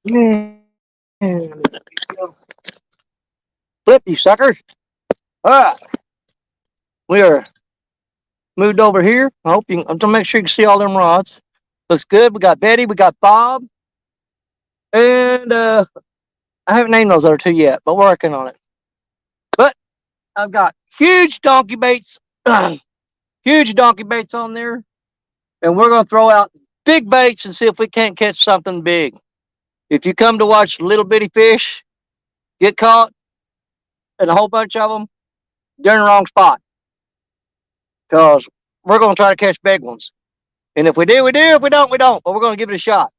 Man, flip you suckers. All right, we are moved over here. I hope you. I'm gonna make sure you can see all them rods. Looks good. We got Betty. We got Bob, and I haven't named those other two yet, but we're working on it. But I've got huge donkey baits, huge donkey baits on there, and we're gonna throw out big baits and see if we can't catch something big. If you come to watch little bitty fish get caught and a whole bunch of them, you're in the wrong spot because we're going to try to catch big ones. And if we do, we do. If we don't, we don't. But we're going to give it a shot.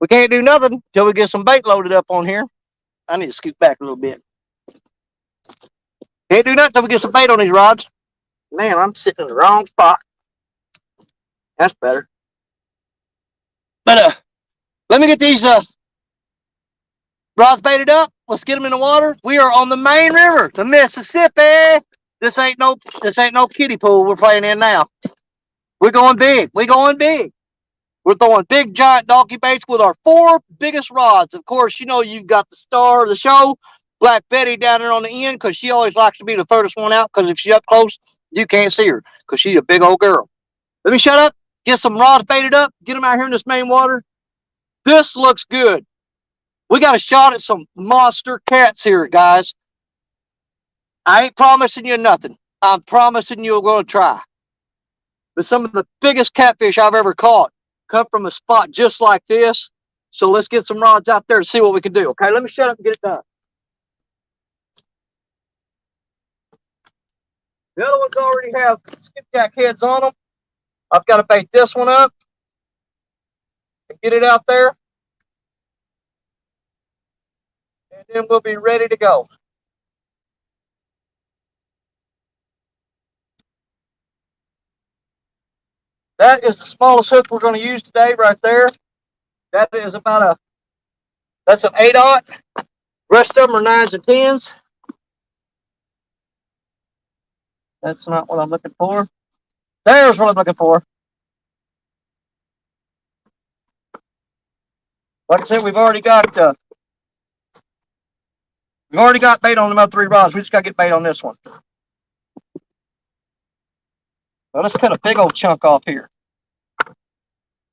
We can't do nothing until we get some bait loaded up on here. I need to scoot back a little bit. Can't do nothing until we get some bait on these rods. Man, I'm sitting in the wrong spot. That's better. But let me get these rods baited up. Let's get them in the water. We are on the main river, the Mississippi. This ain't no kiddie pool we're playing in now. We're going big. We're going big. We're throwing big giant donkey baits with our four biggest rods. Of course, you know you've got the star of the show, Black Betty, down there on the end, because she always likes to be the furthest one out, because if she's up close, you can't see her, because she's a big old girl. Let me shut up, get some rods baited up, get them out here in this main water. This looks good. We got a shot at some monster cats here, guys. I ain't promising you nothing. I'm promising you we're going to try. But some of the biggest catfish I've ever caught come from a spot just like this. So let's get some rods out there and see what we can do. Okay, let me shut up and get it done. The other ones already have skipjack heads on them. I've got to bait this one up and get it out there. And then we'll be ready to go. That is the smallest hook we're going to use today right there. That is that's an 8/0. Rest of them are 9s and 10s. That's not what I'm looking for. There's what I'm looking for. Like I said, we've already got bait on them other three rods. We just got to get bait on this one. Now let's cut a big old chunk off here.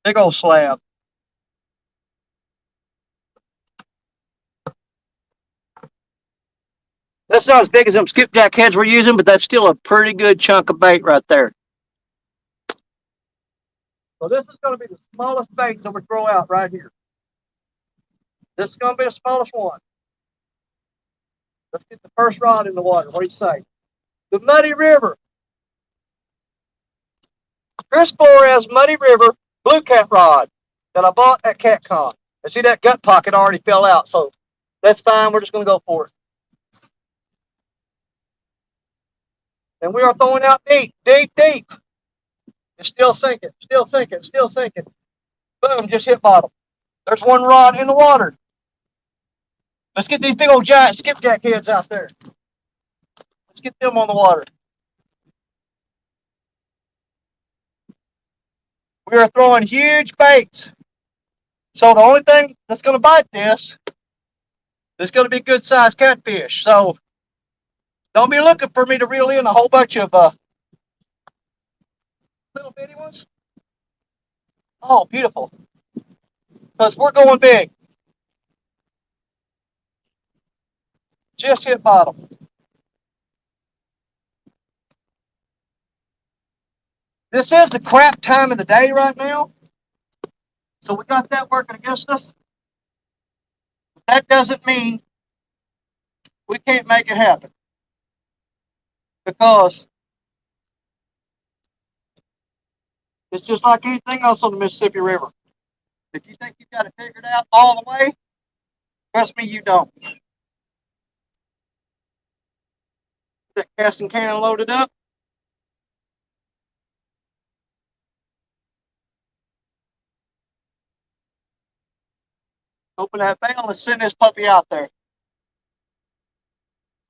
Big old slab. That's not as big as them skipjack heads we're using, but that's still a pretty good chunk of bait right there. So this is going to be the smallest bait that we throw out right here. This is going to be the smallest one. Let's get the first rod in the water. What do you say? The Muddy River. Chris Flores Muddy River blue cat rod that I bought at CatCon. And see, that gut pocket already fell out, so that's fine. We're just going to go for it. And we are throwing out deep, deep, deep. It's still sinking, still sinking, still sinking. Boom, just hit bottom. There's one rod in the water. Let's get these big old giant skipjack heads out there. Let's get them on the water. We are throwing huge baits. So the only thing that's going to bite this is going to be good sized catfish. So don't be looking for me to reel in a whole bunch of little bitty ones. Oh, beautiful. Because we're going big. Just hit bottom. This is the crap time of the day right now. So we got that working against us. That doesn't mean we can't make it happen. Because it's just like anything else on the Mississippi River. If you think you got it figured out all the way, trust me, you don't. That casting can loaded up. Open that valve and send this puppy out there.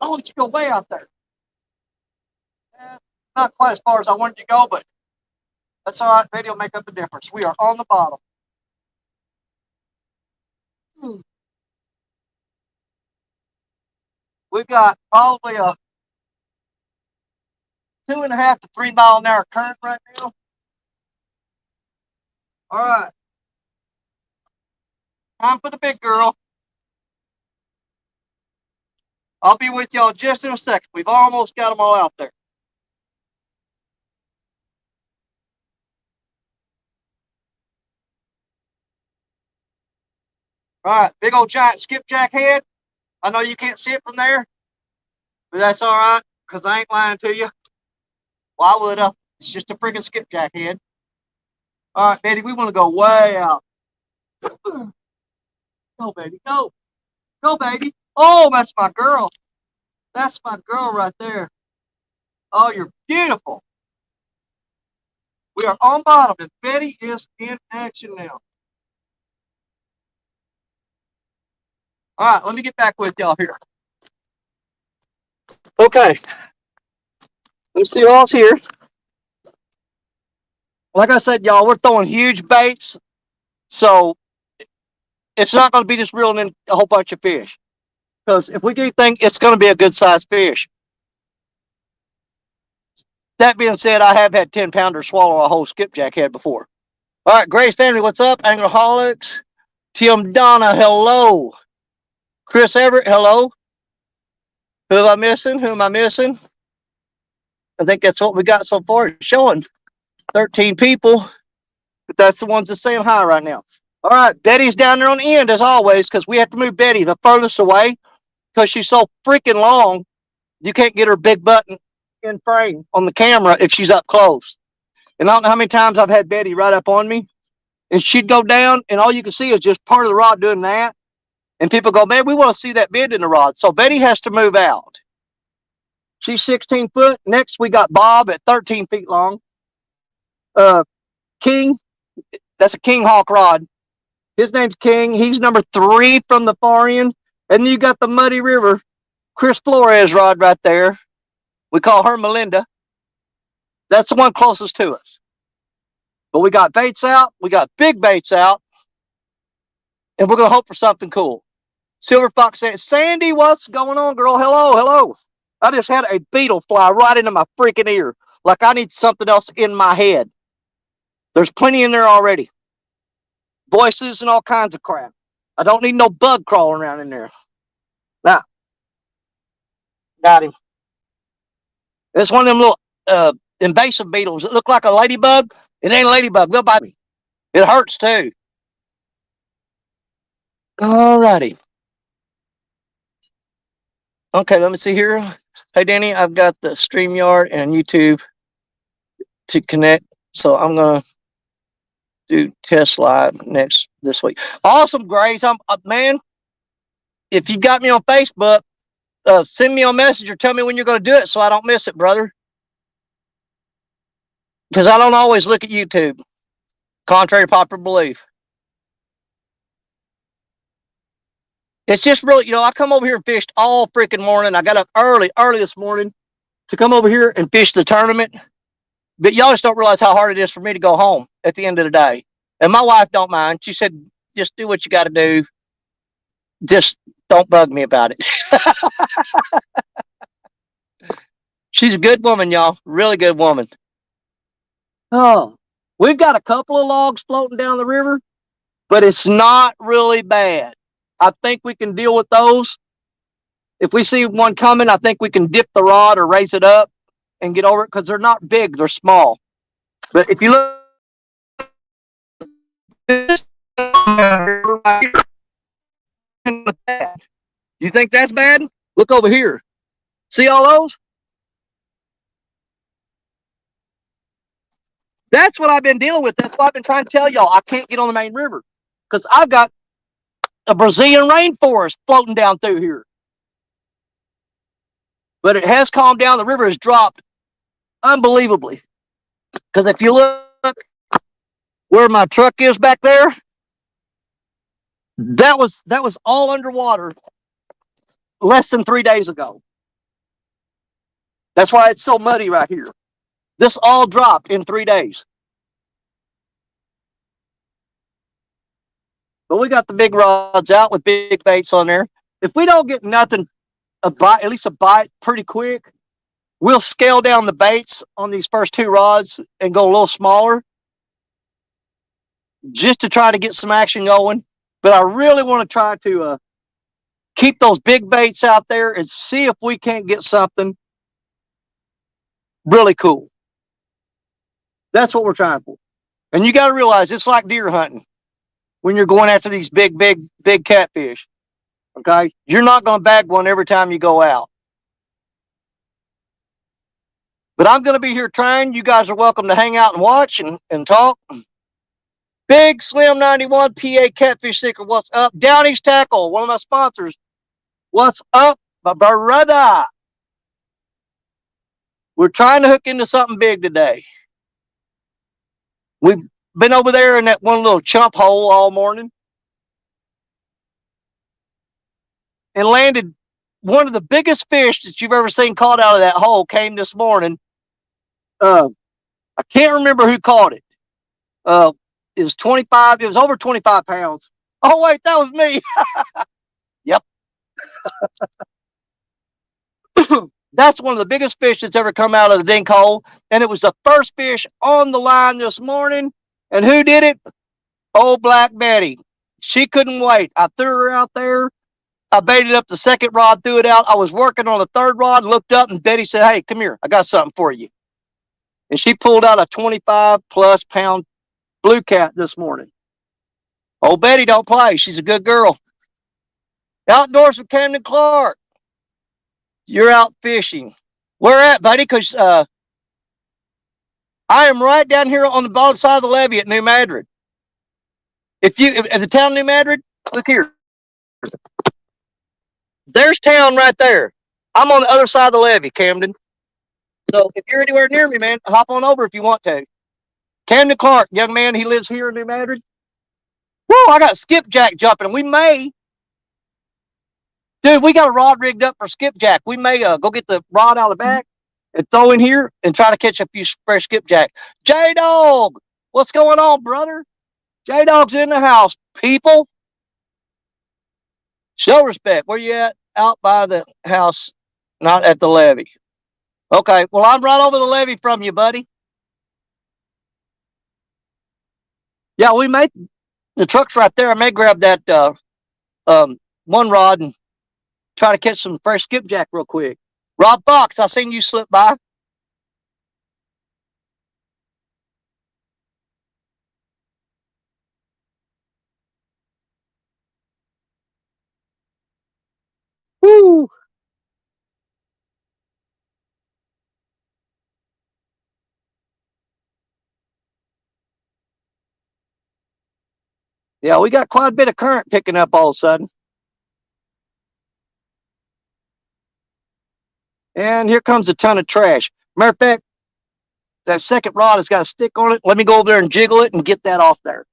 I'll let you go way out there. Not quite as far as I wanted to go, but that's all right. Video will make up the difference. We are on the bottom. We've got probably a 2.5 to 3 mile an hour current right now. All right. Time for the big girl. I'll be with y'all just in a second. We've almost got them all out there. All right, big old giant skipjack head. I know you can't see it from there, but that's all right, because I ain't lying to you. Why would I? It's just a freaking skipjack head. All right, Betty, we want to go way out. Go, baby, go. Go, baby. Oh, that's my girl. That's my girl right there. Oh, you're beautiful. We are on bottom, and Betty is in action now. All right, let me get back with y'all here. Okay. Let me see who else here. Like I said, y'all, we're throwing huge baits, so it's not going to be just reeling in a whole bunch of fish. Because if we do think it's going to be a good sized fish. That being said, I have had 10-pounders swallow a whole skipjack head before. All right, Grace family, what's up? Angleholics. Tim Donna, hello. Chris Everett, hello. Who am I missing? Who am I missing? I think that's what we got so far. It's showing 13 people, but that's the ones that's saying hi right now. All right, Betty's down there on the end as always, because we have to move Betty the furthest away because she's so freaking long. You can't get her big button in frame on the camera if she's up close. And I don't know how many times I've had Betty right up on me, and she'd go down, and all you can see is just part of the rod doing that. And people go, man, we want to see that bend in the rod. So Betty has to move out. She's 16 foot. Next, we got Bob at 13 feet long. King, that's a King Hawk rod. His name's King. He's number 3 from the far end. And then you got the Muddy River, Chris Flores rod right there. We call her Melinda. That's the one closest to us. But we got baits out. We got big baits out. And we're going to hope for something cool. Silver Fox said, Sandy, what's going on, girl? Hello, hello. I just had a beetle fly right into my freaking ear. Like I need something else in my head. There's plenty in there already. Voices and all kinds of crap. I don't need no bug crawling around in there. Now, got him. It's one of them little invasive beetles that look like a ladybug. It ain't a ladybug. They'll bite me. It hurts too. Alrighty. Okay, let me see here. Hey, Danny, I've got the StreamYard and YouTube to connect. So I'm going to do test live this week. Awesome, Grace. Man, if you got me on Facebook, send me a message or tell me when you're going to do it so I don't miss it, brother. Because I don't always look at YouTube, contrary to popular belief. It's just really, I come over here and fished all freaking morning. I got up early this morning to come over here and fish the tournament. But y'all just don't realize how hard it is for me to go home at the end of the day. And my wife don't mind. She said, just do what you got to do. Just don't bug me about it. She's a good woman, y'all. Really good woman. Oh, we've got a couple of logs floating down the river, but it's not really bad. I think we can deal with those. If we see one coming, I think we can dip the rod or raise it up and get over it because they're not big, they're small. But if you look, you think that's bad? Look over here. See all those? That's what I've been dealing with. That's why I've been trying to tell y'all I can't get on the main river because I've got a Brazilian rainforest floating down through here. But it has calmed down. The river has dropped unbelievably. Because if you look where my truck is back there, that was all underwater less than 3 days ago. That's why it's so muddy right here. This all dropped in 3 days. But we got the big rods out with big baits on there. If we don't get nothing a bite, at least a bite, pretty quick, we'll scale down the baits on these first two rods and go a little smaller just to try to get some action going. But I really want to try to keep those big baits out there and see if we can't get something really cool. That's what we're trying for. And you got to realize it's like deer hunting when you're going after these big catfish. Okay? You're not going to bag one every time you go out. But I'm going to be here trying. You guys are welcome to hang out and watch and talk. Big Slim 91 PA Catfish Seeker. What's up? Downey's Tackle, one of my sponsors. What's up, my brother? We're trying to hook into something big today. We've been over there in that one little chump hole all morning and landed one of the biggest fish that you've ever seen caught out of that hole. Came this morning. I can't remember who caught it. It was 25. It was over 25 pounds. Oh wait, that was me. Yep. That's one of the biggest fish that's ever come out of the dink hole. And it was the first fish on the line this morning. And who did it? Old Black Betty. She couldn't wait. I threw her out there. I baited up the second rod, threw it out. I was working on the third rod, looked up, and Betty said, "Hey, come here. I got something for you." And she pulled out a 25-plus pound blue cat this morning. Old Betty don't play. She's a good girl. Outdoors with Camden Clark. You're out fishing. Where at, buddy? Because I am right down here on the bottom side of the levee at New Madrid. If at the town of New Madrid, look here. There's town right there. I'm on the other side of the levee, Camden. So if you're anywhere near me, man, hop on over if you want to. Camden Clark, young man, he lives here in New Madrid. Whoa, I got skipjack jumping. We may, dude, we got a rod rigged up for skipjack. We may go get the rod out of the back and throw in here and try to catch a few fresh skipjack. J-Dog, what's going on, brother? J-Dog's in the house, people. Show respect. Where you at? Out by the house, not at the levee. Okay, well, I'm right over the levee from you, buddy. Yeah, we may, the truck's right there. I may grab that one rod and try to catch some fresh skipjack real quick. Rob Fox, I seen you slip by. Woo! Yeah, we got quite a bit of current picking up all of a sudden. And here comes a ton of trash. Matter of fact, that second rod has got a stick on it. Let me go over there and jiggle it and get that off there.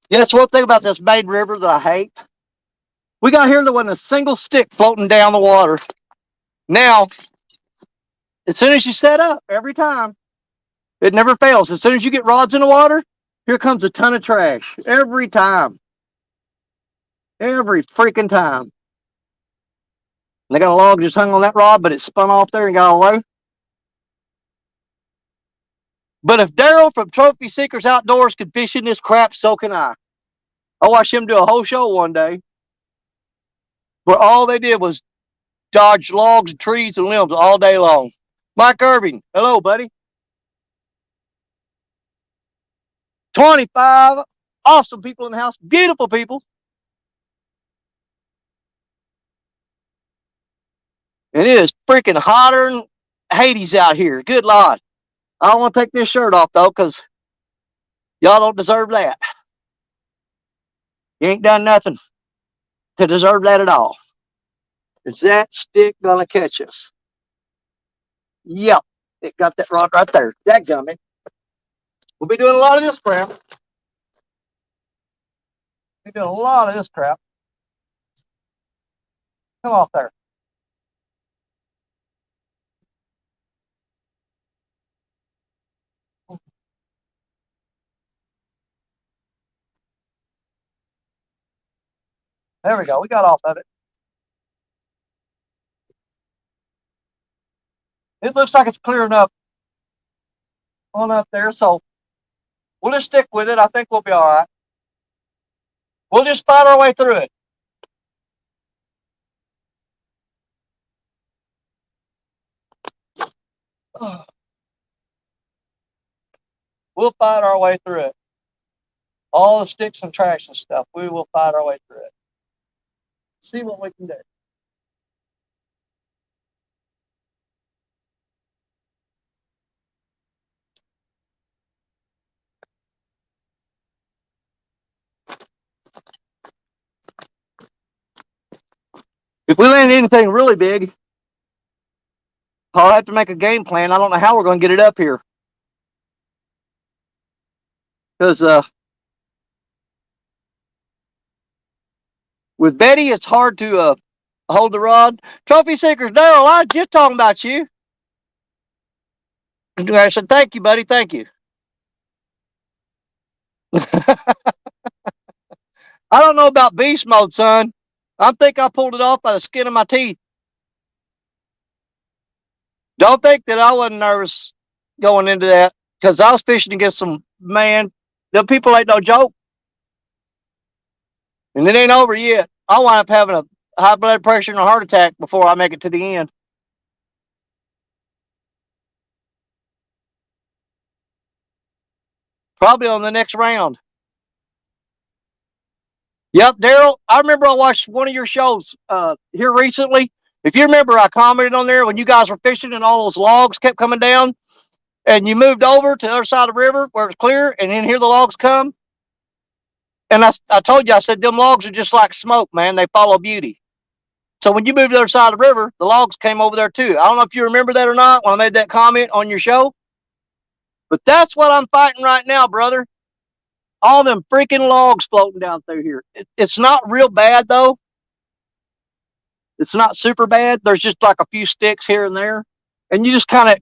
Yeah, that's one thing about this main river that I hate. We got here with a single stick floating down the water. Now, as soon as you set up, every time, it never fails. As soon as you get rods in the water, here comes a ton of trash. Every time. Every freaking time. And they got a log just hung on that rod, but it spun off there and got all low. But if Daryl from Trophy Seekers Outdoors could fish in this crap, so can I. I watched him do a whole show one day. But all they did was dodge logs and trees and limbs all day long. Mike Irving, hello, buddy. 25 awesome people in the house, beautiful people. And it is freaking hotter than Hades out here. Good Lord. I don't want to take this shirt off, though, because y'all don't deserve that. You ain't done nothing to deserve that at all. Is that stick going to catch us? Yep. It got that rock right there. Dadgummit. We'll be doing a lot of this crap. We're doing a lot of this crap. Come off there. There we go. We got off of it. It looks like it's clearing up on up there, so we'll just stick with it. I think we'll be all right. We'll just fight our way through it. We'll fight our way through it. All the sticks and trash and stuff, we will fight our way through it. See what we can do. If we land anything really big, I'll have to make a game plan. I don't know how we're going to get it up here. Because with Betty, it's hard to hold the rod. Trophy Seekers, Daryl, I was just talking about you. I said, thank you, buddy. Thank you. I don't know about beast mode, son. I think I pulled it off by the skin of my teeth. Don't think that I wasn't nervous going into that, because I was fishing against some, man, them people ain't no joke. And it ain't over yet. I'll wind up having a high blood pressure and a heart attack before I make it to the end. Probably on the next round. Yep, Daryl, I remember I watched one of your shows here recently. If you remember, I commented on there when you guys were fishing and all those logs kept coming down, and you moved over to the other side of the river where it's clear, and then here the logs come. And I told you, I said, them logs are just like smoke, man. They follow beauty. So when you moved to the other side of the river, the logs came over there too. I don't know if you remember that or not when I made that comment on your show. But that's what I'm fighting right now, brother. All them freaking logs floating down through here. It's not real bad, though. It's not super bad. There's just like a few sticks here and there. And you just kind of,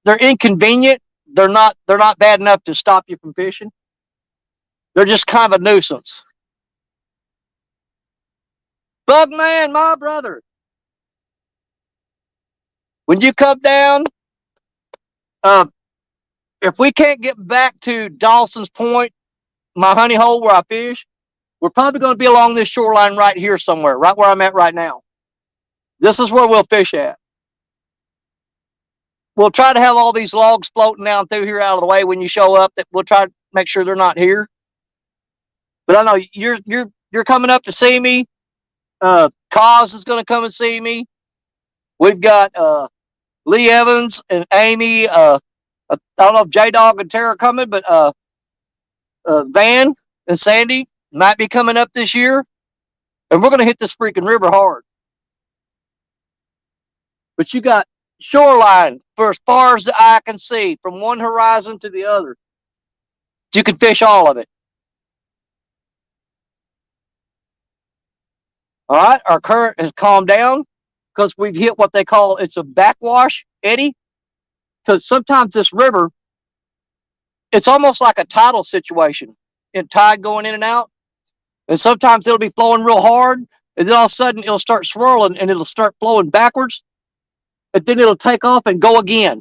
they're inconvenient. They're not bad enough to stop you from fishing. They're just kind of a nuisance. Bugman, my brother. When you come down, if we can't get back to Dawson's Point, my honey hole where I fish, we're probably going to be along this shoreline right here somewhere, right where I'm at right now. This is where we'll fish at. We'll try to have all these logs floating down through here out of the way when you show up. That we'll try to make sure they're not here. But I know you're coming up to see me. Cause is going to come and see me. We've got Lee Evans and Amy. I don't know if J Dog and Tara are coming, but Van and Sandy might be coming up this year, and we're going to hit this freaking river hard. But you got shoreline for as far as the eye can see, from one horizon to the other. You can fish all of it. All right, our current has calmed down because we've hit what they call, it's a backwash eddy. Because sometimes this river, it's almost like a tidal situation, in tide going in and out. And sometimes it'll be flowing real hard, and then all of a sudden it'll start swirling and it'll start flowing backwards, and then it'll take off and go again.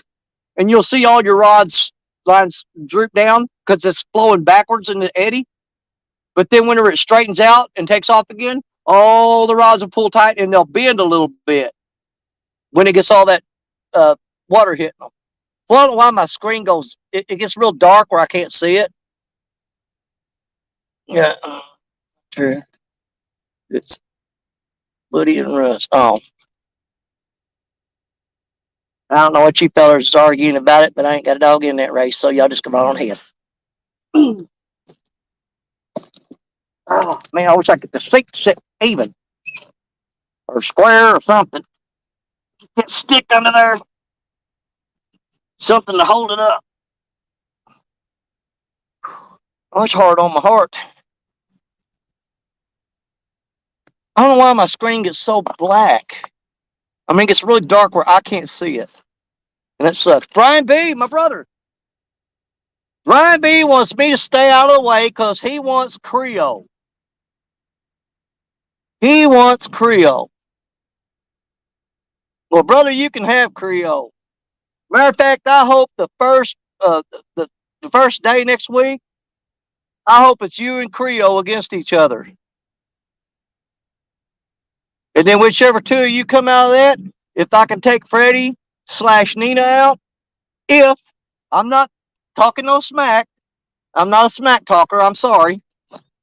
And you'll see all your rods lines droop down because it's flowing backwards in the eddy. But then whenever it straightens out and takes off again, all the rods will pull tight and they'll bend a little bit when it gets all that uh, water hitting them. Well, I don't know why my screen goes, it gets real dark where I can't see it. Yeah, true. It's Woody and Russ. Oh, I don't know what you fellers is arguing about it, but I ain't got a dog in that race, so y'all just come on ahead. Oh, man, I wish I could the seat sit even or square or something. Get stick under there, something to hold it up. Oh, it's hard on my heart. I don't know why my screen gets so black. I mean, it gets really dark where I can't see it. And it sucks. Brian B., my brother. Brian B. wants me to stay out of the way because he wants Creole. He wants Creole. Well, brother, you can have Creole. Matter of fact, I hope the first day next week, I hope it's you and Creole against each other. And then whichever two of you come out of that, if I can take Freddie/Nina out, if I'm not talking no smack, I'm not a smack talker, I'm sorry.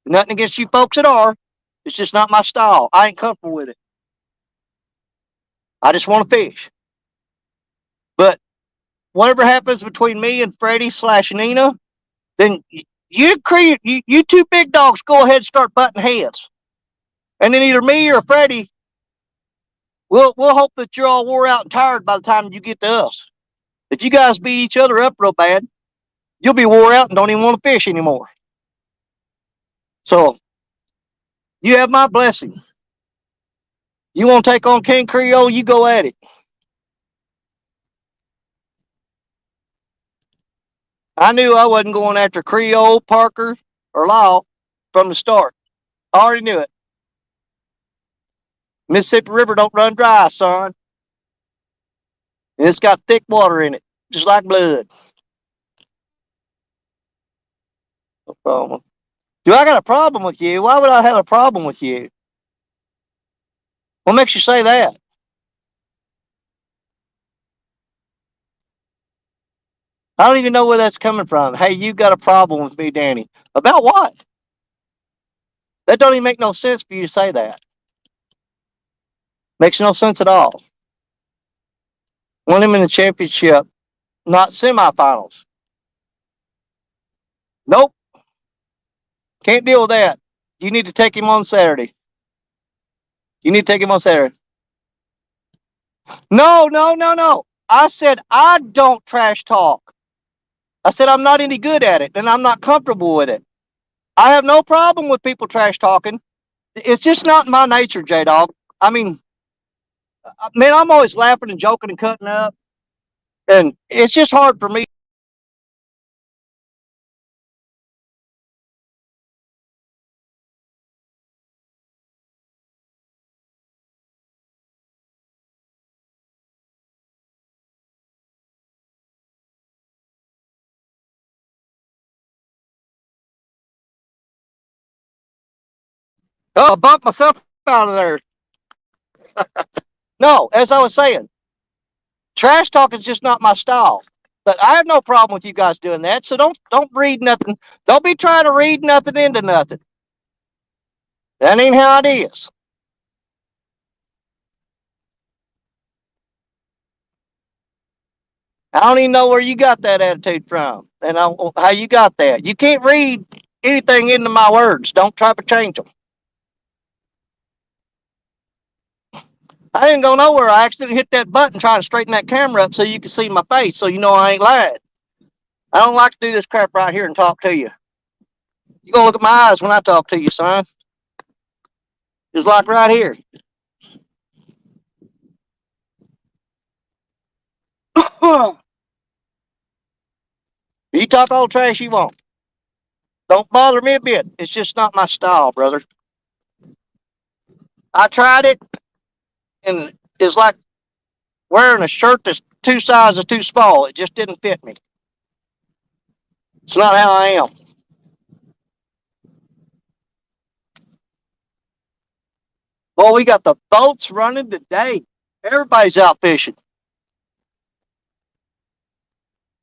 Nothing against you folks that are. It's just not my style. I ain't comfortable with it. I just want to fish. But whatever happens between me and Freddie/Nina, then you two big dogs go ahead and start butting heads. And then either me or Freddie, we'll hope that you're all wore out and tired by the time you get to us. If you guys beat each other up real bad, you'll be wore out and don't even want to fish anymore. So you have my blessing. You want to take on King Creole, you go at it. I knew I wasn't going after Creole, Parker, or Lyle from the start. I already knew it. Mississippi River don't run dry, son. And it's got thick water in it, just like blood. No problem. Do I got a problem with you? Why would I have a problem with you? What makes you say that? I don't even know where that's coming from. Hey, you got a problem with me, Danny. About what? That don't even make no sense for you to say that. Makes no sense at all. Won him in the championship, not semifinals. Nope. Can't deal with that. You need to take him on Saturday. You need to take him on Saturday. No, no, no, no. I said I don't trash talk. I said I'm not any good at it and I'm not comfortable with it. I have no problem with people trash talking. It's just not my nature, J Dog. I mean, man, I'm always laughing and joking and cutting up. And it's just hard for me. Oh, I bumped myself out of there. No, as I was saying, trash talk is just not my style. But I have no problem with you guys doing that. So don't read nothing. Don't be trying to read nothing into nothing. That ain't how it is. I don't even know where you got that attitude from, and how you got that. You can't read anything into my words. Don't try to change them. I didn't go nowhere. I accidentally hit that button trying to straighten that camera up so you can see my face, so you know I ain't lying. I don't like to do this crap right here and talk to you. You gonna look at my eyes when I talk to you, son. Just like right here. You talk all the trash you want. Don't bother me a bit. It's just not my style, brother. I tried it, and it's like wearing a shirt that's two sizes too small. It just didn't fit me. It's not how I am. Boy, we got the boats running today. Everybody's out fishing.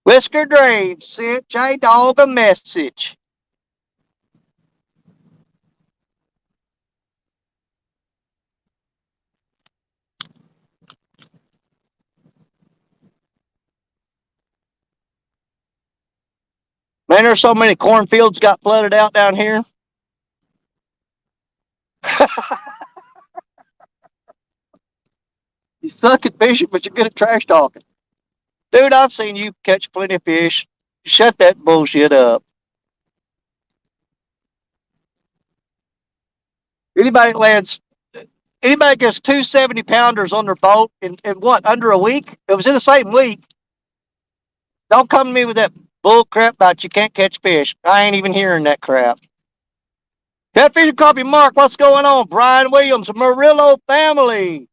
Whisker Drave sent J-Dog a message. Man, there's so many cornfields got flooded out down here. You suck at fishing, but you're good at trash talking. Dude, I've seen you catch plenty of fish. Shut that bullshit up. Anybody lands, anybody gets two 70-pounders on their boat in what, under a week? It was in the same week. Don't come to me with that bull crap about you can't catch fish. I ain't even hearing that crap. Catfish and Coffee Mark, what's going on? Brian Williams, Murillo family.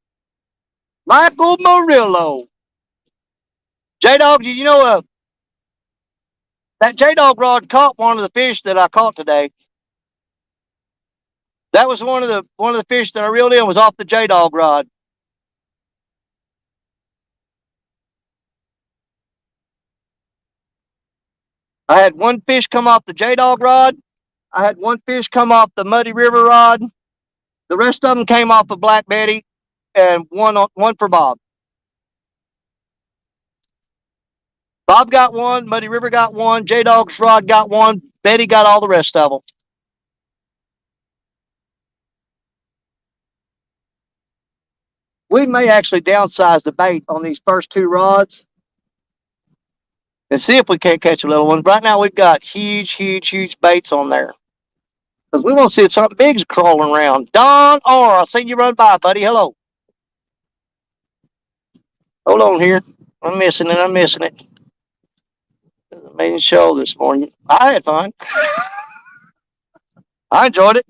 Michael Murillo. J-Dog, did you know that J-Dog rod caught one of the fish that I caught today? That was one of the fish that I reeled in was off the J-Dog rod. I had one fish come off the J-Dog rod. I had one fish come off the Muddy River rod. The rest of them came off of Black Betty, and one for Bob. Bob got one, Muddy River got one, J-Dog's rod got one, Betty got all the rest of them. We may actually downsize the bait on these first two rods and see if we can't catch a little one. Right now we've got huge baits on there. Because we want to see if something big's crawling around. Don R, I seen you run by, buddy. Hello. Hold on here. I'm missing it. Main show this morning. I had fun. I enjoyed it.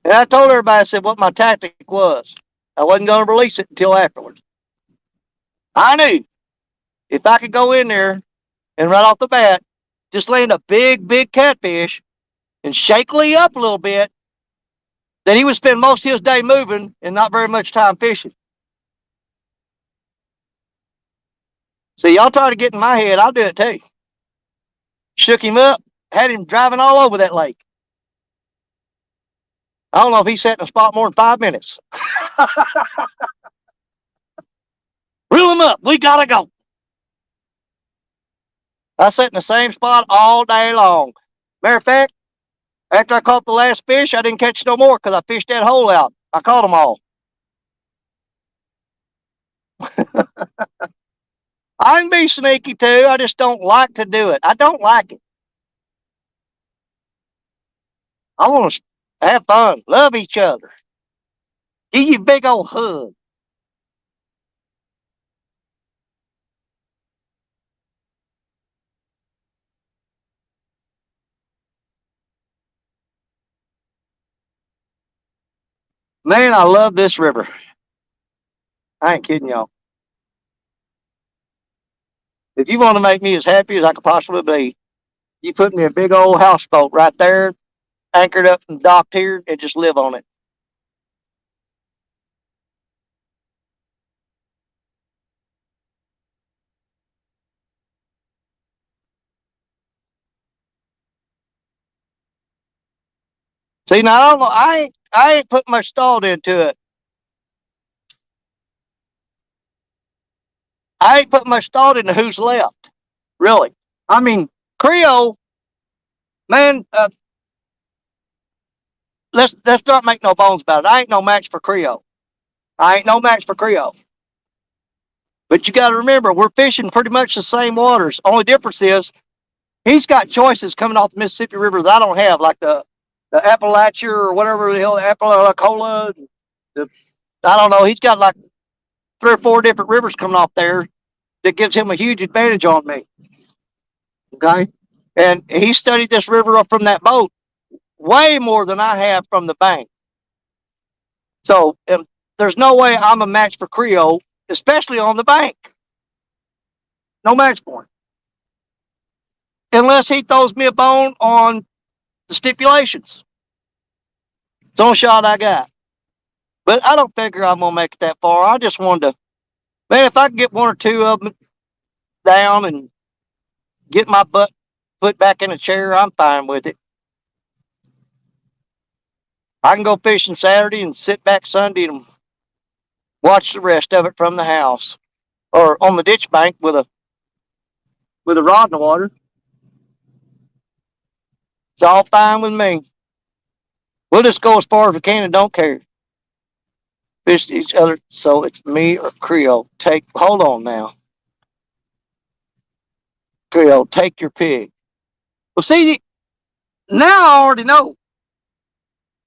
And I told everybody, I said, what my tactic was. I wasn't going to release it until afterwards. I knew if I could go in there and right off the bat, just land a big catfish and shake Lee up a little bit, that he would spend most of his day moving and not very much time fishing. See, y'all try to get in my head, I'll do it too. Shook him up, had him driving all over that lake. I don't know if he sat in a spot more than 5 minutes. Reel him up. We gotta go. I sat in the same spot all day long. Matter of fact, after I caught the last fish, I didn't catch no more because I fished that hole out. I caught them all. I can be sneaky too. I just don't like to do it. I don't like it. I want to have fun, love each other, give you a big old hug. Man, I love this river. I ain't kidding y'all. If you want to make me as happy as I could possibly be, you put me a big old houseboat right there, anchored up and docked here, and just live on it. See, now I don't know. I ain't put much thought into it. I ain't put much thought into who's left. Really. I mean, Creole, man. Let's not make no bones about it. I ain't no match for Creole. I ain't no match for Creole. But you got to remember, we're fishing pretty much the same waters. Only difference is he's got choices coming off the Mississippi River that I don't have, like the Appalachia or whatever the hell, Apalachicola. I don't know. He's got like 3 or 4 different rivers coming off there that gives him a huge advantage on me. Okay, and he studied this river up from that boat way more than I have from the bank. So there's no way I'm a match for Creole, especially on the bank. No match for him. unless he throws me a bone on the stipulations. It's the only shot I got. But I don't figure I'm gonna make it that far. I just wanted to, man, if I can get one or two of them down and get my butt put back in a chair, I'm fine with it. I can go fishing Saturday and sit back Sunday and watch the rest of it from the house or on the ditch bank with a rod in the water. It's all fine with me. We'll just go as far as we can and don't care. Fish each other. So it's me or Creole. Hold on now. Creole, take your pig. Well, see, now I already know.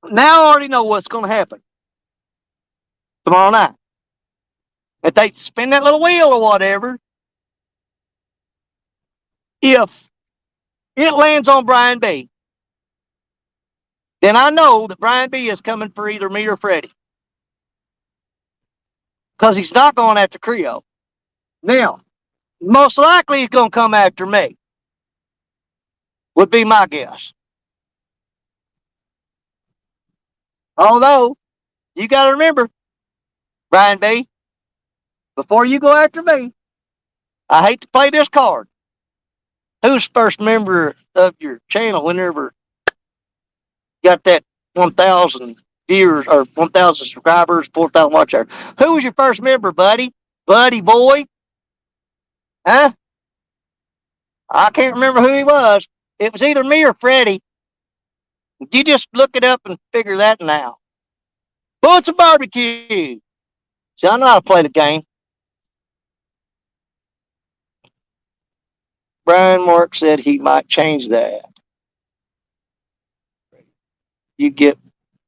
Now I already know what's going to happen tomorrow night. If they spin that little wheel or whatever, if it lands on Brian B, then I know that Brian B is coming for either me or Freddie. Because he's not going after Creole. Now, most likely he's going to come after me. Would be my guess. Although, you got to remember, Brian B, before you go after me, I hate to play this card. Who's first member of your channel whenever got that 1,000 viewers or 1,000 subscribers, 4,000 watch hours? Who was your first member, buddy? Buddy boy? Huh? I can't remember who he was. It was either me or Freddie. You just look it up and figure that now. Bullets and barbecue. See, I know how to play the game. Brian Mark said he might change that. You get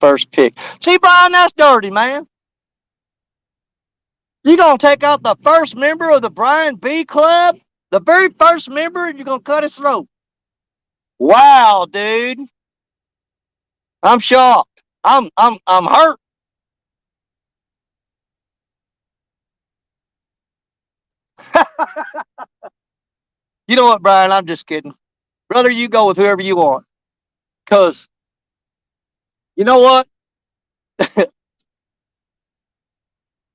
first pick. See, Brian, that's dirty, man. You're going to take out the first member of the Brian B Club? The very first member, and you're going to cut his throat? Wow, dude. I'm shocked. I'm hurt. You know what, Brian? I'm just kidding. Brother, you go with whoever you want. Because, you know what?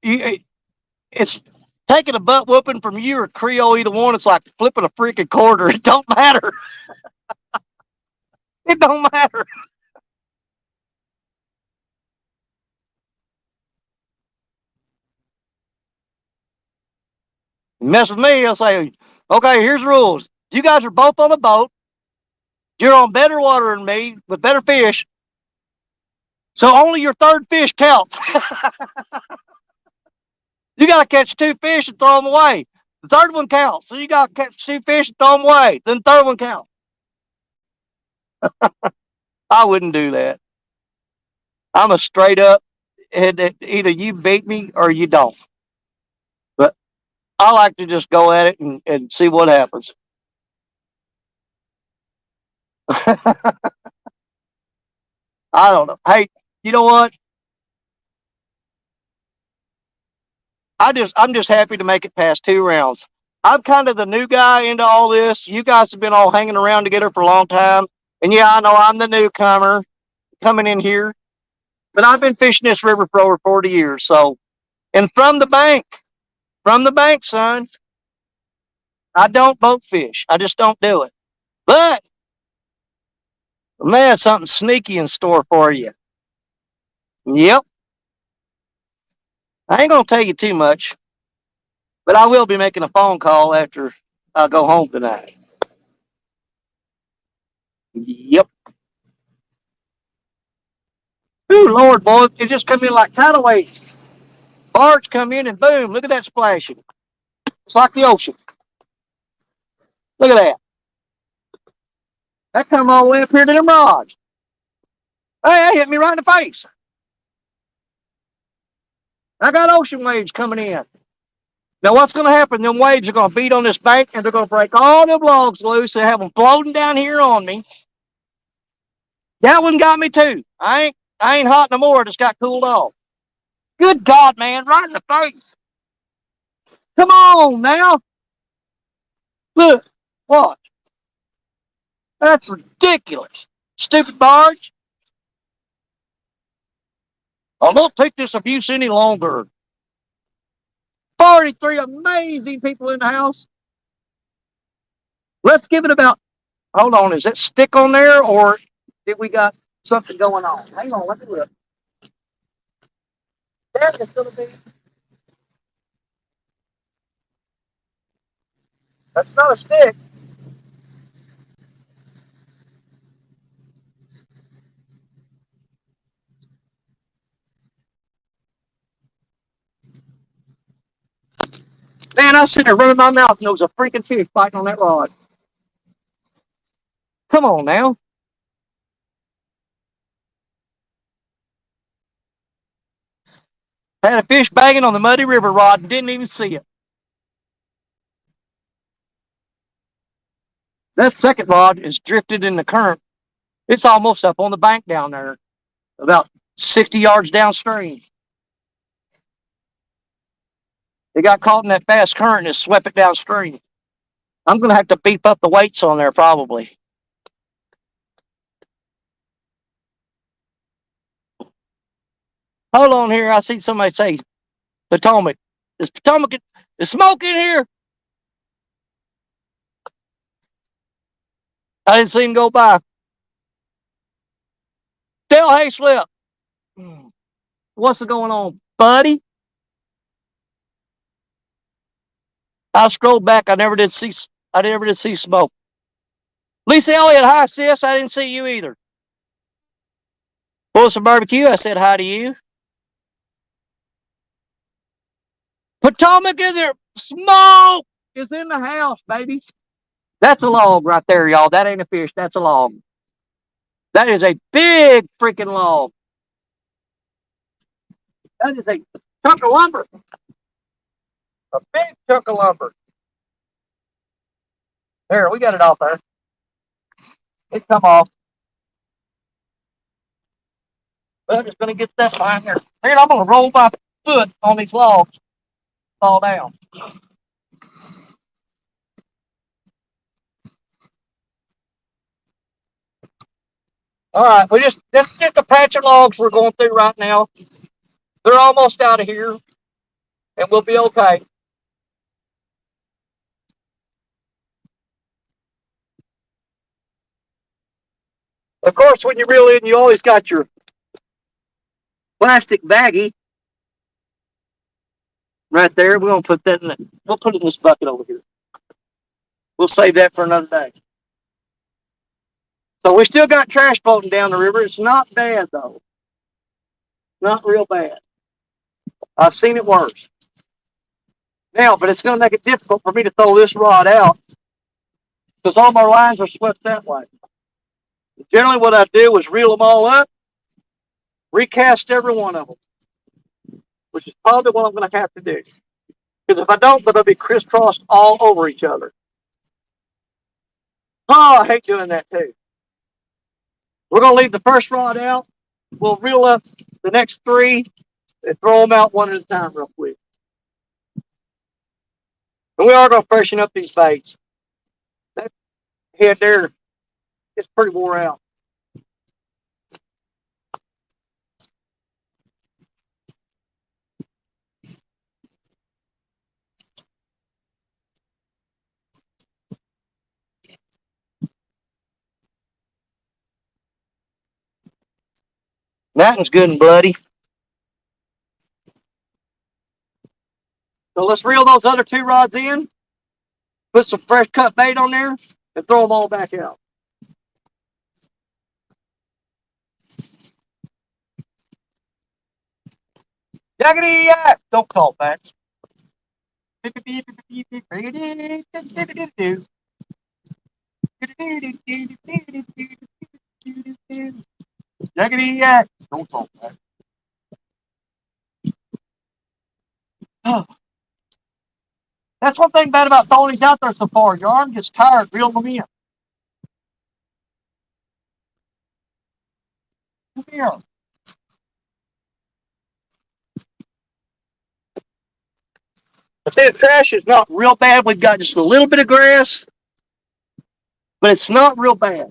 It's taking a butt whooping from you or Creole, either one. It's like flipping a freaking quarter. It don't matter. It don't matter. Mess with me, I'll say, okay, here's the rules. You guys are both on a boat. You're on better water than me with better fish. So only your third fish counts. You got to catch two fish and throw them away. The third one counts. So you got to catch two fish and throw them away. Then the third one counts. I wouldn't do that. I'm a straight up, either you beat me or you don't. But I like to just go at it and see what happens. I don't know. Hey, you know what? I'm just happy to make it past 2 rounds. I'm kind of the new guy into all this. You guys have been all hanging around together for a long time. And yeah, I know I'm the newcomer coming in here, but I've been fishing this river for over 40 years. So, and from the bank, son, I don't boat fish. I just don't do it. But, man, something sneaky in store for you. Yep. I ain't going to tell you too much, but I will be making a phone call after I go home tonight. Yep. Ooh, Lord, boy, it just come in like tidal waves. Barge come in and boom, look at that splashing. It's like the ocean. Look at that. That come all the way up here to them rods. Hey, that hit me right in the face. I got ocean waves coming in. Now, what's going to happen? Them waves are going to beat on this bank, and they're going to break all them logs loose and have them floating down here on me. That one got me too. I ain't hot no more. I just got cooled off. Good God, man, right in the face. Come on now. Look, watch. That's ridiculous. Stupid barge. I won't take this abuse any longer. 43 amazing people in the house. Let's give it about, hold on, is that stick on there or did we got something going on? Hang on, let me look. That is going to be, that's not a stick. Man, I was sitting there running my mouth and there was a freaking fish biting on that rod. Come on now. Had a fish banging on the muddy river rod and didn't even see it. That second rod is drifted in the current. It's almost up on the bank down there, about 60 yards downstream. It got caught in that fast current and it swept it downstream. I'm going to have to beef up the weights on there probably. Hold on here. I see somebody say Potomac. Is Potomac, is smoke in here? I didn't see him go by. Tell Hayslip. What's going on, buddy? I scrolled back. I never did see smoke. Lisa Elliott, hi sis. I didn't see you either. Wilson Barbecue, I said hi to you. Potomac is there. Smoke is in the house, baby. That's a log right there, y'all. That ain't a fish. That's a log. That is a big freaking log. That is a chunk of lumber. A big chunk of lumber. There, we got it off there. It's come off. But I'm just going to get that behind there. Here, I'm going to roll my foot on these logs. Fall down. All right, that's just a patch of logs we're going through right now. They're almost out of here, and we'll be okay. Of course, when you reel in, you always got your plastic baggie right there. We're going to put that in it. We'll put it in this bucket over here. We'll save that for another day. So we still got trash floating down the river. It's not bad, though. Not real bad. I've seen it worse. Now, but it's going to make it difficult for me to throw this rod out because all my lines are swept that way. Generally, what I do is reel them all up, recast every one of them, which is probably what I'm going to have to do. Because if I don't, they'll be crisscrossed all over each other. Oh, I hate doing that too. We're going to leave the first rod out. We'll reel up the next three and throw them out one at a time real quick. And we are going to freshen up these baits. That head there is pretty wore out. That one's good and bloody. So let's reel those other two rods in, put some fresh cut bait on there, and throw them all back out. Jaggedy yak! Don't call back. Jaggedy yak! Don't call back. Oh. That's one thing bad about throwing these out there so far. Your arm gets tired reeling them in. Come here. I say the trash is not real bad. We've got just a little bit of grass. but it's not real bad.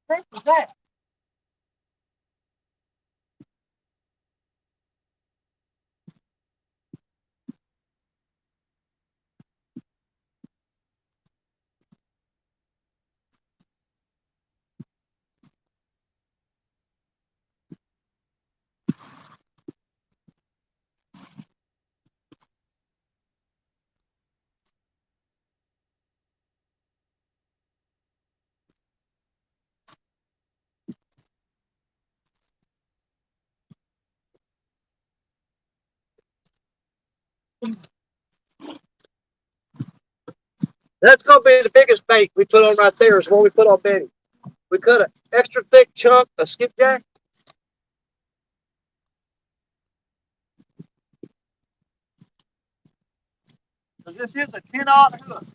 What was that? That's gonna be the biggest bait we put on right there. Is what we put on Betty. We cut an extra thick chunk of skipjack. So this is a 10-aught hook.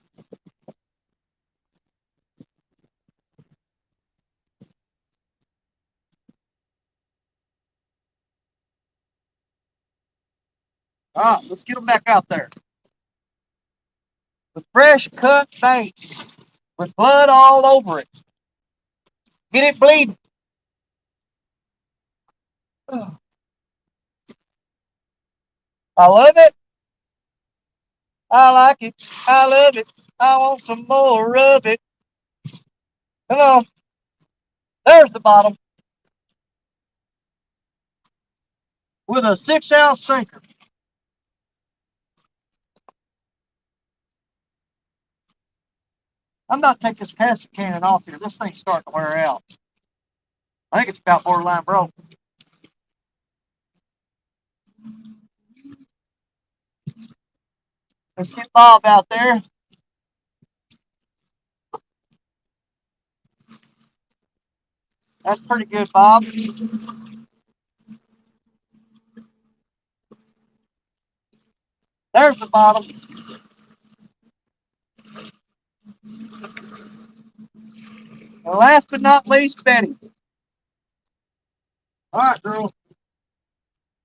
All right, let's get them back out there. With fresh cut bait with blood all over it. Get it bleeding. I love it. I like it. I love it. I want some more of it. Come on. There's the bottom. With a 6-ounce sinker. I'm about to take this casting cannon off here. This thing's starting to wear out. I think it's about borderline broke. Let's get Bob out there. That's pretty good, Bob. There's the bottom. And last but not least, Betty. All right, girl.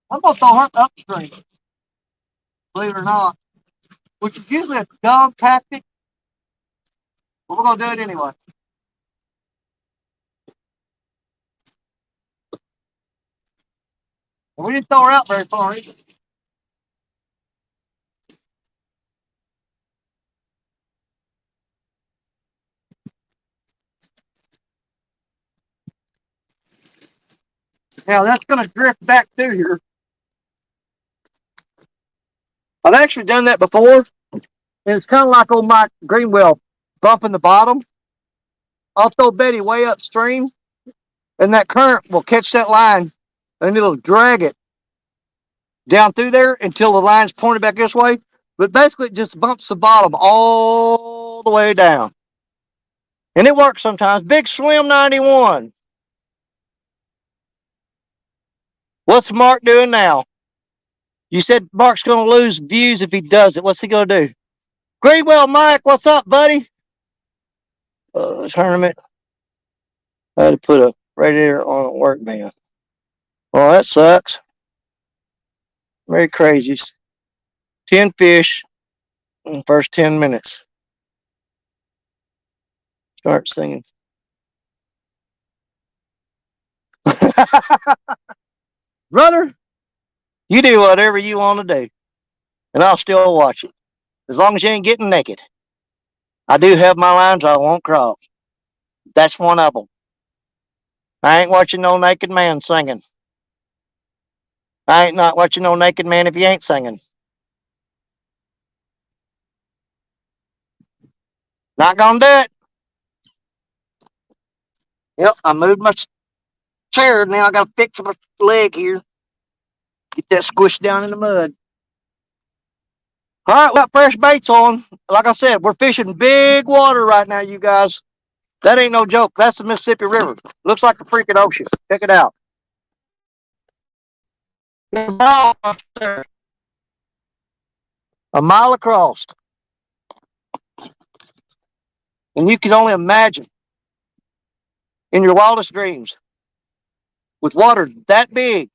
I'm going to throw her upstream, believe it or not, which is usually a dumb tactic, but we're going to do it anyway. And we didn't throw her out very far either. Now, that's going to drift back through here. I've actually done that before, and it's kind of like old Mike Greenwell bumping the bottom. I'll throw Betty way upstream, and that current will catch that line, and it'll drag it down through there until the line's pointed back this way. But basically, it just bumps the bottom all the way down. And it works sometimes. Big Swim 91. What's Mark doing now? You said Mark's going to lose views if he does it. What's he going to do? Greenwell Mike, what's up, buddy? Tournament. I had to put a radiator on a workbench. Well, that sucks. Very crazy. 10 fish in the first 10 minutes. Start singing. Brother, you do whatever you want to do. and I'll still watch it. As long as you ain't getting naked. I do have my lines I won't cross. That's one of them. I ain't watching no naked man singing. I ain't not watching no naked man if he ain't singing. Not gonna do it. Yep, I moved my chair. Now I gotta fix my leg here. Get that squished down in the mud. All right, we got fresh baits on. Like I said, we're fishing big water right now, you guys. That ain't no joke. That's the Mississippi River. Looks like the freaking ocean. Check it out. A mile across. And you can only imagine in your wildest dreams with water that big,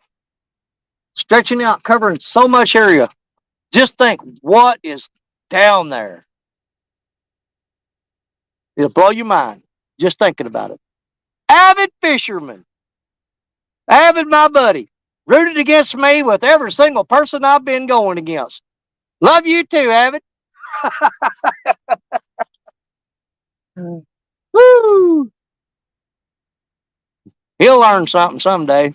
stretching out, covering so much area. Just think what is down there. It'll blow your mind just thinking about it. Avid fisherman, Avid, my buddy, rooted against me with every single person I've been going against. Love you too, Avid. Woo! He'll learn something someday.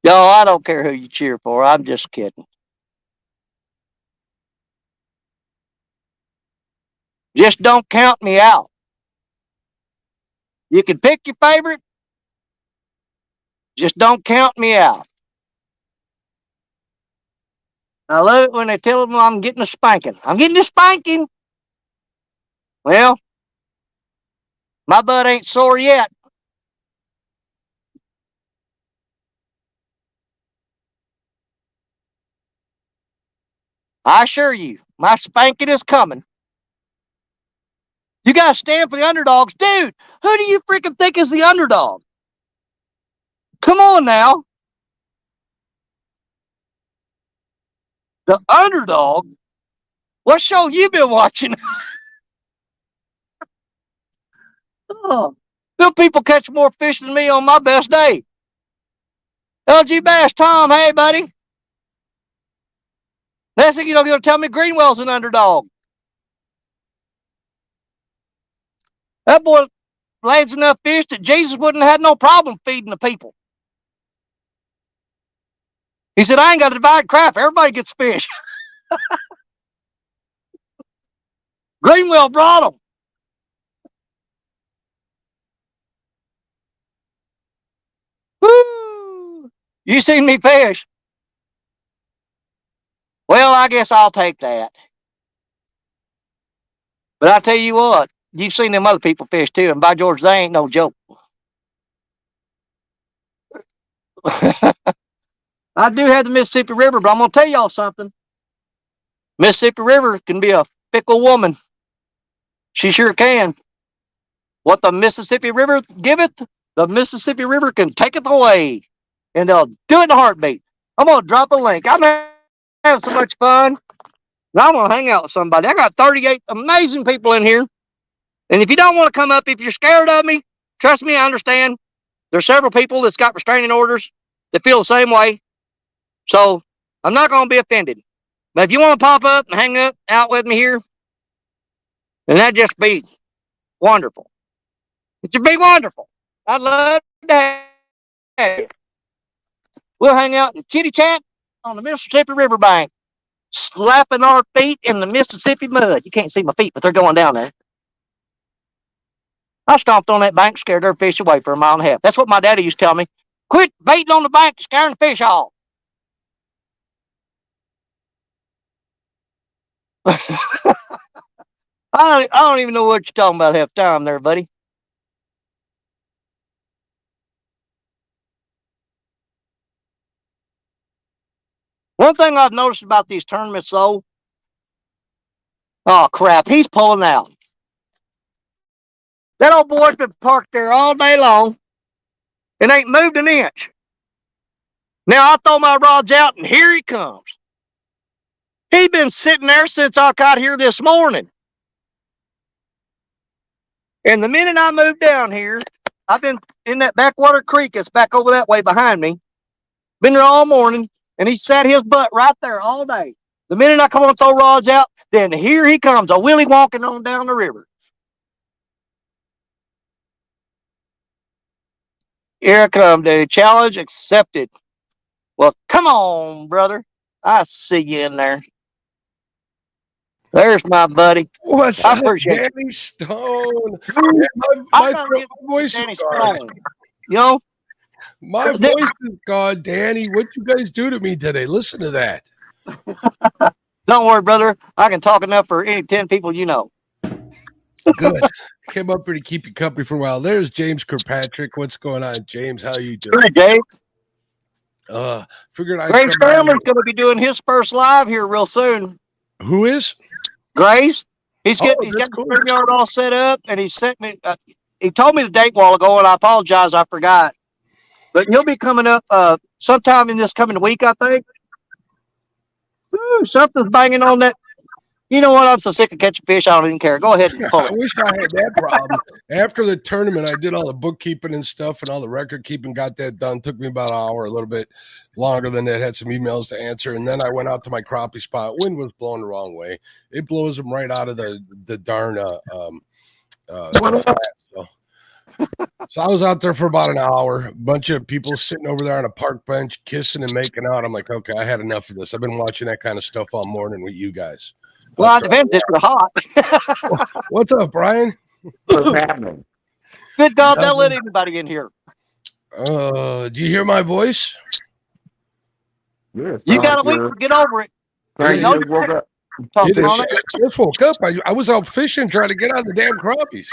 Yo, I don't care who you cheer for. I'm just kidding. Just don't count me out. You can pick your favorite. Just don't count me out. I love it when they tell them I'm getting a spanking. I'm getting a spanking. Well, my butt ain't sore yet. I assure you, my spanking is coming. You got to stand for the underdogs. Dude, who do you freaking think is the underdog? Come on now. The underdog? What show you been watching? Oh, them people catch more fish than me on my best day. LG Bass, Tom, hey, buddy. Next thing you know, you're going to tell me Greenwell's an underdog. That boy lands enough fish that Jesus wouldn't have had no problem feeding the people. He said, I ain't got to divide crap. Everybody gets fish. Greenwell brought them. Woo! You seen me fish? Well, I guess I'll take that. But I tell you what, you've seen them other people fish too, and by George, they ain't no joke. I do have the Mississippi River, but I'm going to tell y'all something. Mississippi River can be a fickle woman. She sure can. What the Mississippi River giveth, the Mississippi River can taketh away. And they'll do it in a heartbeat. I'm going to drop a link. I'm having so much fun. And I'm going to hang out with somebody. I got 38 amazing people in here. And if you don't want to come up, if you're scared of me, trust me, I understand. There's several people that's got restraining orders that feel the same way. So I'm not going to be offended. But if you want to pop up and hang up out with me here, then that'd just be wonderful. It should be wonderful. I'd love to have you. We'll hang out and chitty chat on the Mississippi Riverbank, slapping our feet in the Mississippi mud. You can't see my feet, but they're going down there. I stomped on that bank, scared their fish away for a mile and a half. That's what my daddy used to tell me. Quit baiting on the bank, scaring the fish off. I don't even know what you're talking about half time there, buddy. One thing I've noticed about these tournaments, though, oh crap, he's pulling out. That old boy's been parked there all day long and ain't moved an inch. Now I throw my rods out and here he comes. He been sitting there since I got here this morning. And the minute I moved down here, I've been in that backwater creek that's back over that way behind me. Been there all morning, and he sat his butt right there all day. The minute I come on and throw rods out, then here he comes, a willy walking on down the river. Here I come, dude. Challenge accepted. Well, come on, brother. I see you in there. There's my buddy. What's I up, appreciate Danny Stone? you. Man, I'm gonna get my voice is Danny gone. Stone. You know, My voice is gone, Danny. What you guys do to me today? Listen to that. don't worry, brother. I can talk enough for any 10 people you know. Good. Came up here to keep you company for a while. There's James Kirkpatrick. What's going on, James? How you doing? Good, Dave. Figured I'd Gray's come family's going to be doing his first live here real soon. Who is? Gray's. He's got cool. the yard all set up, and he sent me. He told me the date a while ago, and I apologize, I forgot. But he'll be coming up sometime in this coming week, I think. Ooh, something's banging on that. You know what? I'm so sick of catching fish, I don't even care. Go ahead and pull I it. wish I had that problem. After the tournament, I did all the bookkeeping and stuff and all the record keeping, got that done. Took me about an hour, a little bit longer than that. Had some emails to answer. And then I went out to my crappie spot. Wind was blowing the wrong way. It blows them right out of the darn so I was out there for about an hour. A bunch of people sitting over there on a park bench, kissing and making out. I'm like, okay, I had enough of this. I've been watching that kind of stuff all morning with you guys. Well, it depends if you're hot. What's up, Brian? What's happening? Good God, they'll let anybody in here. Do you hear my voice? Yeah, You got a week to get over it. You just woke up. Just woke up. I was out fishing trying to get on the damn crappies.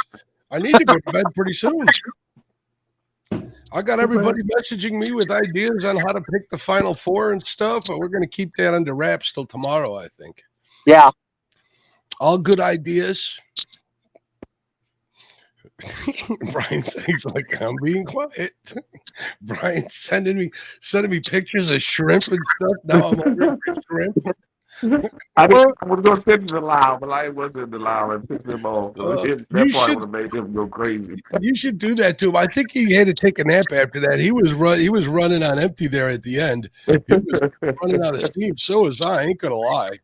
I need to go to bed pretty soon. I got everybody messaging me with ideas on how to pick the final four and stuff, but we're going to keep that under wraps till tomorrow, I think. Yeah. All good ideas. Brian he's like, I'm being quiet. Brian's sending me pictures of shrimp and stuff. Now I'm over for shrimp. I was going to send you the live, but I wasn't the live and pick them off. That probably would have made them go crazy. You should do that to him. I think he had to take a nap after that. He was running on empty there at the end. He was running out of steam. So was I ain't gonna lie.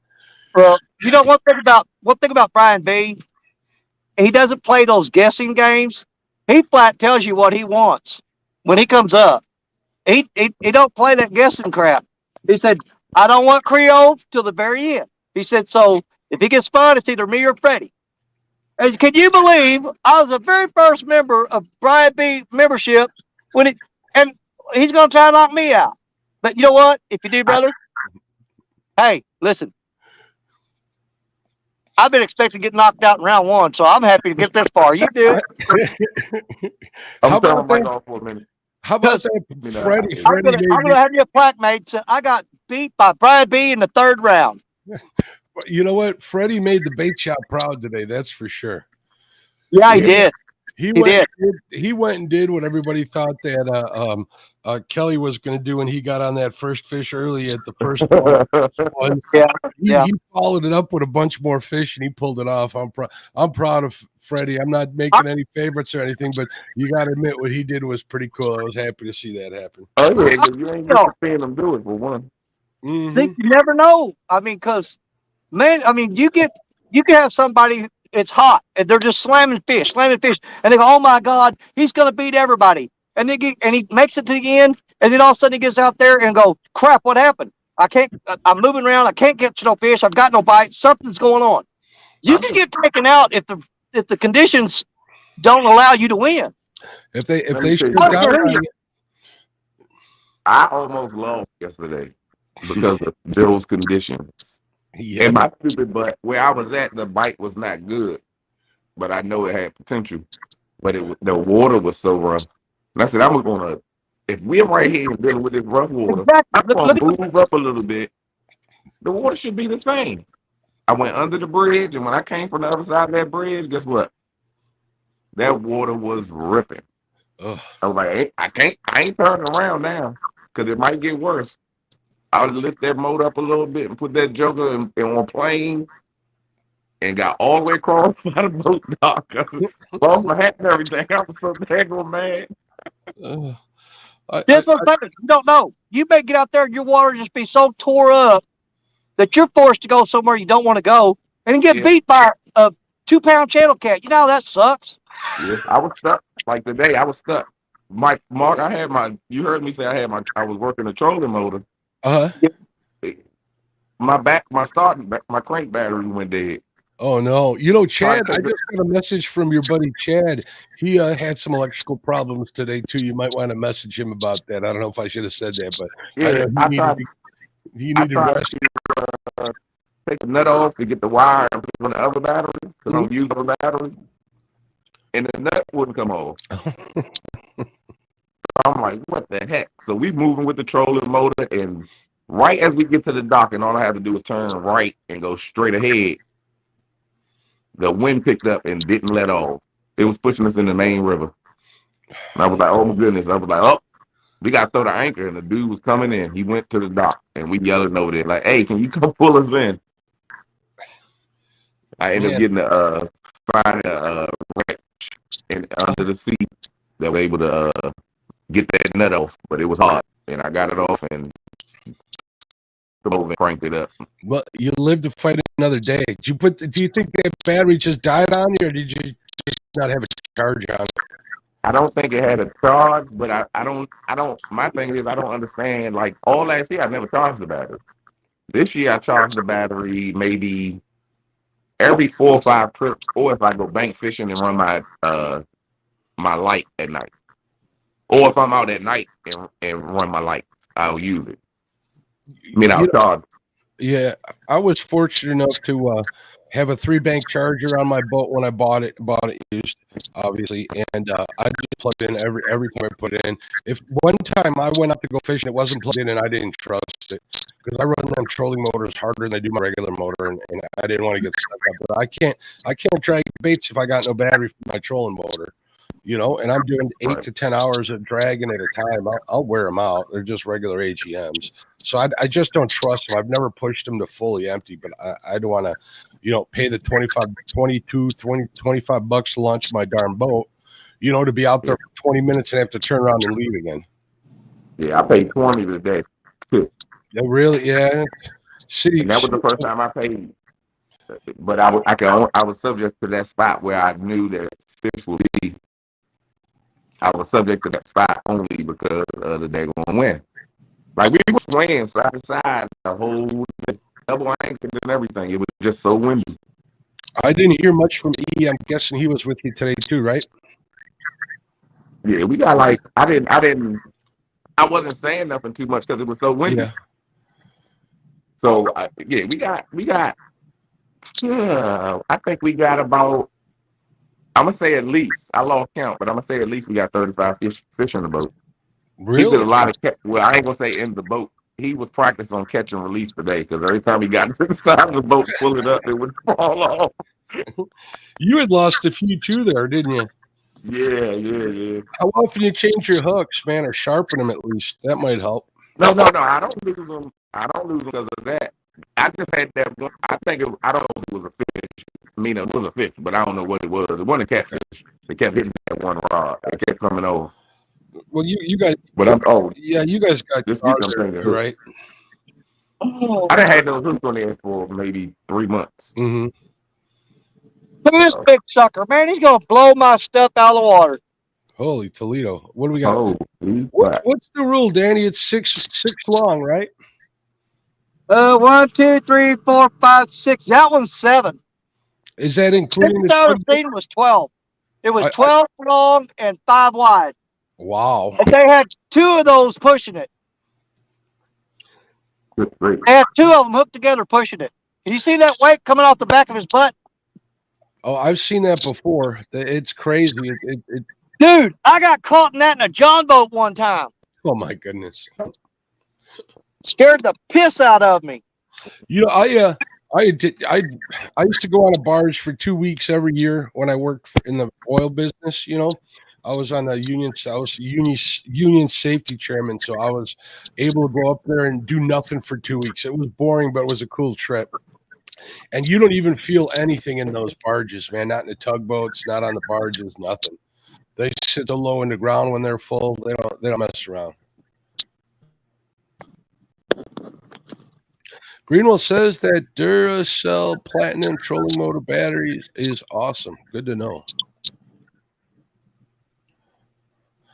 Well, you know one thing about Brian B. He doesn't play those guessing games. He flat tells you what he wants when he comes up. He don't play that guessing crap. He said, I don't want Creole till the very end. He said, so if he gets spun, it's either me or Freddie. And can you believe I was the very first member of Brian B membership and he's gonna try to knock me out. But you know what? If you do, brother, hey, listen. I've been expecting to get knocked out in round one, so I'm happy to get this far. You do it. How about that? How about that, Freddie? I'm gonna have you a plaque, mate. So I got beat by Brian B in the third round. You know what? Freddie made the bait shop proud today. That's for sure. Yeah, he did. He went and did what everybody thought that Kelly was going to do when he got on that first fish early at the first one. He followed it up with a bunch more fish and he pulled it off. I'm proud of Freddie. I'm not making any favorites or anything, but you got to admit what he did was pretty cool. I was happy to see that happen. Oh yeah, because you ain't just seeing them do it for one. Mm-hmm. See, you never know. I mean, because man, I mean, you can have somebody. It's hot, and they're just slamming fish, and they go, "Oh my God, he's going to beat everybody!" And he makes it to the end, and then all of a sudden he gets out there and go, "Crap, what happened? I'm moving around. I can't catch no fish. I've got no bites. Something's going on." You can get taken out if the conditions don't allow you to win. If they should got I almost lost yesterday because of those conditions. Yeah. And my stupid butt, where I was at, the bite was not good, but I know it had potential. But the water was so rough. And I said, I'm gonna, if we're right here dealing with this rough water, I'm gonna move up a little bit. The water should be the same. I went under the bridge, and when I came from the other side of that bridge, guess what? That water was ripping. Ugh. I was like, I ain't turning around now because it might get worse. I'll lift that motor up a little bit and put that joker on plane. and got all the way across by the boat dock. Lost my hat and everything. I was so daggone mad. This one, you don't know. You may get out there and your water just be so tore up that you're forced to go somewhere you don't want to go and then get beat by a 2-pound channel cat. You know how that sucks. Yeah, I was stuck. Like today, I was stuck. Mark, I had you heard me say I was working a trolling motor. My crank battery went dead. Oh no! You know, Chad, I just got a message from your buddy Chad. He had some electrical problems today too. You might want to message him about that. I don't know if I should have said that, but yeah, I know he needed rest. Take the nut off to get the wire and put on the other battery because I'm using the battery, and the nut wouldn't come off. I'm like, what the heck? So we moving with the trolling motor, and right as we get to the dock, and all I have to do is turn right and go straight ahead. The wind picked up and didn't let off. It was pushing us in the main river. And I was like, oh my goodness. I was like, oh, we got to throw the anchor. And the dude was coming in. He went to the dock and we yelling over there like, hey, can you come pull us in? I ended up getting find a wrench under the seat that was able to get that nut off. But it was hard. And I got it off and cranked it up. Well, you lived to fight another day. Do you think that battery just died on you, or did you just not have a charge on it? I don't think it had a charge, but I don't. My thing is I don't understand. Like all last year, I never charged the battery. This year, I charged the battery maybe every 4 or 5 trips, or if I go bank fishing and run my my light at night, or if I'm out at night and run my lights, I'll use it. I mean, I'll charge. Yeah, I was fortunate enough to have a 3-bank charger on my boat when I bought it used, obviously, and I just plugged in every time I put it in. If one time I went out to go fishing, it wasn't plugged in, and I didn't trust it because I run them trolling motors harder than I do my regular motor, and I didn't want to get stuck up. But I can't drag baits if I got no battery for my trolling motor. You know, and I'm doing 8 to 10 hours of dragging at a time. I'll wear them out. They're just regular AGMs. So I just don't trust them. I've never pushed them to fully empty, but I don't want to, pay the 25 bucks to launch my darn boat, to be out there for 20 minutes and have to turn around and leave again. Yeah, I paid 20 today. Yeah, really? Yeah. See, and that was the first time I paid. But I was subject to that spot where I knew that fish would be. I was subject to that spot only because of the daggone wind. Like we were swaying side to side, the whole double anchor and everything. It was just so windy. I didn't hear much from E. I'm guessing he was with you today too, right? Yeah, we got I wasn't saying nothing too much because it was so windy. Yeah. So we got. I think we got about. I'm gonna say at least. I lost count, but I'm gonna say at least we got 35 fish in the boat. Really? He did a lot of well, I ain't gonna say in the boat. He was practicing on catch and release today because every time he got to the side of the boat, pull it up, it would fall off. You had lost a few too there, didn't you? Yeah. How often you change your hooks, man, or sharpen them at least? That might help. No. I don't lose them. I don't lose them because of that. I just had that one. I don't know if it was a fish. I mean, it was a fish, but I don't know what it was. It wasn't a catfish. They kept hitting that one rod. It kept coming over. Well, you guys. But you guys got this week. I'm saying right. I done had those hooks on there for maybe 3 months. Mm-hmm. Look at this big sucker, man. He's gonna blow my stuff out of the water. Holy Toledo! What do we got? What's the rule, Danny? It's six long, right? 1, 2, 3, 4, 5, 6. That one's 7. Is that including the I was 12. It was 12 long and 5 wide. Wow. And they had 2 of those pushing it. They had 2 of them hooked together pushing it. Can you see that weight coming off the back of his butt? Oh, I've seen that before. It's crazy. Dude, I got caught in that in a John boat one time. Oh my goodness. Scared the piss out of me. I used to go on a barge for 2 weeks every year when I worked in the oil business. I was on the union safety chairman, so I was able to go up there and do nothing for 2 weeks. It was boring, but it was a cool trip. And you don't even feel anything in those barges, man. Not in the tugboats, not on the barges, nothing. They sit so low in the ground when they're full. They don't mess around. Greenwell says that Duracell Platinum trolling motor batteries is awesome. Good to know.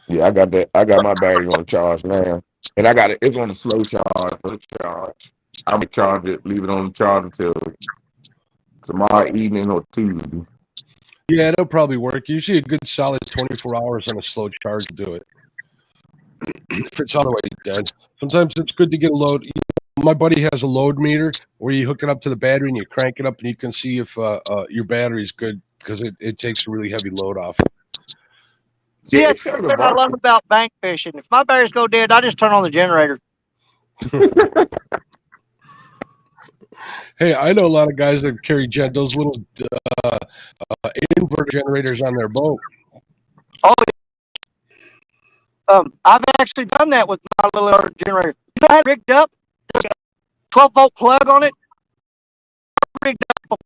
Yeah, I got that. I got my battery on charge now, and I got it. It's on a slow charge for the charge. I'm gonna charge it, leave it on the charge until tomorrow evening or Tuesday. Yeah, it'll probably work. Usually a good solid 24 hours on a slow charge to do it. If it's otherwise dead. Sometimes it's good to get a load. My buddy has a load meter where you hook it up to the battery and you crank it up and you can see if your battery's good because it takes a really heavy load off. See, Yeah, that's what I love about bank fishing. If my batteries go dead, I just turn on the generator. Hey, I know a lot of guys that carry those little inverter generators on their boat. Oh, I've actually done that with my little generator. You know how it's rigged up? There's a 12-volt plug on it. Rigged up,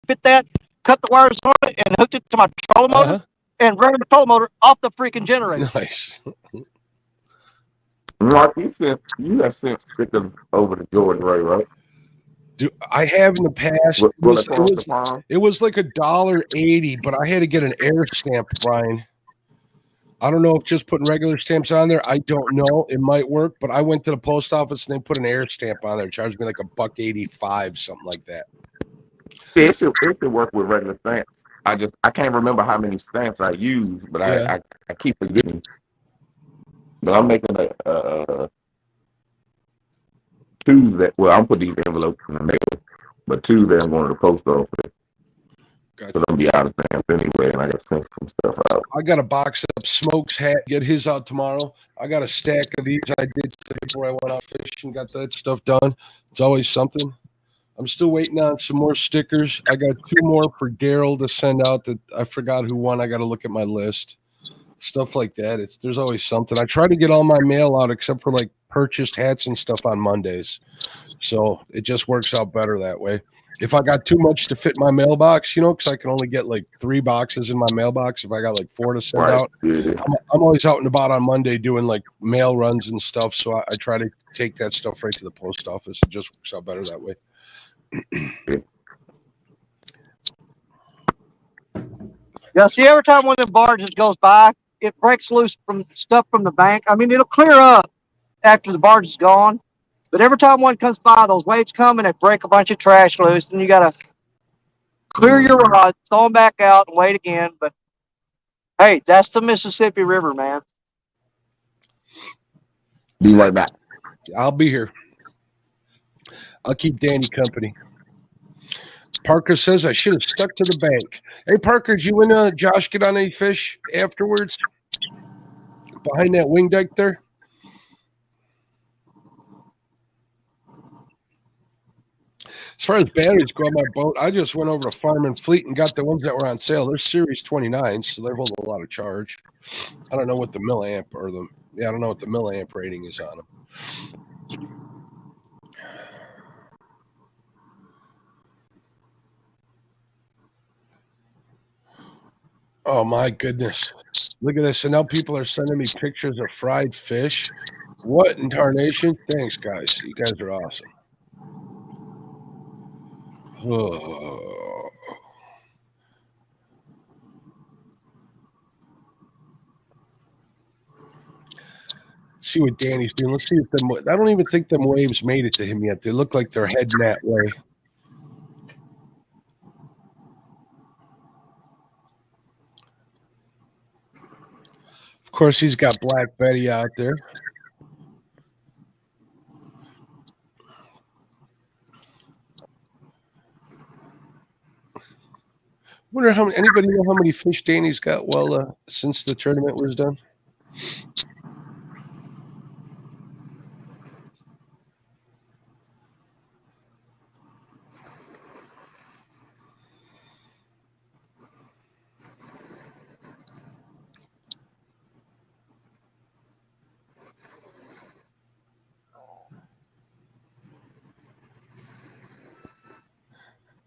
fit that, cut the wires on it, and hooked it to my trolling motor, and ran the trolling motor off the freaking generator. Nice. Mark, you have sent stickers over to George Ray, right? Dude, I have in the past. It was like $1.80, but I had to get an air stamp, Brian. I don't know if just putting regular stamps on there. I don't know. It might work, but I went to the post office and they put an air stamp on there. It charged me like $1.85, something like that. Yeah, it should work with regular stamps. I can't remember how many stamps I use, but I keep forgetting. But I'm making a Tuesday. Well, I'm putting these envelopes in the mail, but Tuesday I'm going to the post office. Gotcha. But I'm be out of stamps anyway, and I got to send some stuff out. I got a box of Smokes hat. Get his out tomorrow. I got a stack of these I did today before I went out fishing. Got that stuff done. It's always something. I'm still waiting on some more stickers. I got 2 more for Daryl to send out. That I forgot who won. I got to look at my list. Stuff like that. There's always something. I try to get all my mail out except for like purchased hats and stuff on Mondays. So it just works out better that way. If I got too much to fit my mailbox, because I can only get like 3 boxes in my mailbox. If I got like 4 to send out, I'm always out and about on Monday doing like mail runs and stuff. So I try to take that stuff right to the post office. It just works out better that way. Yeah, see, every time one of the barges goes by, it breaks loose from stuff from the bank. I mean, it'll clear up after the barge is gone, but every time one comes by, those waves come and they break a bunch of trash loose, and you gotta clear your rod, throw them back out, and wait again. But hey, that's the Mississippi River, man. Be right back. I'll be here. I'll keep Danny company. Parker says I should have stuck to the bank. Hey, Parker, did you and Josh get on any fish afterwards? Behind that wing deck there? As far as batteries go on my boat, I just went over to Farm and Fleet and got the ones that were on sale. They're Series 29s, so they hold a lot of charge. I don't know what the milliamp I don't know what the milliamp rating is on them. Oh my goodness. Look at this. And now people are sending me pictures of fried fish. What in tarnation? Thanks, guys. You guys are awesome. Oh. See what Danny's doing. Let's see if I don't even think them waves made it to him yet. They look like they're heading that way. Of course, he's got Black Betty out there. Wonder anybody know how many fish Danny's got since the tournament was done?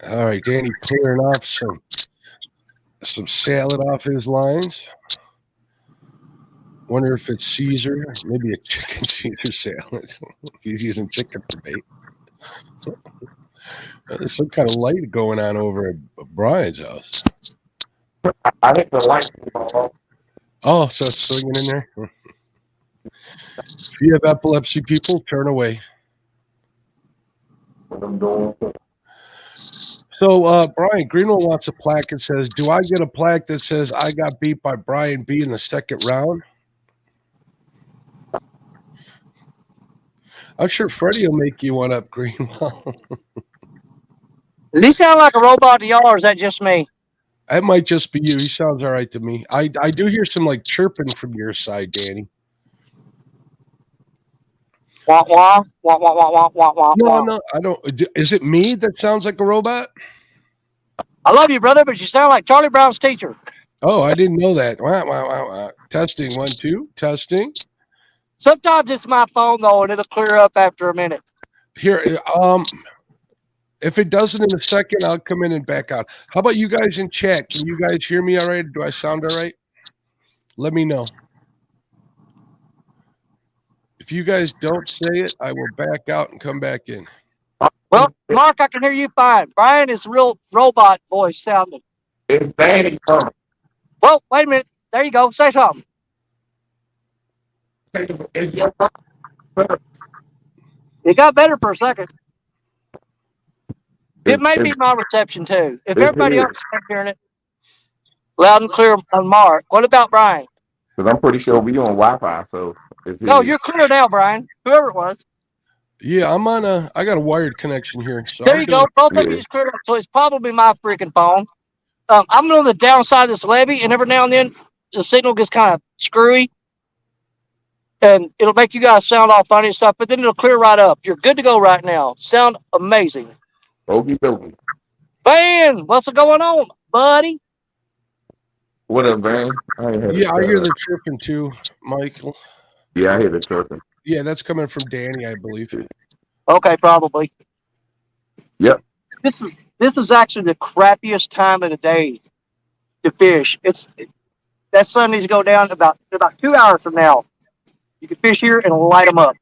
All right, Danny clearing off some salad off his lines. Wonder if it's Caesar, maybe a chicken Caesar salad. If he's using chicken for bait. There's some kind of light going on over at Brian's house. I hit the light. Oh, so it's swinging in there. If you have epilepsy, people, turn away. So, Brian Greenwell wants a plaque that says, do I get a plaque that says I got beat by Brian B in the second round? I'm sure Freddie will make you one up, Greenwell. Does he sound like a robot to y'all, or is that just me? That might just be you. He sounds all right to me. I do hear some like chirping from your side, Danny. Wah, wah, wah, wah, wah, wah, wah, wah, wah. No, I don't. Is it me that sounds like a robot? I love you, brother, but you sound like Charlie Brown's teacher. Oh, I didn't know that. Wow. Testing, 1, 2, testing. Sometimes it's my phone, though, and it'll clear up after a minute. Here, if it doesn't in a second, I'll come in and back out. How about you guys in chat? Can you guys hear me all right? Do I sound all right? Let me know. If you guys don't say it, I will back out and come back in. Well, Mark, I can hear you fine. Brian is real robot voice sounding. It's Danny. Well, wait a minute. There you go. Say something. It's your It got better for a second. It may be my reception, too. If everybody else is hearing it, loud and clear on Mark. What about Brian? Because I'm pretty sure we on Wi-Fi, so it's No, you're clear now, Brian. Whoever it was. Yeah, I got a wired connection here. So There you go. Both of you is cleared up. So it's probably my freaking phone. I'm on the downside of this levee, and every now and then the signal gets kind of screwy. And it'll make you guys sound all funny and stuff, but then it'll clear right up. You're good to go right now. Sound amazing. Okie dokie. Van, what's going on, buddy? What up, Van? I hear the chirping too, Michael. Yeah, I hear the chirping. Yeah, that's coming from Danny, I believe. Okay, probably. Yep. This is actually the crappiest time of the day to fish. That sun needs to go down about 2 hours from now. You can fish here and light them up.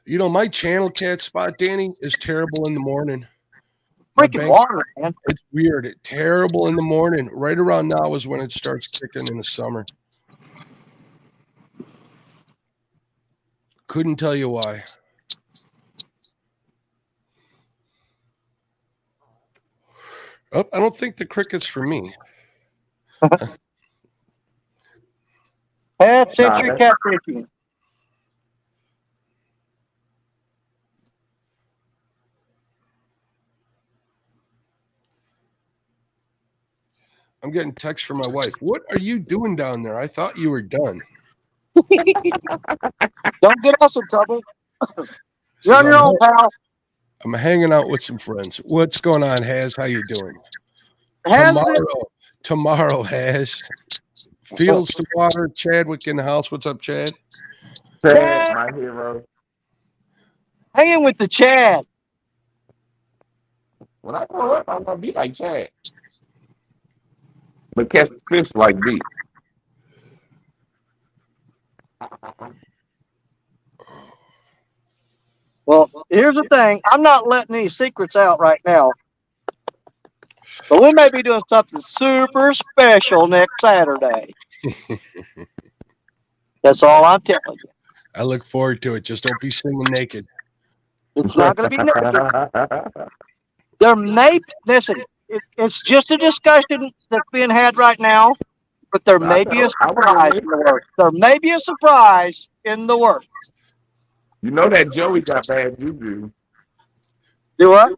You know, my channel cat spot, Danny, is terrible in the morning. Freaking water, man. It's weird. It's terrible in the morning. Right around now is when it starts kicking in the summer. Couldn't tell you why. Oh, I don't think the cricket's for me. Half century catfishing. I'm getting texts from my wife. What are you doing down there? I thought you were done. Don't get us in trouble. You're on your own, pal. I'm hanging out with some friends. What's going on, Haz? How you doing? Tomorrow, Haz. Fields to water. Chadwick in the house. What's up, Chad? Chad, my hero. Hanging with the Chad. When I grow up, I'm gonna be like Chad. But catch fish like me. Well, here's the thing. I'm not letting any secrets out right now. But we may be doing something super special next Saturday. That's all I'm telling you. I look forward to it. Just don't be singing naked. It's not going to be naked. There may listen. It's just a discussion that's being had right now, but there may be a surprise in the works. There may be a surprise in the works. You know that Joey got bad juju. Do what?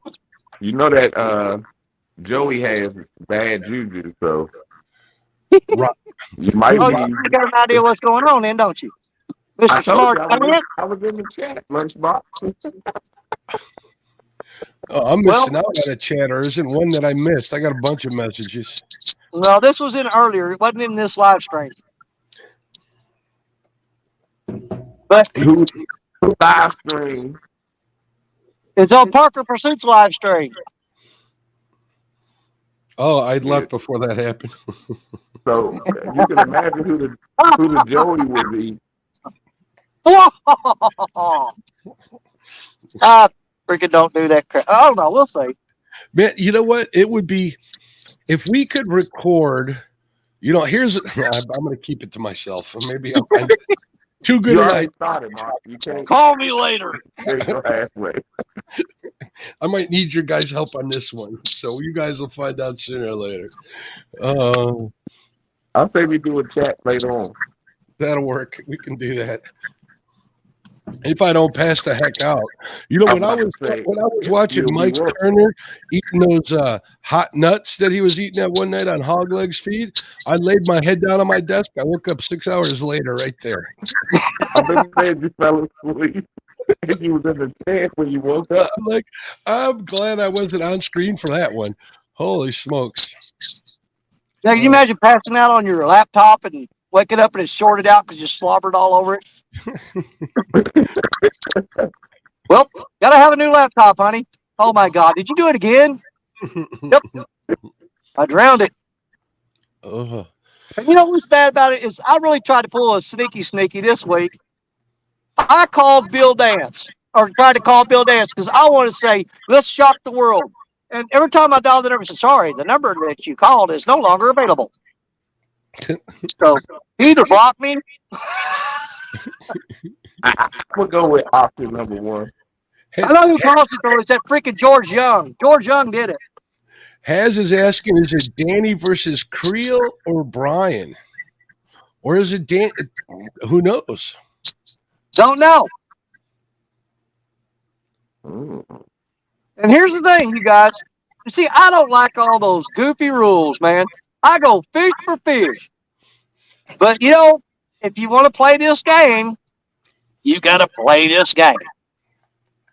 You know that Joey has bad juju, so you might be. You got an idea what's going on, then, don't you, Mr. Smart? I was in the chat, lunchbox. Oh, I'm missing out on a chat, or isn't one that I missed? I got a bunch of messages. No, this was in earlier. It wasn't in this live stream. But who live stream? It's on Parker Pursuit's live stream. Oh, I'd left before that happened. So you can imagine who the Joey would be. Freaking don't do that crap. I don't know. We'll see. Man, you know what? It would be if we could record. Here's I'm going to keep it to myself. Maybe I'm too good You an already idea. started, Mark. You can't Call me later. go halfway. I might need your guys' help on this one, so you guys will find out sooner or later. I'll say we do a chat later on. That'll work. We can do that. If I don't pass the heck out, when I was watching Mike Turner eating those hot nuts that he was eating that one night on Hog Legs feed, I laid my head down on my desk. I woke up 6 hours later, right there. I've been saying you fell asleep. And you was in the tent when you woke up. I'm glad I wasn't on screen for that one. Holy smokes! Now, can you imagine passing out on your laptop and waking up and it's shorted out because you slobbered all over it? Well, gotta have a new laptop, honey. Oh my God, did you do it again? Yep, I drowned it. Uh-huh. And you know what's bad about it is I really tried to pull a sneaky this week. I called Bill Dance, or tried to call Bill Dance, because I want to say, let's shock the world. And every time I dial the number, I say, sorry, the number that you called is no longer available. So he either blocked me. I would go with option number one. I know who caused it, though. It's that freaking George Young. George Young did it. Haz is asking, is it Danny versus Creel or Brian? Or is it Dan? Who knows? Don't know. Mm. And here's the thing, you guys. You see, I don't like all those goofy rules, man. I go fish for fish. But, if you want to play this game, you got to play this game.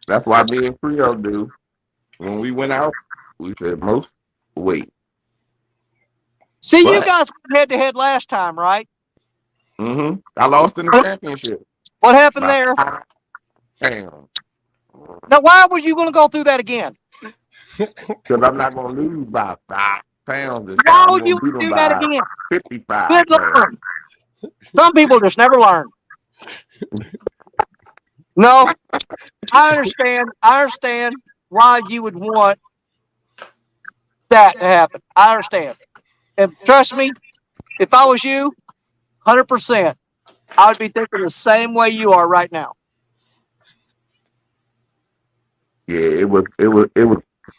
That's why me and Creole do. When we went out, we said most wait. See, you guys went head-to-head last time, right? Mm-hmm. I lost in the championship. What happened there? Damn. Now, why were you going to go through that again? Because I'm not going to lose by 5 pounds this Why time. would you do that again? 55 Good pounds. Lord. Some people just never learn. No, I understand why you would want that to happen. I understand. And trust me, if I was you, 100%, I would be thinking the same way you are right now. Yeah, it was.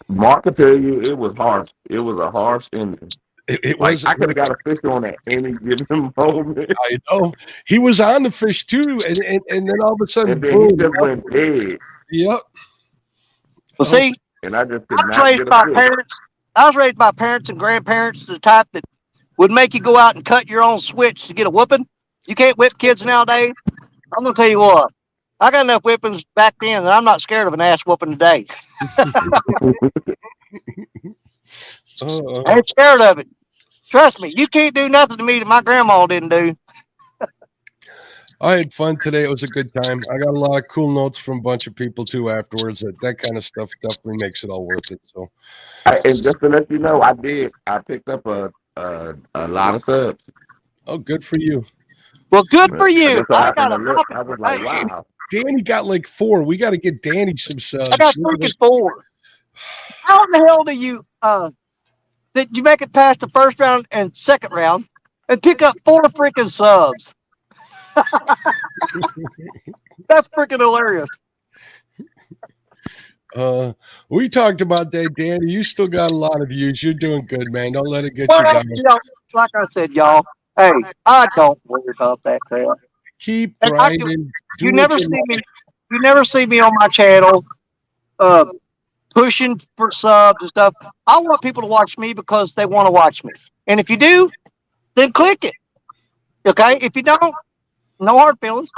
Mark can tell you, it was harsh. It was a harsh ending. It was. I could have got a fish on at any given moment. I know. He was on the fish too, and then all of a sudden, And then boom, he just went dead. Yep. Well, see, And I just I did was not raised get by a fish. parents. I was raised by parents and grandparents, the type that would make you go out and cut your own switch to get a whooping. You can't whip kids nowadays. I'm gonna tell you what. I got enough whippings back then that I'm not scared of an ass whooping today. I ain't scared of it. Trust me, you can't do nothing to me that my grandma didn't do. I had fun today. It was a good time. I got a lot of cool notes from a bunch of people too afterwards. That kind of stuff definitely makes it all worth it. So, And just to let you know, I picked up a lot of subs. oh, good for you. Well, good for you. I got a I was like, wow. Danny got like 4. We got to get Danny some subs. I got freaking 4. How in the hell do you did you make it past the first round and second round and pick up 4 freaking subs? That's freaking hilarious. We talked about that, Danny. You still got a lot of views. You're doing good, man. Don't let it get you down. Like I said, y'all, hey, I don't worry about that crap. Keep grinding. You never see me on my channel pushing for subs and stuff. I want people to watch me because they want to watch me. And if you do, then click it. Okay? If you don't, no hard feelings.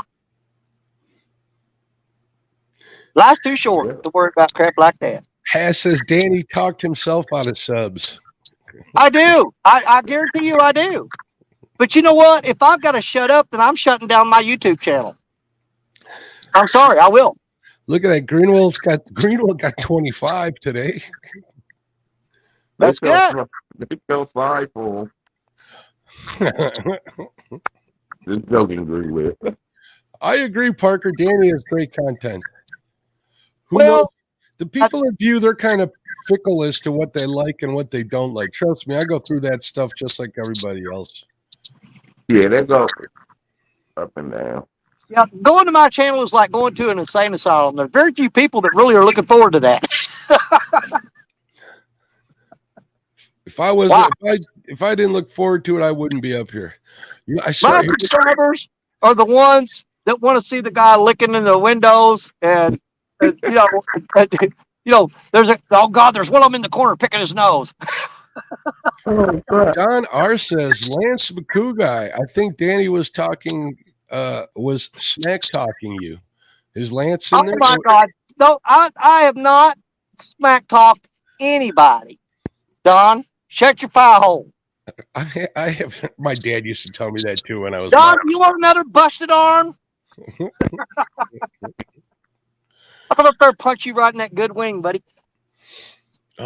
Life's too short to worry about crap like that. Hass says Danny talked himself out of subs. I do. I guarantee you I do. But you know what? If I've got to shut up, then I'm shutting down my YouTube channel. I'm sorry, I will. Look at that. Greenwell got 25 today. That's good. They felt sorry for him. This joking agree with. I agree, Parker. Danny has great content. Who knows? Well, The people at View, they're kind of fickle as to what they like and what they don't like. Trust me, I go through that stuff just like everybody else. Yeah, they go up and down. yeah, going to my channel is like going to an insane asylum. There are very few people that really are looking forward to that. If I was, Wow. if I didn't look forward to it, I wouldn't be up here. You know, I My saw subscribers are the ones that want to see the guy licking in the windows and you know, there's oh God, there's one of them in the corner picking his nose. Don R says Lance McCoo guy. I think Danny was talking, was smack talking you. Is Lance in Oh there? my God, no, I have not smack talked anybody. Don, shut your fire hole. I have. My dad used to tell me that too when I was. Don, you want another busted arm? I'll come up there and punch you right in that good wing, buddy.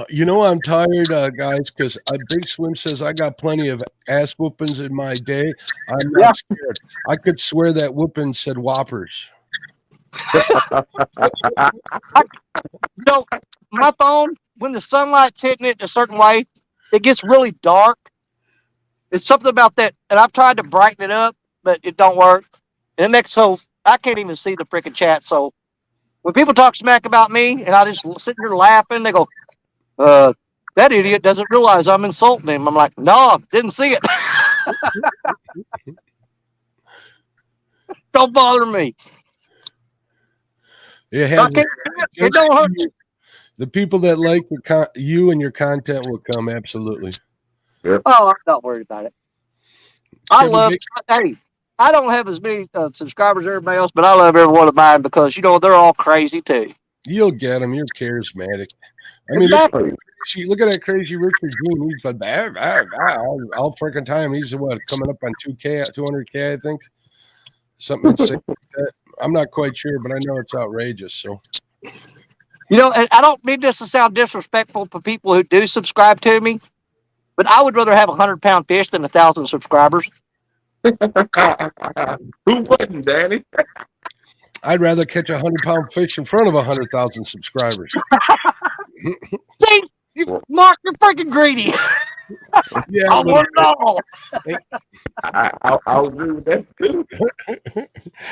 You know, I'm tired, guys, because Big Slim says I got plenty of ass whoopings in my day. I'm not scared. I could swear that whooping said whoppers. My phone, when the sunlight's hitting it a certain way, it gets really dark. It's something about that, and I've tried to brighten it up, but it don't work. And it makes so I can't even see the freaking chat. So when people talk smack about me, and I just sit here laughing, they go, that idiot doesn't realize I'm insulting him. I'm like, no, didn't see it. Don't bother me. It don't hurt. The people that like you and your content will come, absolutely. Oh, I'm not worried about it. Hey, I don't have as many subscribers as everybody else, but I love every one of mine because, they're all crazy too. You'll get them. You're charismatic. I mean, exactly. Look at that crazy Richard Dean. He's like, all freaking time. He's coming up on 200K, I think. Something like that. I'm not quite sure, but I know it's outrageous. So, and I don't mean this to sound disrespectful to people who do subscribe to me, but I would rather have 100-pound fish than 1,000 subscribers. Who wouldn't, Danny? I'd rather catch 100-pound fish in front of 100,000 subscribers. See, Mark, you're freaking greedy. Yeah, I want it all. I'll agree with that too.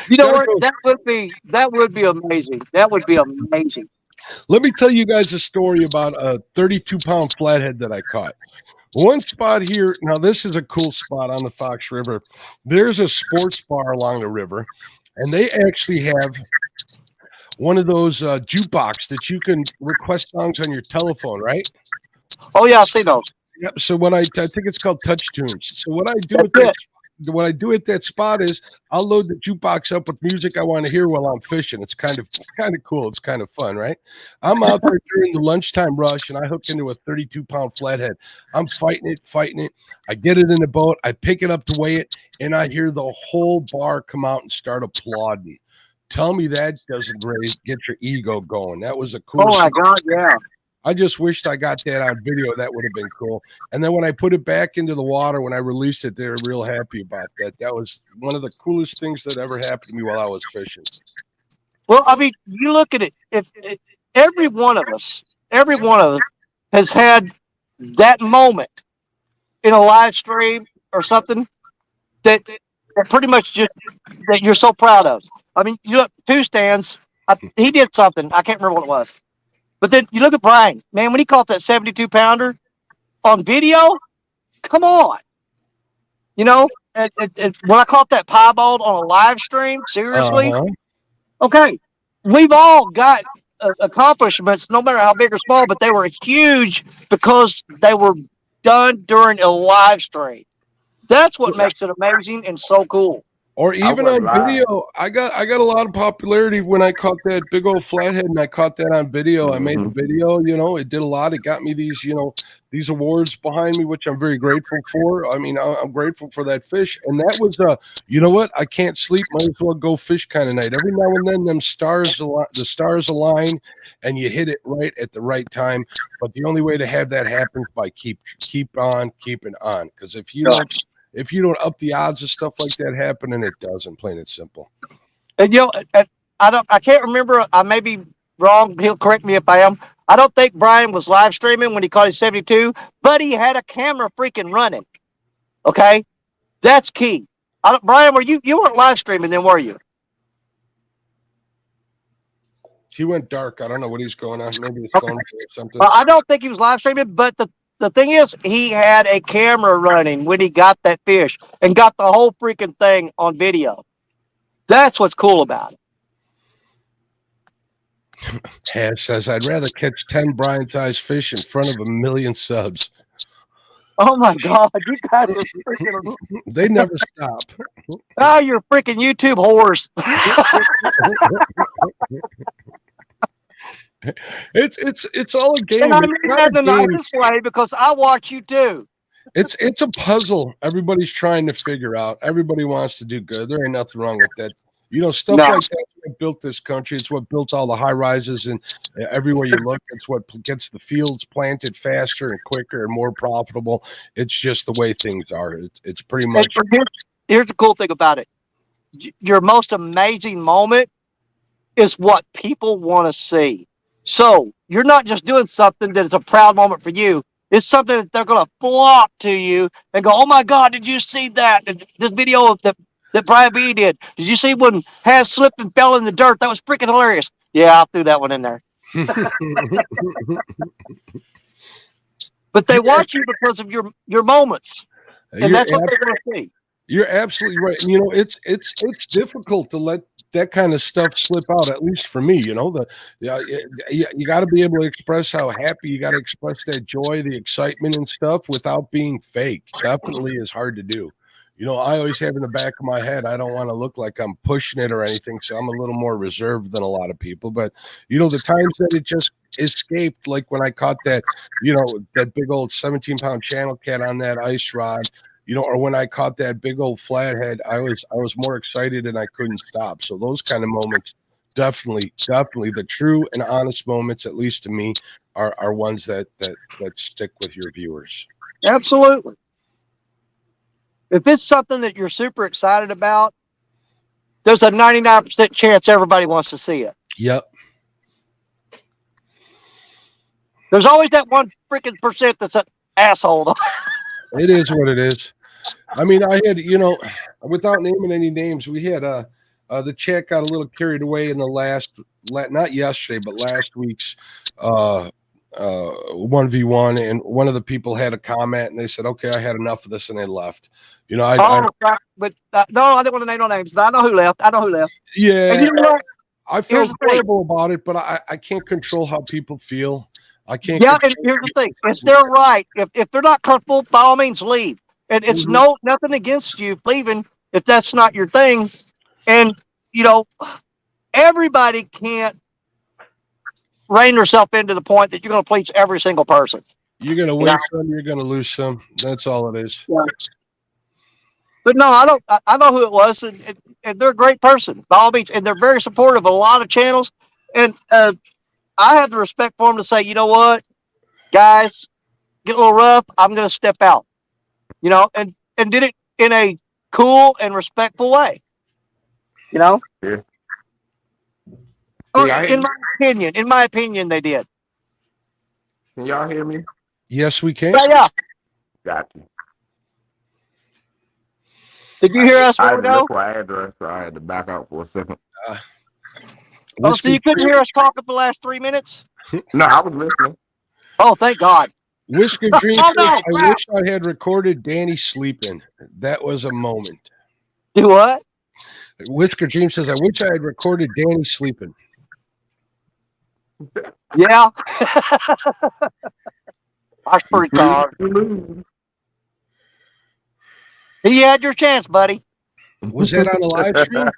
You know what? That would be amazing. That would be amazing. Let me tell you guys a story about a 32-pound flathead that I caught. One spot here. Now, this is a cool spot on the Fox River. There's a sports bar along the river, and they actually have one of those jukebox that you can request songs on your telephone, right? Oh yeah, I've seen those. Yep. So what I think it's called Touch Tunes. So what I do at that spot is I'll load the jukebox up with music I want to hear while I'm fishing. It's kind of cool. It's kind of fun, right? I'm out there during the lunchtime rush and I hook into a 32-pound flathead. I'm fighting it. I get it in the boat. I pick it up to weigh it, and I hear the whole bar come out and start applauding. Tell me that doesn't get your ego going. That was the coolest. Oh my God, yeah. I just wished I got that on video. That would have been cool. And then when I put it back into the water, when I released it, they were real happy about that. That was one of the coolest things that ever happened to me while I was fishing. Well, I mean, you look at it. If every one of us has had that moment in a live stream or something that pretty much just that you're so proud of. I mean, you look, two stands. He did something. I can't remember what it was. But then you look at Brian, man, when he caught that 72-pounder on video, come on. And when I caught that piebald on a live stream, seriously, okay, we've all got accomplishments, no matter how big or small, but they were huge because they were done during a live stream. That's what makes it amazing and so cool. Or even wasn't on live. video, I got a lot of popularity when I caught that big old flathead, and I caught that on video. I made the video, it did a lot. It got me these, these awards behind me, which I'm very grateful for. I mean, I'm grateful for that fish, and that was you know what? I can't sleep, might as well go fish kind of night. Every now and then, the stars align, and you hit it right at the right time. But the only way to have that happen is by keep on keeping on, because if you don't up the odds of stuff like that happening, it doesn't. Plain and simple. And I can't remember. I may be wrong. He'll correct me if I am. I don't think Brian was live streaming when he caught his 72, but he had a camera freaking running. Okay, that's key. Brian, you weren't live streaming then, were you? He went dark. I don't know what he's going on. Maybe his phone or something. I don't think he was live streaming, but the thing is, he had a camera running when he got that fish and got the whole freaking thing on video. That's what's cool about it. Hash says, I'd rather catch 10 Brian-sized fish in front of 1 million subs. Oh my God, you guys are freaking. They never stop. Ah, you're freaking YouTube whores. It's all a game. And I mean that in the nicest way because I watch you too. It's a puzzle everybody's trying to figure out. Everybody wants to do good. There ain't nothing wrong with that. Stuff like that's what built this country. It's what built all the high rises, and everywhere you look, it's what gets the fields planted faster and quicker and more profitable. It's just the way things are. It's pretty much. Here's the cool thing about it. Your most amazing moment is what people want to see. So you're not just doing something that is a proud moment for you. It's something that they're going to flock to you and go, oh my God, did you see that? This video that Brian B did. Did you see when Has slipped and fell in the dirt? That was freaking hilarious. Yeah, I threw that one in there. But they watch you because of your moments. And that's what they're going to see. You're absolutely right. And, it's difficult to let that kind of stuff slip out, at least for me. You got to be able to express how happy, you got to express that joy, the excitement and stuff without being fake. Definitely is hard to do. I always have in the back of my head, I don't want to look like I'm pushing it or anything, so I'm a little more reserved than a lot of people. But, the times that it just escaped, like when I caught that, that big old 17-pound channel cat on that ice rod, or when I caught that big old flathead, I was more excited and I couldn't stop. So those kind of moments, definitely the true and honest moments, at least to me, are ones that stick with your viewers. Absolutely. If it's something that you're super excited about, there's a 99% chance everybody wants to see it. Yep. There's always that one freaking percent that's an asshole. It is what it is. I mean, I had, without naming any names, we had the chat got a little carried away in the not yesterday, but last week's 1v1, and one of the people had a comment and they said, okay, I had enough of this, and they left. No, I didn't want to name no names, but I know who left. Yeah. And you know what? I felt horrible about it, but I can't control how people feel. I can't. Yeah, and here's the thing: if they're right, if they're not comfortable, by all means leave. And it's nothing against you leaving if that's not your thing. And everybody can't rein yourself into the point that you're going to please every single person. You're going to win some, you're going to lose some. That's all it is. Yeah. But no, I know who it was, and they're a great person by all means, and they're very supportive of a lot of channels. And I have the respect for them to say, you know what, guys, get a little rough. I'm going to step out, and did it in a cool and respectful way, Yeah. In my opinion, they did. Can y'all hear me? Yes, we can. Yeah. Got you. Did you hear us? I had to look for our address, so I had to back out for a second. So you couldn't hear us talk for the last 3 minutes? No, I was listening. Oh, thank God. Whisker Dream. I wish I had recorded Danny sleeping. That was a moment. Do what? Whisker Dream says, I wish I had recorded Danny sleeping. Yeah. That's pretty hard. You had your chance, buddy. Was that on the live stream?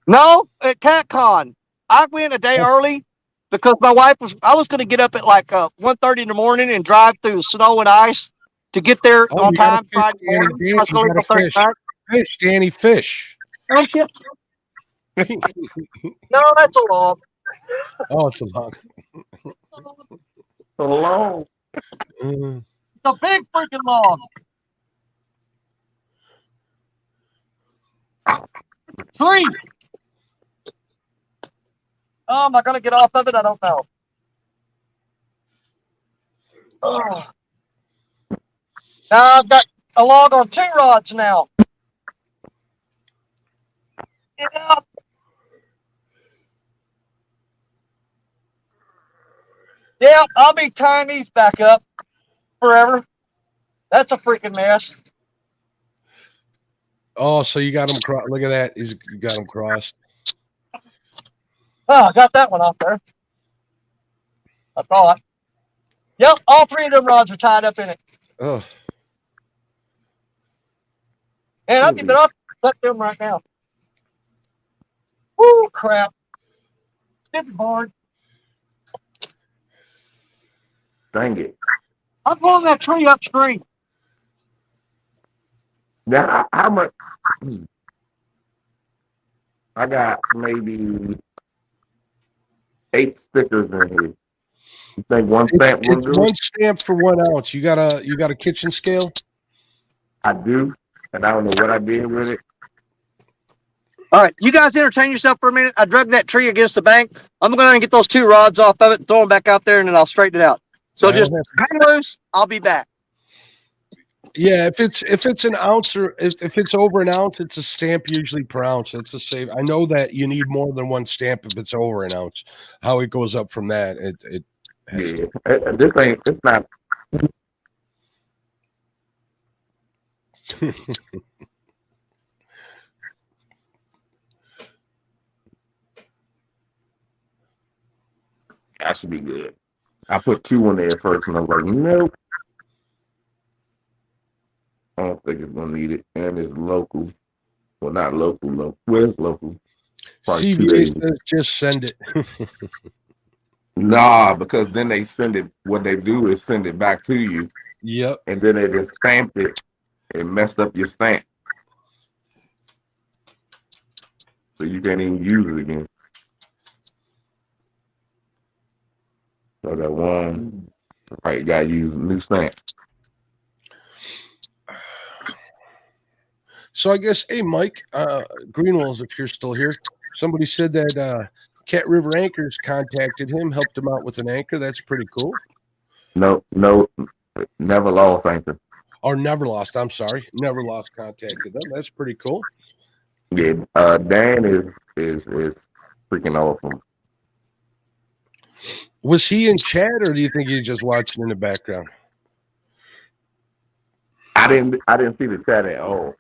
No, at CatCon. I went a day early because I was going to get up at like 1:30 in the morning and drive through the snow and ice to get there Oh, on you gotta time fish, Friday Danny. morning. So I was You going to leave gotta on Thursday fish. night. Fish, Danny, fish. Oh, shit. No, that's a log. Oh, it's a long. So long. Mm. It's a big freaking log. Three. Oh, am I going to get off of it? I don't know. Oh. Now I've got a log on 2 rods now. Yeah. Yeah, I'll be tying these back up forever. That's a freaking mess. Oh, so you got him crossed. Look at that. You got him crossed. Oh, I got that one off there. I thought. Yep, all 3 of them rods are tied up in it. Oh, And I'll keep it up. Let them right now. Woo, crap. Stupid board. Dang it. I'm pulling that tree upstream. Now, how much? I got maybe 8 stickers in here. You think one stamp will it's do? one stamp for 1 ounce. You got a kitchen scale? I do, and I don't know what I did with it. All right, you guys entertain yourself for a minute. I drug that tree against the bank. I'm going to get those 2 rods off of it and throw them back out there, and then I'll straighten it out. So just hang loose. I'll be back. Yeah, if it's an ounce or if it's over an ounce, it's a stamp usually per ounce. That's a safe. I know that you need more than 1 stamp if it's over an ounce. How it goes up from that, Yeah, this ain't. It's not. That should be good. I put 2 on there first, and I was like, nope. I don't think it's gonna need it, and it's local. Well, not local. Local. Well, it's local. Probably 2 CVA days. says just send it. Nah, because then they send it. What they do is send it back to you, Yep. and then they just stamped it and messed up your stamp, so you can't even use it again. So that one, right? You gotta use a new stamp. So I guess, hey, Mike, Greenwells, if you're still here, somebody said that Cat River Anchors contacted him, helped him out with an anchor. That's pretty cool. No, never lost anchor. Or Never Lost. I'm sorry, Never Lost contacted them. That's pretty cool. Yeah, Dan is freaking awesome. Was he in chat, or do you think he's just watching in the background? I didn't see the chat at all.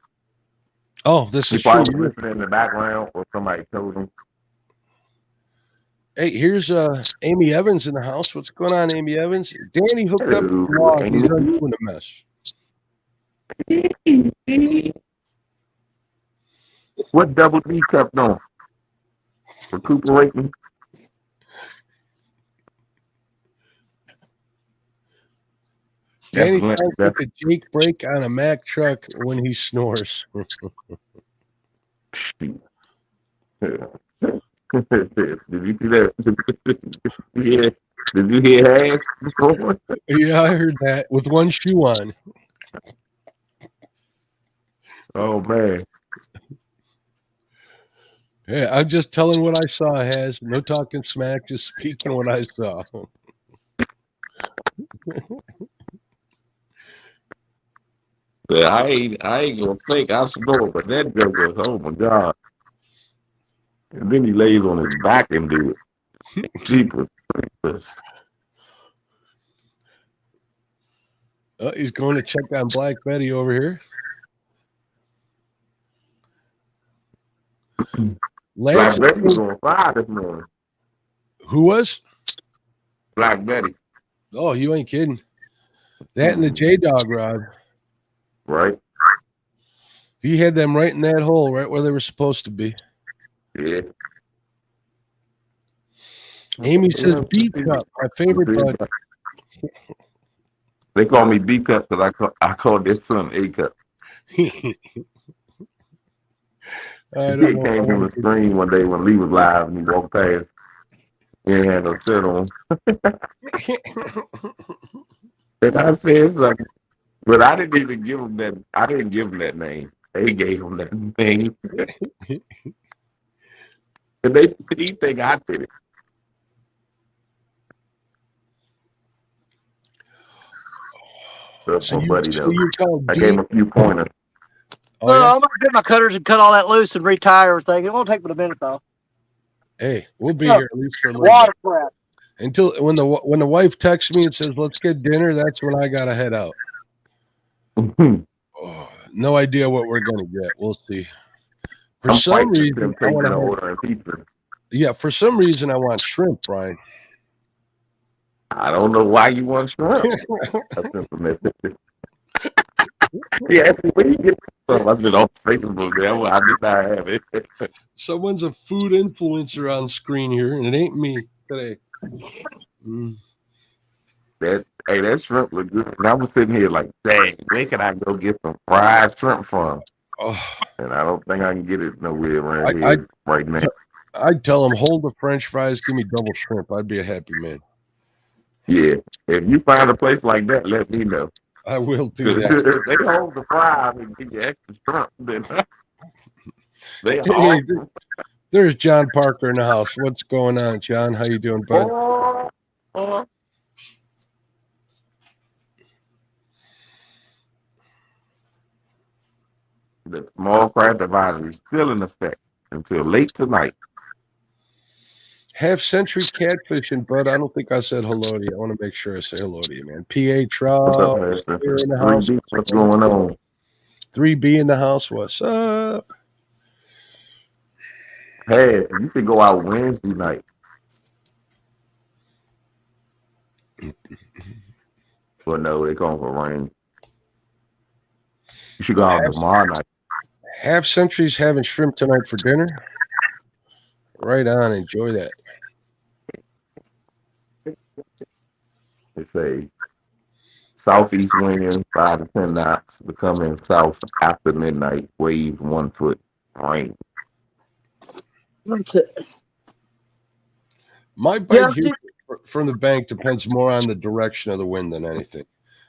Oh, this He is true. probably listening in the background, or somebody told him. Hey, here's Amy Evans in the house. What's going on, Amy Evans? Danny hooked up Hello, the log. Amy. He's undoing a mess. What double D cup on? Recuperating. Danny That's sounds like a Jake brake on a Mack truck when he snores. Did you see that? Yeah. Did you hear ass before? Yeah, I heard that with 1 shoe on. Oh man. Yeah, I'm just telling what I saw, Has. No talking smack, just speaking what I saw. Yeah, I ain't gonna fake. I snore, but that joke was, oh my god. And then he lays on his back and do it. Jeepers. Oh, he's going to check on Black Betty over here. Lance, Black Betty was on fire this morning. who was? Black Betty. Oh, you ain't kidding. That and the J Dog rod. Right. He had them right in that hole, right where they were supposed to be. Yeah. Amy says B cup, my favorite bud. They call me B cup because I call this son A cup. I He don't know. came from the screen one day when Lee was live and he walked past. He ain't had no shirt on. And I said something, but I didn't even give him that. I didn't give him that name. They gave him that name. And he think I did it. That's So my buddy though. you call I D? gave him a few pointers. Oh, No, yeah? I'm gonna get my cutters and cut all that loose and retire everything. It won't take but a minute though. Hey, we'll be Yeah. here at least for a little bit. Watercraft. Until when the wife texts me and says, let's get dinner, that's when I gotta head out. Oh, no idea what we're gonna get. We'll see. For some reason, I want to order pizza. Yeah, for some reason I want shrimp, Brian. I don't know why you want shrimp. Yeah, where you get from? I said on Facebook, man. I did not have it. Someone's a food influencer on screen here, and it ain't me today. That shrimp look good. And I was sitting here like, dang, where can I go get some fried shrimp from? Oh, and I don't think I can get it nowhere around here right now. I'd tell them, hold the French fries, give me double shrimp. I'd be a happy man. Yeah, if you find a place like that, let me know. I will do that. They hold the fries and give you extra shrimp. Then there's John Parker in the house. What's going on, John? How you doing, bud? The small craft advisory is still in effect until late tonight. Half century catfishing, bud. I don't think I said hello to you. I want to make sure I say hello to you, man. PA Trout here in the house. What's going on? 3B in the house. What's up? Hey, you could go out Wednesday night. But no, they're going for rain. You should go out tomorrow night. Half Century's having shrimp tonight for dinner. Right on. Enjoy that. It's a southeast wind, 5 to 10 knots, becoming south after midnight, wave 1 foot, rain. Okay. My bite here from the bank depends more on the direction of the wind than anything.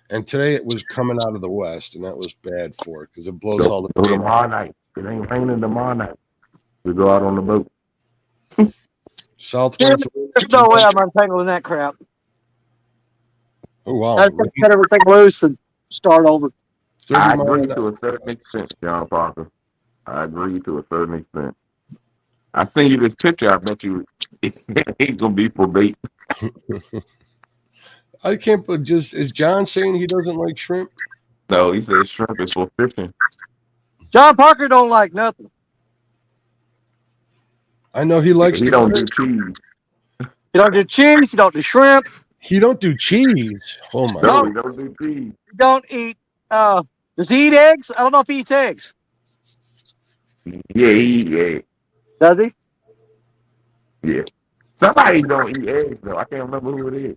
And today it was coming out of the west, and that was bad for it because it blows all the wind. Tomorrow night. It ain't raining tomorrow night. We go out on the boat. Southwest. There's no way I'm untangling that crap. Oh, wow. I just cut everything loose and start over. I agree to a certain extent, John Parker. I agree to a certain extent. I send you this picture. I bet you it ain't gonna be for bait. I can't. But is John saying he doesn't like shrimp? No, he says shrimp is for fishing. John Parker don't like nothing. I know he likes. He don't do cheese. He don't do cheese. He don't do shrimp. He don't do cheese. Oh my! No, he don't do cheese. He don't eat. Does he eat eggs? I don't know if he eats eggs. Yeah, he eat eggs. Does he? Yeah. Somebody don't eat eggs though. I can't remember who it is.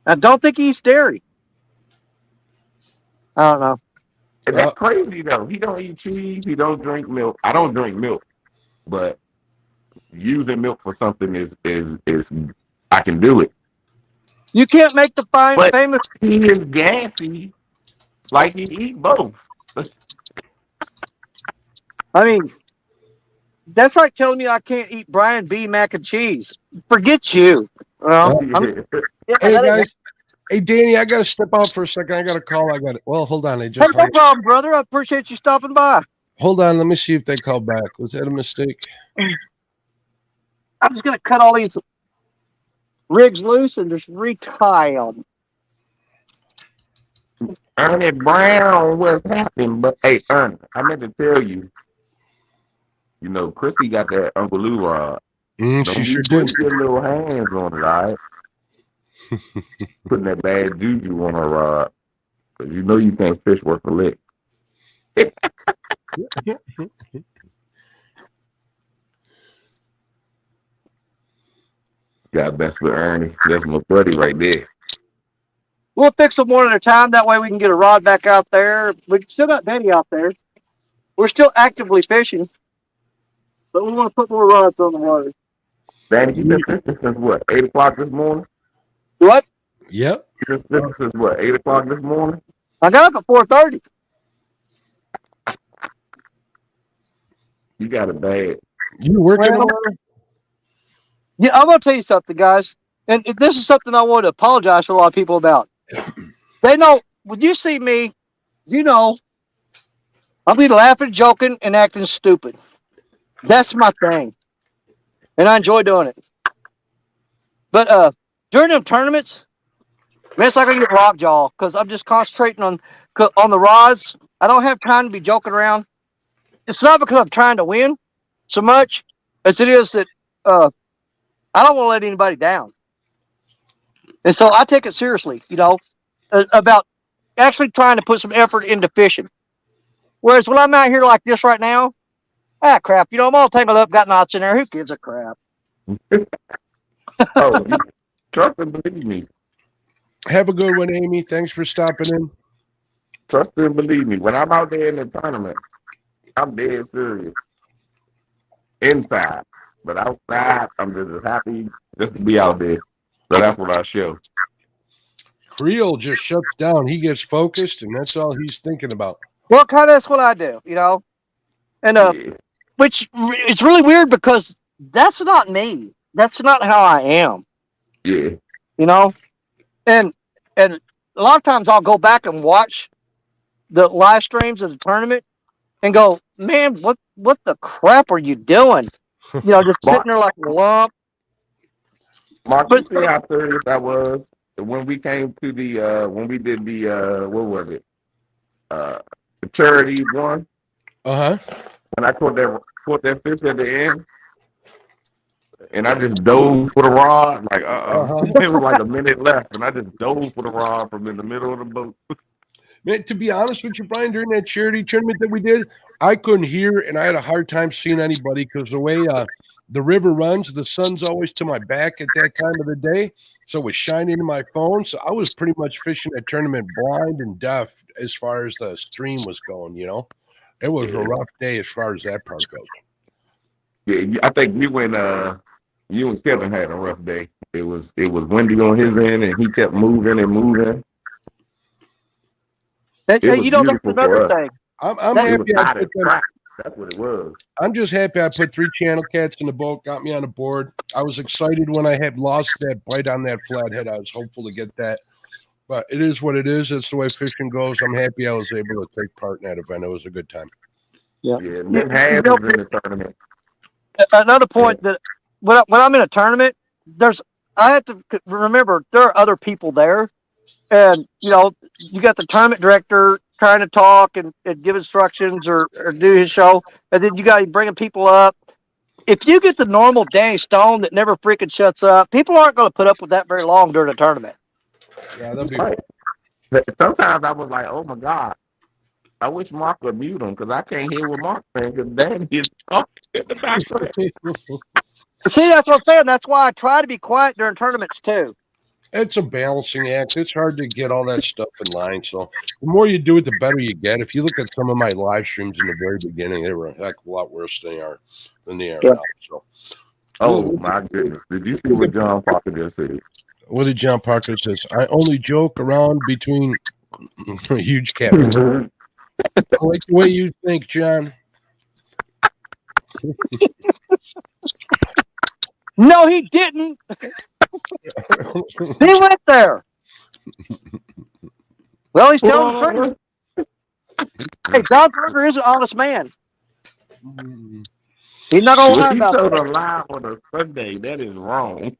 I don't think he eats dairy. I don't know. And that's crazy though. He don't eat cheese. He don't drink milk. I don't drink milk, but using milk for something is I can do it. You can't make the famous. He is gassy. Like he eat both. I mean, that's like telling me I can't eat Brian B. mac and cheese. Forget you. Well, hey guys. Hey Danny, I gotta step out for a second. I got a call. Well, hold on. No problem, brother. I appreciate you stopping by. Hold on. Let me see if they call back. Was that a mistake? I'm just gonna cut all these rigs loose and just retie them. Ernie Brown, what's happening? But hey, Ernie, I meant to tell you. You know, Chrissy got that Uncle Lou rod. She sure did. Put your little hands on it, all right? Putting that bad juju on her rod. Because you know you can't fish worth a lick. Got best with Ernie. That's my buddy right there. We'll fix them one at a time. That way we can get a rod back out there. We still got Danny out there. We're still actively fishing, but we want to put more rods on the water. Danny, you been fishing since what? 8 o'clock this morning? What? Yep. You been fishing since what? 8 o'clock this morning? I got up at 4:30. You got it bad. You working Well, tomorrow? Yeah, I'm gonna tell you something, guys, and this is something I want to apologize to a lot of people about. They know when you see me, you know I'll be laughing, joking, and acting stupid. That's my thing, and I enjoy doing it. But during them tournaments, man, it's like I get lockjaw because I'm just concentrating on the rods. I don't have time to be joking around. It's not because I'm trying to win so much as it is that I don't want to let anybody down. And so I take it seriously, about actually trying to put some effort into fishing. Whereas when I'm out here like this right now, crap, I'm all tangled up, got knots in there. Who gives a crap? Oh, you trust and believe me. Have a good one, Amy. Thanks for stopping in. Trust and believe me. When I'm out there in the tournament, I'm dead serious. Inside. But outside, I'm just happy just to be out there. So that's what I show. Creel just shuts down. He gets focused, and that's all he's thinking about. Well, kind of that's what I do, And Yeah. which is really weird because that's not me. That's not how I am, Yeah. And a lot of times I'll go back and watch the live streams of the tournament and go, man, what the crap are you doing? Just sitting there like a lump. Mark, But you see how serious I was when we came to the when we did the what was it? The charity one. Uh-huh. And I caught that fish at the end. And I just dove for the rod. Like it was like a minute left. And I just dove for the rod from in the middle of the boat. Man, to be honest with you, Brian, during that charity tournament that we did, I couldn't hear, and I had a hard time seeing anybody because the way the river runs, the sun's always to my back at that time of the day, so it was shining in my phone. So I was pretty much fishing that tournament blind and deaf as far as the stream was going. It was a rough day as far as that part goes. Yeah, I think you and Kevin had a rough day. It was windy on his end, and he kept moving and moving. That's another thing. I'm happy I put them. That's what it was. I'm just happy I put 3 channel cats in the boat, got me on the board. I was excited when I had lost that bite on that flathead. I was hopeful to get that. But it is what it is. It's the way fishing goes. I'm happy I was able to take part in that event. It was a good time. Yeah. Nick Hayes was in the tournament. Another point that when I'm in a tournament, I have to remember there are other people there. And, you got the tournament director trying to talk and give instructions or do his show. And then you got him bringing people up. If you get the normal Danny Stone that never freaking shuts up, people aren't going to put up with that very long during a tournament. Yeah, that'll be right. Sometimes I was like, oh, my God. I wish Mark would mute him because I can't hear what Mark's saying because Danny is talking in the background. See, that's what I'm saying. That's why I try to be quiet during tournaments, too. It's a balancing act. It's hard to get all that stuff in line. So the more you do it, the better you get. If you look at some of my live streams in the very beginning, they were a heck of a lot worse than they are now. So, my goodness! Did you see what John Parker just said? What did John Parker says? I only joke around between huge cat. I like the way you think, John. No, he didn't. He went there. Well, he's telling the truth. Hey, John Parker is an honest man. He's not going to lie about that. He told a lie on a Sunday. That is wrong.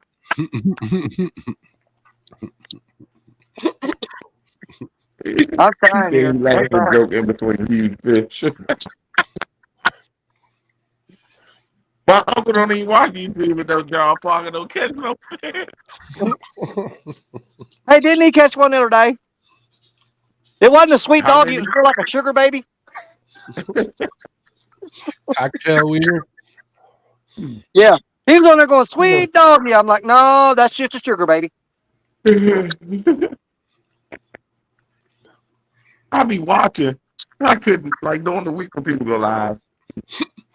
I'm trying here. He laughed a joke in between huge fish. My uncle don't even watch YouTube with no John Parker. Don't catch no fish. Hey, didn't he catch one the other day? It wasn't a sweet dog. It was more like a sugar baby. Cocktail wiener. Yeah. He was on there going, sweet dog me. I'm like, no, that's just a sugar baby. I be watching. I couldn't like during the week when people go live.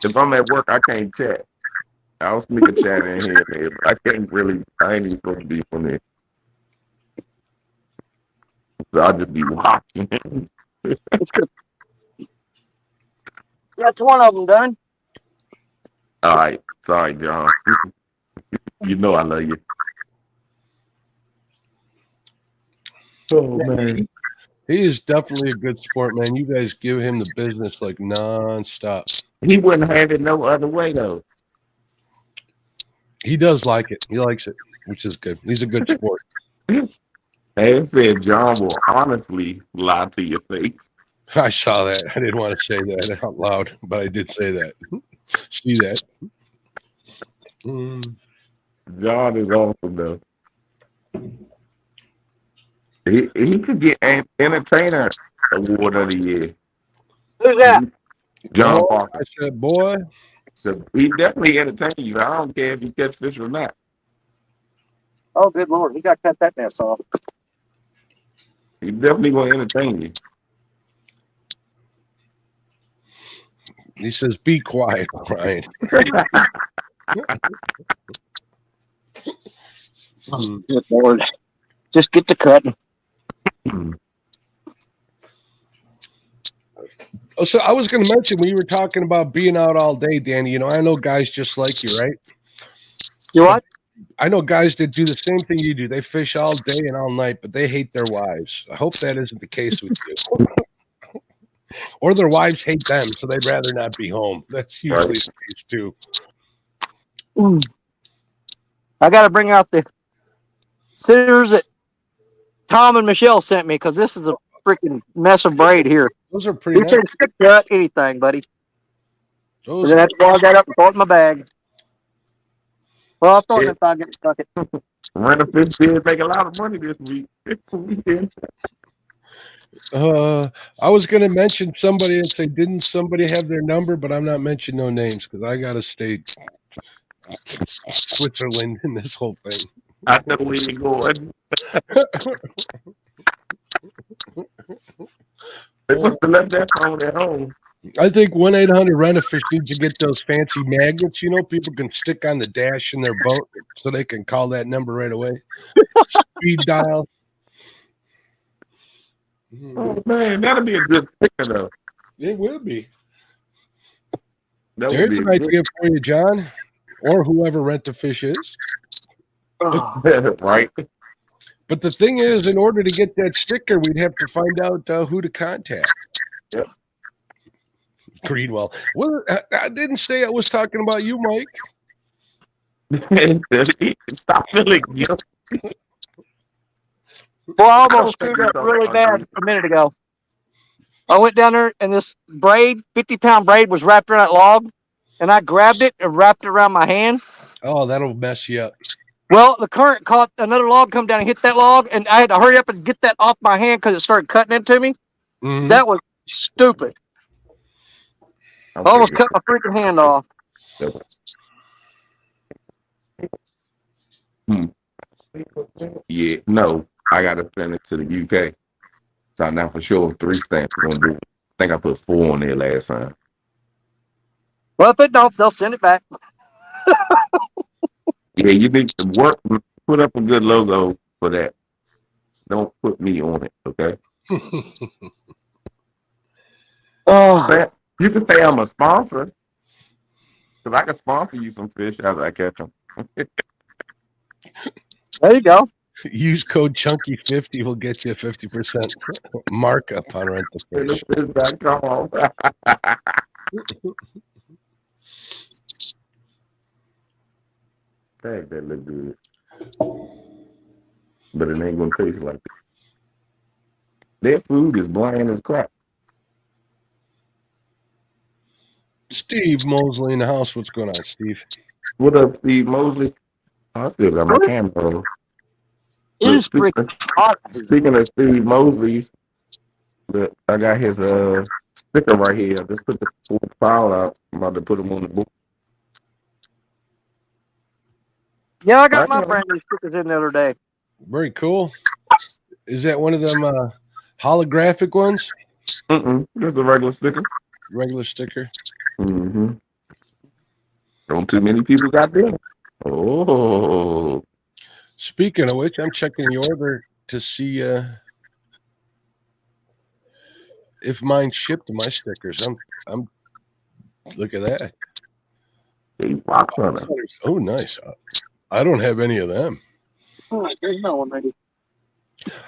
If I'm at work, I can't chat. I'll sneak a chat in here and there, but I can't really. I ain't even supposed to be on there, so I'll just be watching. It's good. That's one of them done. All right, sorry, John. You know I love you. Oh man, He is definitely a good sport, man. You guys give him the business like nonstop. he wouldn't have it no other way though. He does like it. He likes it, which is good. He's a good sport. They said John will honestly lie to your face. I saw that. I didn't want to say that out loud, but I did say that. See that? John is awesome though. He could get an entertainer award of the year. Who's that? John Oh, Parker. I said, boy. He definitely entertain you. I don't care if you catch fish or not. Oh, good Lord. He got to cut that mess off. He definitely gonna entertain you. He says, be quiet, Brian. Good Lord. Just get to cutting. Oh, so I was going to mention when you were talking about being out all day, Danny, you know, I know guys just like you, right? You what? I know guys that do the same thing you do. They fish all day and all night, but they hate their wives. I hope that isn't the case with you. Or their wives hate them, so they'd rather not be home. That's usually the case, too. I got to bring out the scissors that Tom and Michelle sent me because this is a freaking mess of braid here. Those are pretty You can stick cut anything, buddy. Those Then I have to log that up and throw it in my bag. Well, I'll throw it if I get stuck. Rent a fish did make a lot of money this week. I was going to mention somebody and say, didn't somebody have their number? But I'm not mentioning no names because I got to stay Switzerland in this whole thing. I know where you're going. They must have left that phone at home. I think 1-800-RENT-A-FISH needs to get those fancy magnets, you know, people can stick on the dash in their boat so they can call that number right away. Speed dial. Oh man, that'll be a good sticker though. It will be. That There's would an be idea for you, John, or whoever Rent-A-Fish is. right. But the thing is, in order to get that sticker, we'd have to find out who to contact. Yep. Greenwell. Well, I didn't say I was talking about you, Mike. Stop feeling guilty. Well, I almost screwed up really bad a minute ago. I went down there and this braid, 50-pound braid, was wrapped around that log, and I grabbed it and wrapped it around my hand. Oh, that'll mess you up. Well, the current caught another log, come down and hit that log, and I had to hurry up and get that off my hand because it started cutting into me. Mm-hmm. That was stupid. I almost cut my freaking hand off. Yeah, no, I gotta send it to the UK. So now for sure 3 stamps are gonna do it. I think I put 4 on there last time. Well, if it don't, they'll send it back. Yeah, you need to work, put up a good logo for that. Don't put me on it, okay? Oh, you can say I'm a sponsor. Because I can sponsor you some fish after I catch them. there you go. Use code Chunky50 will get you a 50% markup on Rent-A-Fish. Dang, that look good. But it ain't gonna taste like it. Their food is bland as crap. Steve Mosley in the house. What's going on, Steve? What up, Steve Mosley? I still got my camera on. It is freaking hot. Speaking of Steve Mosley, I got his sticker right here. I just put the fourth file out. I'm about to put them on the book. Yeah, I got my brand new stickers in the other day. Very cool. Is that one of them holographic ones? Just a regular sticker. Regular sticker. Mm-hmm. Don't too many people got them. Oh. Speaking of which, I'm checking the order to see if mine shipped my stickers. I'm look at that. Oh, nice. I don't have any of them. Oh, there's no one ready.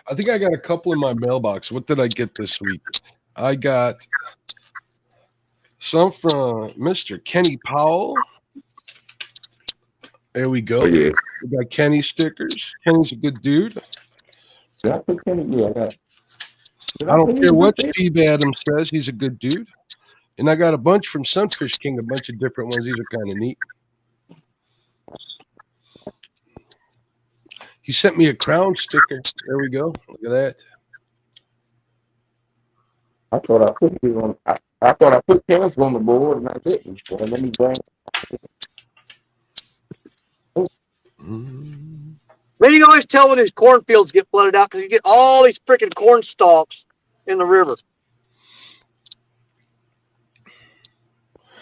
I think I got a couple in my mailbox. What did I get this week? I got some from Mr. Kenny Powell. There we go. Oh, yeah. We got Kenny stickers. Kenny's a good dude. Did I put Kenny? Yeah, I don't care what Steve Adams says. He's a good dude. And I got a bunch from Sunfish King, a bunch of different ones. These are kind of neat. He sent me a crown sticker. There we go. Look at that. I thought I put it on. I thought I put Kennis on the board and I didn't. So let me bring. Then you can always tell when his cornfields get flooded out because you get all these freaking corn stalks in the river.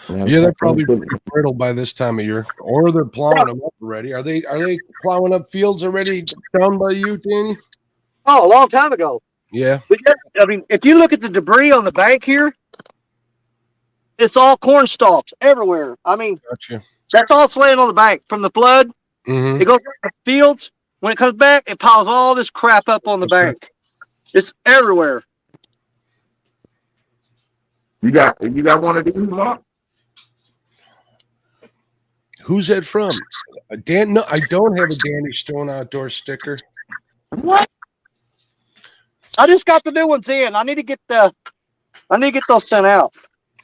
Yeah, they're probably pretty brittle by this time of year, or they're plowing them up already. Are they plowing up fields already down by you, Danny? Oh, a long time ago. Yeah. But I mean, if you look at the debris on the bank here, it's all corn stalks everywhere. I mean, Gotcha. That's all it's laying on the bank from the flood. Mm-hmm. It goes to the fields. When it comes back, it piles all this crap up on the bank. It's everywhere. You got one of these, Mark? Who's that from? Dan? No, I don't have a Danny Stone Outdoor sticker. What? I just got the new ones in. I need to get those sent out.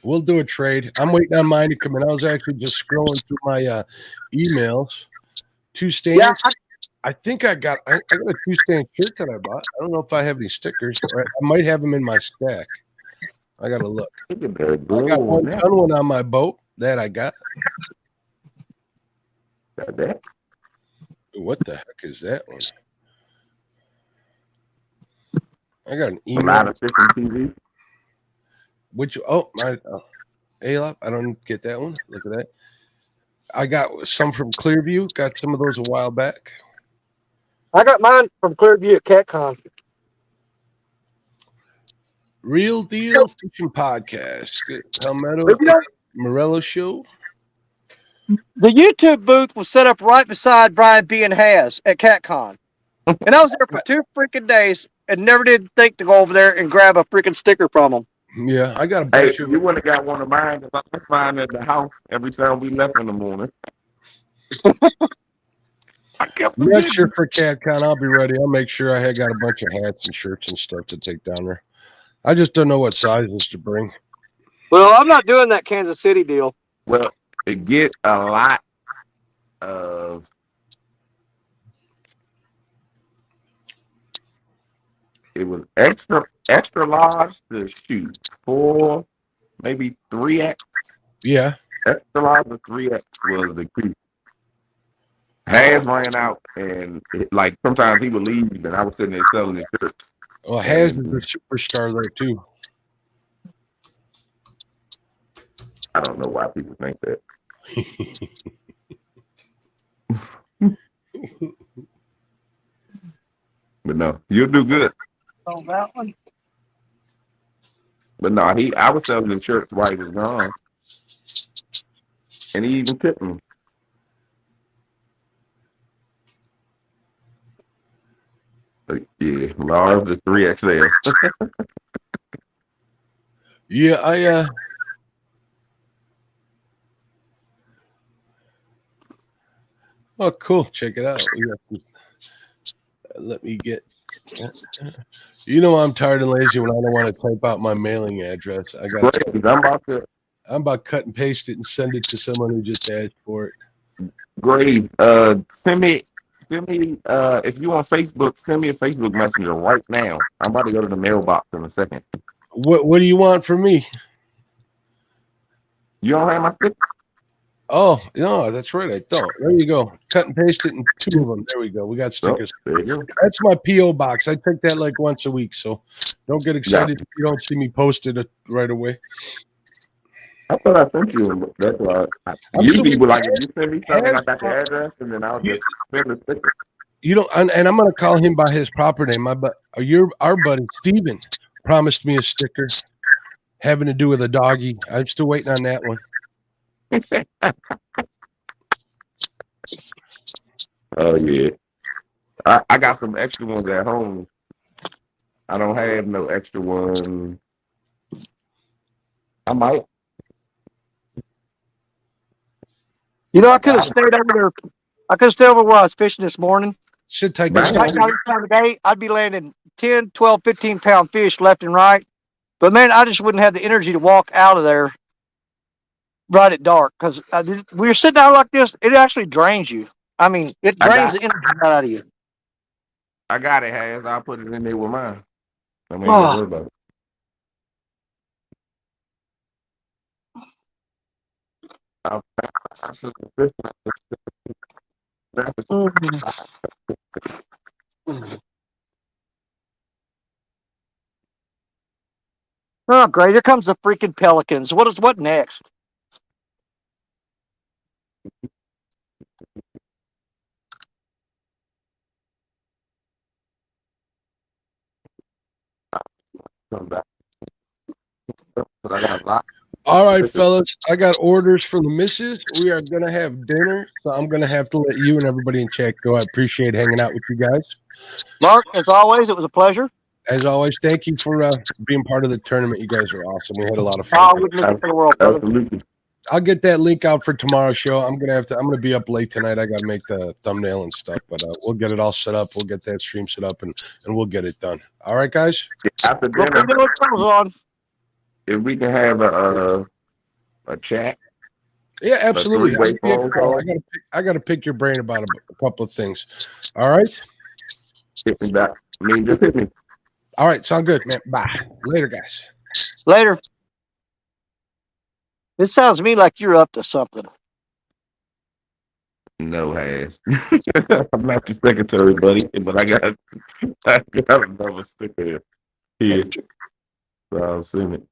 We'll do a trade. I'm waiting on mine to come in. I was actually just scrolling through my emails. 2 stands. Yeah, I think I got a 2 stand shirt that I bought. I don't know if I have any stickers. I might have them in my stack. I gotta look. I got one on my boat that I got. That? What the heck is that one? I got an email. TV. Which my Alop, I don't get that one. Look at that. I got some from Clearview. Got some of those a while back. I got mine from Clearview at CatCon. Real Deal Fishing Podcast. Palmetto Morello Show. The YouTube booth was set up right beside Brian B. and Has at CatCon. And I was there for 2 freaking days and never did think to go over there and grab a freaking sticker from them. Yeah, I got a bunch of. You wouldn't have got one of mine if I left mine at the house every time we left in the morning. Next year for CatCon, I'll be ready. I'll make sure I got a bunch of hats and shirts and stuff to take down there. I just don't know what sizes to bring. Well, I'm not doing that Kansas City deal. Well, it get a lot of it was extra large to shoot 4, maybe 3X. Yeah. Extra large to 3X was the creep. Has ran out and like sometimes he would leave and I was sitting there selling his shirts. Well, Has is a superstar there too. I don't know why people think that. But no, you'll do good. Oh, that one. But no, I was selling the shirts while he was gone. And he even tipped me. But yeah, large to 3XL. Yeah, oh, cool. Check it out. Let me get. You know, I'm tired and lazy when I don't want to type out my mailing address. I'm about cut and paste it and send it to someone who just asked for it. Great. Send me. If you on Facebook, send me a Facebook messenger right now. I'm about to go to the mailbox in a second. What do you want from me? You don't have my sticker? Oh, no, that's right. I don't. There you go. Cut and paste it in 2 of them. There we go. We got Oh, stickers. there you go. That's my P.O. box. I check that like once a week. So don't get excited if you don't see me posted it right away. I thought I sent you. That's why. I'm Usually, super- like if you send me something, I Has- got your address, and then I'll You- just send the sticker. You don't, and I'm gonna call him by his proper name. Our buddy Steven promised me a sticker having to do with a doggy. I'm still waiting on that one. Oh yeah, I got some extra ones at home. I don't have no extra one. I might. You know, I could have stayed over there. I could have stayed over where I was fishing this morning. Sit tight, Bang. guys. Right now, this time of day, I'd be landing 10, 12, 15-pound fish left and right. But man, I just wouldn't have the energy to walk out of there right at dark because when you're sitting down like this, it actually drains you. I mean, it drains the energy out of you. I got it, Has. I'll put it in there with mine. I ain't Oh. gonna worry about it. I said the fish. Oh, great! Here comes the freaking pelicans. What next? Come back. But I got a lot. All right, fellas. I got orders from the missus. We are gonna have dinner, so I'm gonna have to let you and everybody in chat go. I appreciate hanging out with you guys. Mark, as always, it was a pleasure. As always, thank you for being part of the tournament. You guys are awesome. We had a lot of I fun. wouldn't miss it for the world, brother. Absolutely. I'll get that link out for tomorrow's show. I'm gonna be up late tonight. I gotta make the thumbnail and stuff, but we'll get it all set up. We'll get that stream set up and we'll get it done. All right, guys. After Well, dinner, we know what goes on. if we can have a chat. Yeah, absolutely. three-way phone call. I gotta pick your brain about a couple of things. All right. Hit me back. I mean, just hit me. All right, sound good, man. Bye. Later, guys. Later. It sounds to me like you're up to something. No, Has. I'm not your secretary, buddy, but I got another sticker here. Here. So I'll send it.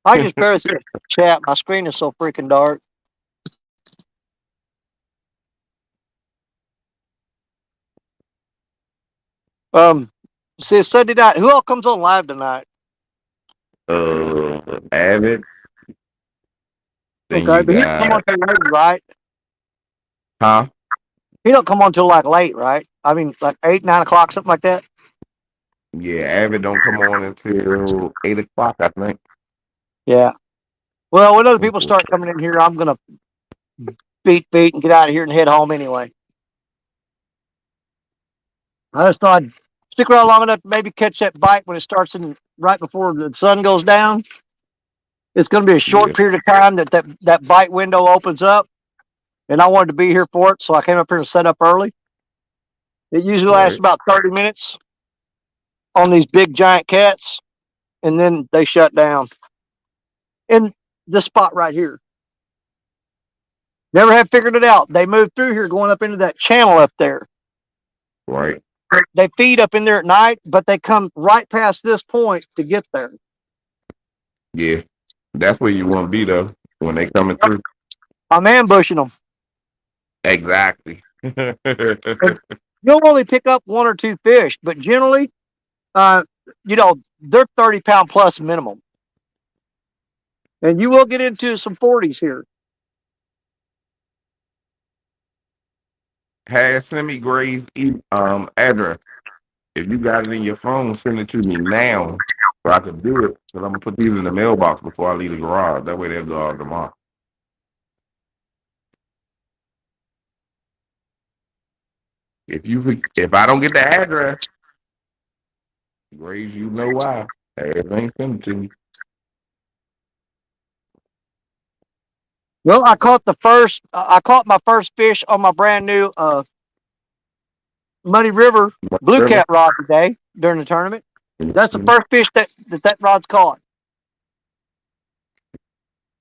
I just barely see the chat. My screen is so freaking dark. See, Sunday night. Who all comes on live tonight? Avid. Then Okay, you but he don't come on got, till late, right? huh? He don't come on till like late, right? I mean, like 8, 9 o'clock, something like that. Yeah, Avid don't come on until 8 o'clock, I think. Yeah. Well, when other people start coming in here, I'm gonna beat and get out of here and head home anyway. I just thought I'd stick around long enough to maybe catch that bite when it starts in right before the sun goes down. It's going to be a short period of time that bite window opens up, and I wanted to be here for it, so I came up here and set up early. It usually lasts about 30 minutes on these big giant cats, and then they shut down. In this spot right here. Never have figured it out. They moved through here going up into that channel up there. Right. They feed up in there at night, but they come right past this point to get there. Yeah. That's where you want to be, though, when they coming through. I'm ambushing them. Exactly. You'll only pick up 1 or 2 fish, but generally, they're 30-pound plus minimum. And you will get into some 40s here. Has send me Gray's address. If you got it in your phone, send it to me now so I can do it. Because I'm going to put these in the mailbox before I leave the garage. That way they'll go out tomorrow. If I don't get the address, Grays, you know why. Everything sent it to me. Well, I caught my first fish on my brand new Muddy River blue cat rod today during the tournament. That's the first fish that rod's caught.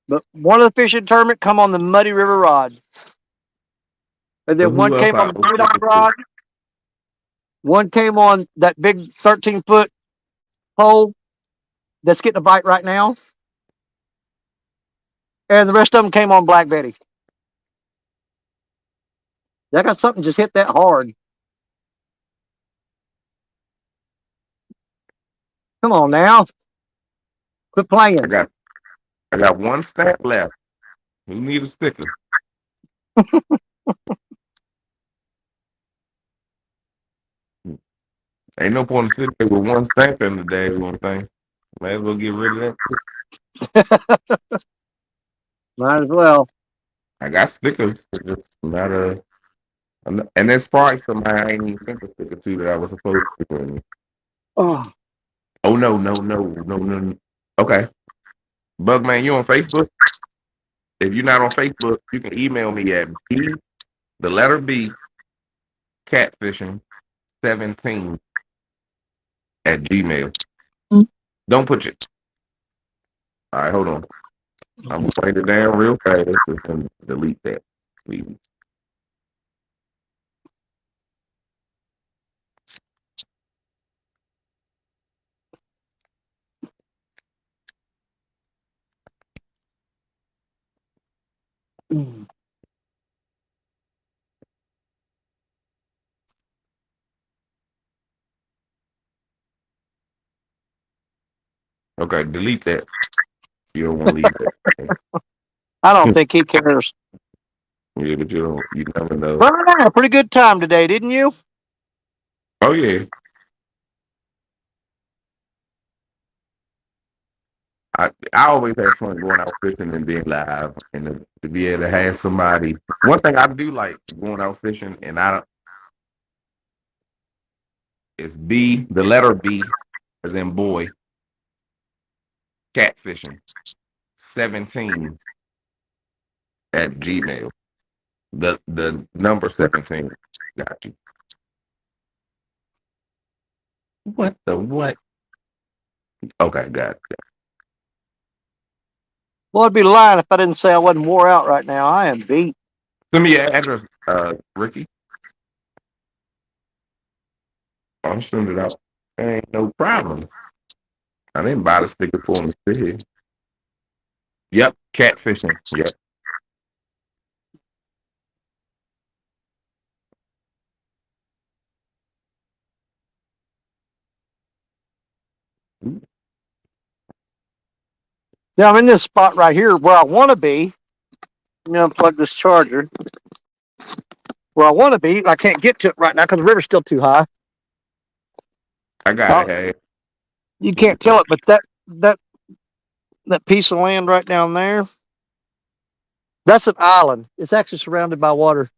But one of the fishing tournament come on the Muddy River rod. And So then who one else came on I the was Blue Dog sticking to? rod. One came on that big 13-foot pole that's getting a bite right now. And the rest of them came on Black Betty. I got something just hit that hard. Come on now. Quit playing. I got one stamp left. Who need a sticker? Ain't no point in sitting there with one stamp in the day one thing. Might as well get rid of that. Might as well. I got stickers. It's just a matter of, and there's probably somebody I ain't even think of sticker to that I was supposed to bring. Oh, Oh no. Okay. Bugman, you on Facebook? If you're not on Facebook, you can email me at the letter B, catfishing 17 at Gmail. Don't put your. All right, hold on. I'm gonna write it down real fast and delete that, please. Okay, delete that. You don't want to leave that. I don't think he cares. Yeah, but you don't. You never know. Well, I had a pretty good time today, didn't you? Oh yeah. I always have fun going out fishing and being live, and to be able to have somebody. One thing I do like going out fishing, and I don't. It's B, the letter B, as in boy, catfishing 17 at Gmail. The number 17. Got you. What the what? Okay, got it. Well, I'd be lying if I didn't say I wasn't wore out right now. I am beat. Send me your address, Ricky. I'll send it out. Ain't no problem. I didn't buy the sticker for him to see. Yep, catfishing. Yep. Yeah, I'm in this spot right here where I want to be. I'm going to unplug this charger. Where I want to be, I can't get to it right now because the river's still too high. I got it. Hey. You can't tell it, but that piece of land right down there, that's an island. It's actually surrounded by water.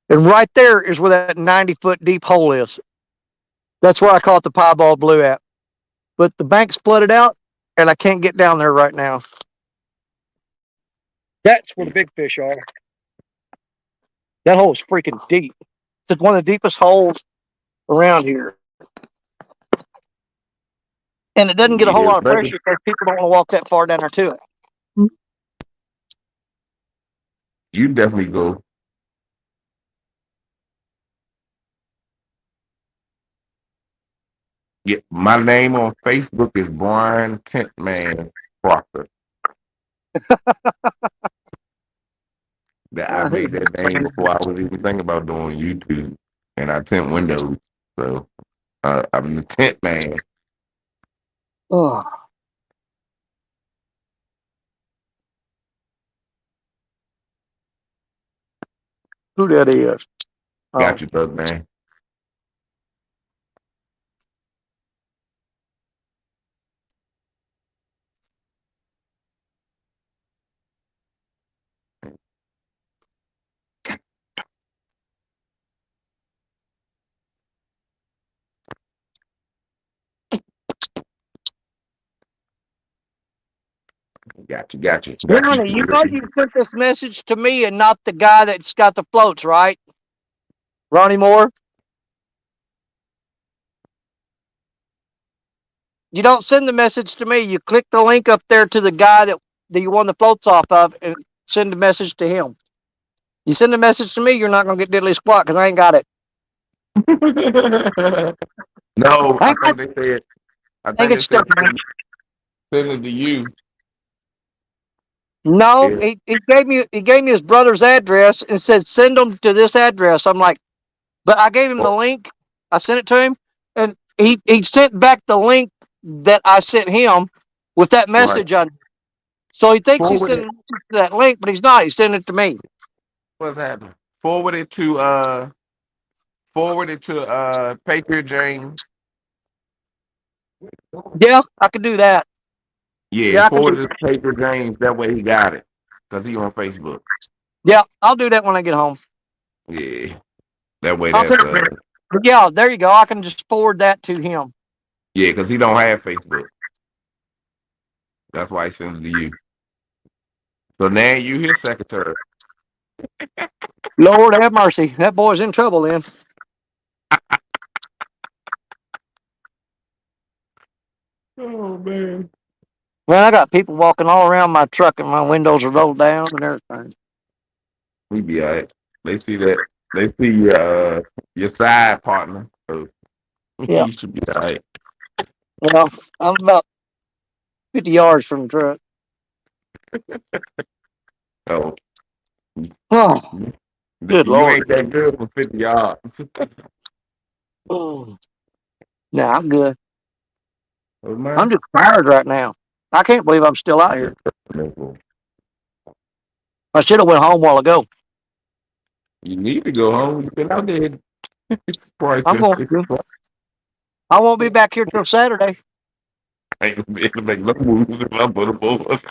And right there is where that 90-foot deep hole is. That's where I call it the piebald blue at. But the bank's flooded out, and I can't get down there right now. That's where the big fish are. That hole is freaking deep. It's one of the deepest holes around here. And it doesn't get a whole Yeah, lot of buddy. pressure because people don't want to walk that far down there to it. You definitely go. Yeah, my name on Facebook is Brian Tentman Proctor. That I made that name before I was even thinking about doing YouTube, and I tint windows. So I'm the tent man. Oh, who that is? Oh, Got you, brother man. Got you. Got you. Ronnie, you know you sent this message to me and not the guy that's got the floats, right? Ronnie Moore. You don't send the message to me. You click the link up there to the guy that you won the floats off of and send a message to him. You send a message to me, you're not gonna get diddly squat because I ain't got it. No, I I ain't, got, think they said. I ain't think get they said stuck, man. send it to you. No, Yeah. he gave me his brother's address and said send them to this address. I'm like, but I gave him the For- link. I sent it to him, and he sent back the link that I sent him with that Right. message on it. So he thinks he's Forward sending it. to that link, but he's not. He's sending it to me. What's happening? Forward it to Patriot James. Yeah, I could do that. Yeah, Yeah, I can do. forward it to Patriot James. That way he got it. Because he on Facebook. Yeah, I'll do that when I get home. Yeah. That way I'll take that's it. But yeah, there you go. I can just forward that to him. yeah, because he don't have Facebook. That's why he sends it to you. So now you his secretary. Lord have mercy. That boy's in trouble then. Oh man. Man, I got people walking all around my truck and my windows are rolled down and everything. We be all right. They see that. They see your side partner. So Yeah. you should be all right. Well, I'm about 50 yards from the truck. So Oh, good you Lord. ain't that good for 50 yards. Oh. Nah, I'm good. Oh I'm man. just tired right now. I can't believe I'm still out here. I should have went home a while ago. You need to go home. You've been out there. It's probably I'm been going six to. o'clock. I won't be back here till Saturday. I ain't gonna be able to make no moves if I'm both of us.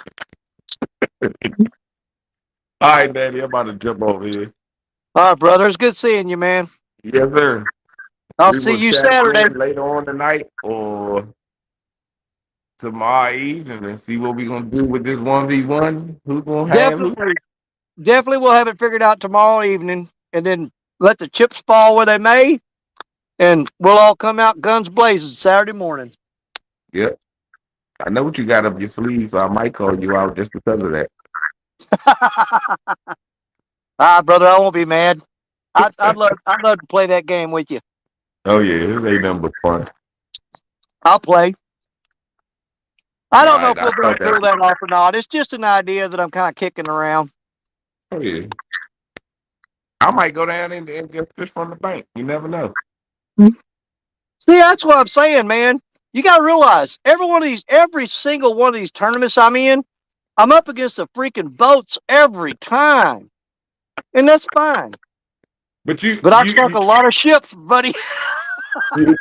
All right, Daddy, I'm about to jump over here. All right, brother. It's good seeing you, man. Yes, sir. I'll We see will you chat Saturday. again later on tonight or tomorrow evening and see what we're gonna do with this 1v1. Who's gonna have who? Definitely. Definitely we'll have it figured out tomorrow evening and then let the chips fall where they may. And we'll all come out guns blazing Saturday morning. Yep. I know what you got up your sleeve, so I might call you out just because of that. Brother, I won't be mad. I'd love to play that game with you. Oh yeah, this ain't nothing but fun. I'll play. I All don't know if right, I we'll be able thought to pull that. that off or not. It's just an idea that I'm kind of kicking around. Oh yeah. I might go down and just fish from the bank. You never know. See, that's what I'm saying, man. You got to realize every single one of these tournaments I'm in, I'm up against the freaking boats every time, and that's fine. But you But I you sunk you, a lot of ships, buddy. you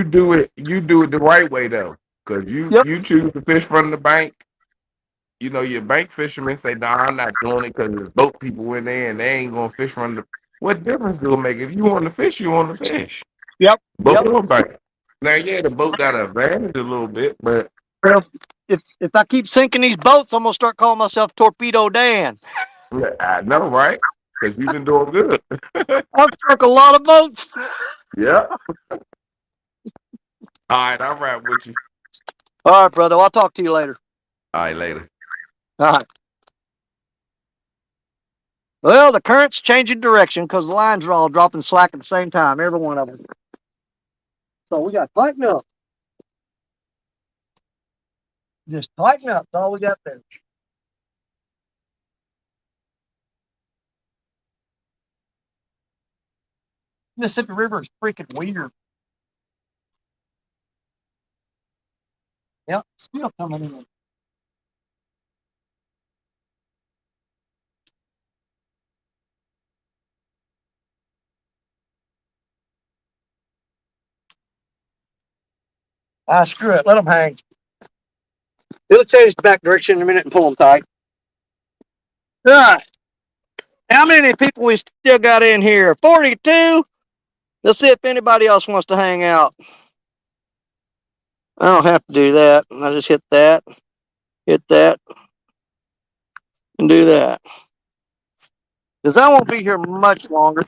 do it the right way though, because you Yep, you choose to fish from the bank. You know your bank fishermen say, "No, I'm not doing it because there's boat people in there and they ain't gonna fish from the." What difference do it make if you want to fish? You want to fish. yep, Boat yep. or bank. Now, yeah, the boat got an advantage a little bit, but Well, if I keep sinking these boats, I'm gonna start calling myself Torpedo Dan. yeah, I know, right? Because you've been doing good. I've sunk a lot of boats. Yeah. All right, I'll ride with you. All right, brother. I'll talk to you later. All right, later. All right. Well, the current's changing direction because the lines are all dropping slack at the same time, every one of them. So we got to tighten up. Just tighten up. That's all we got there. Mississippi River is freaking weird. Yep, still coming in. Screw it. Let them hang. It'll change the back direction in a minute and pull them tight. All right. How many people we still got in here? 42. Let's see if anybody else wants to hang out. I don't have to do that. I just hit that, and do that. Because I won't be here much longer.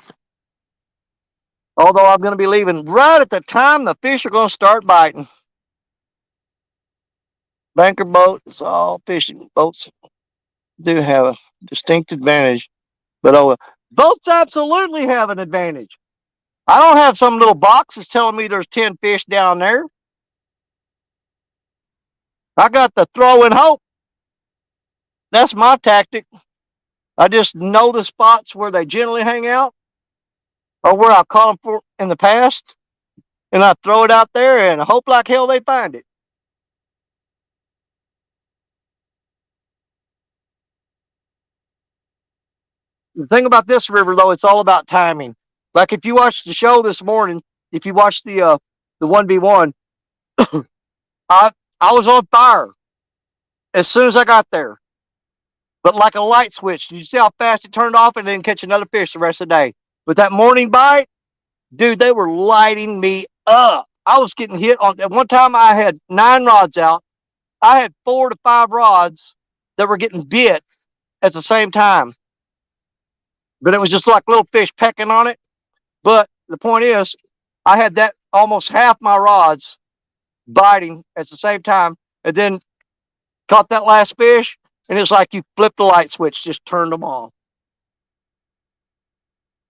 Although I'm going to be leaving right at the time the fish are going to start biting. Banker boat, it's all fishing boats do have a distinct advantage, but boats absolutely have an advantage. I don't have some little boxes telling me there's 10 fish down there. I got the throw and hope. That's my tactic. I just know the spots where they generally hang out or where I've caught them for in the past, and I throw it out there and hope like hell they find it. The thing about this river, though, it's all about timing. Like if you watched the show this morning, if you watched the 1v1, I I was on fire as soon as I got there. But like a light switch, did you see how fast it turned off and didn't catch another fish the rest of the day? But that morning bite, dude, they were lighting me up. I was getting hit on. At one time, I had 9 rods out. I had 4 to 5 rods that were getting bit at the same time. But it was just like little fish pecking on it. But the point is, I had that almost half my rods biting at the same time, and then caught that last fish, and it's like you flipped the light switch, just turned them off.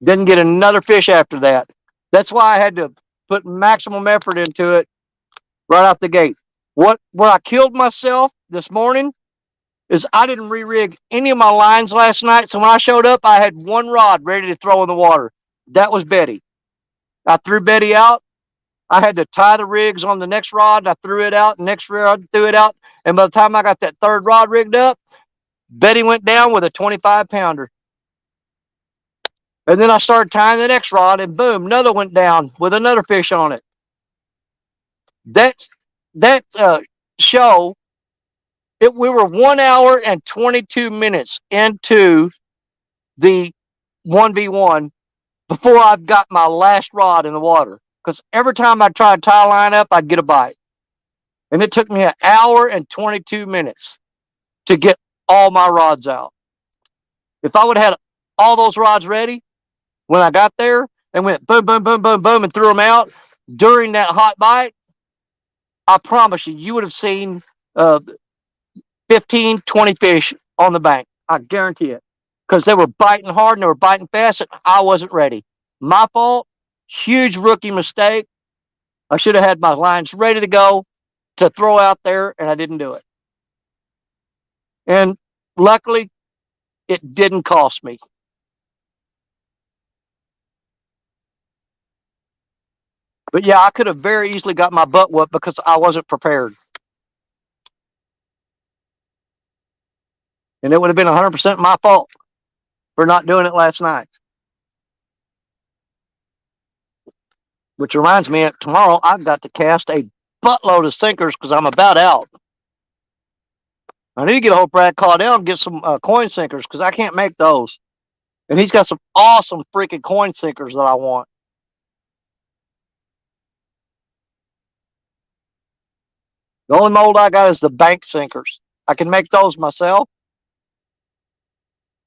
Didn't get another fish after that. That's why I had to put maximum effort into it right out the gate. Where I killed myself this morning is I didn't re-rig any of my lines last night. So when I showed up, I had 1 rod ready to throw in the water. That was Betty. I threw Betty out. I had to tie the rigs on the next rod. I threw it out. Next rod, threw it out. And by the time I got that 3rd rod rigged up, Betty went down with a 25-pounder. And then I started tying the next rod, and boom, another went down with another fish on it. That show, we were 1 hour and 22 minutes into the 1v1 before I got my last rod in the water. Because every time I tried to tie a line up, I'd get a bite. And it took me 1 hour and 22 minutes to get all my rods out. If I would have had all those rods ready when I got there and went boom, boom, boom, boom, boom, and threw them out during that hot bite, I promise you, you would have seen 15, 20 fish on the bank. I guarantee it. Because they were biting hard and they were biting fast, and I wasn't ready. My fault. Huge rookie mistake. I should have had my lines ready to go to throw out there, and I didn't do it. And luckily, it didn't cost me. But yeah, I could have very easily got my butt whooped because I wasn't prepared. And it would have been 100% my fault for not doing it last night. Which reminds me, tomorrow I've got to cast a buttload of sinkers because I'm about out. I need to get a hold of Brad Caudell and get some coin sinkers because I can't make those. And he's got some awesome freaking coin sinkers that I want. The only mold I got is the bank sinkers. I can make those myself.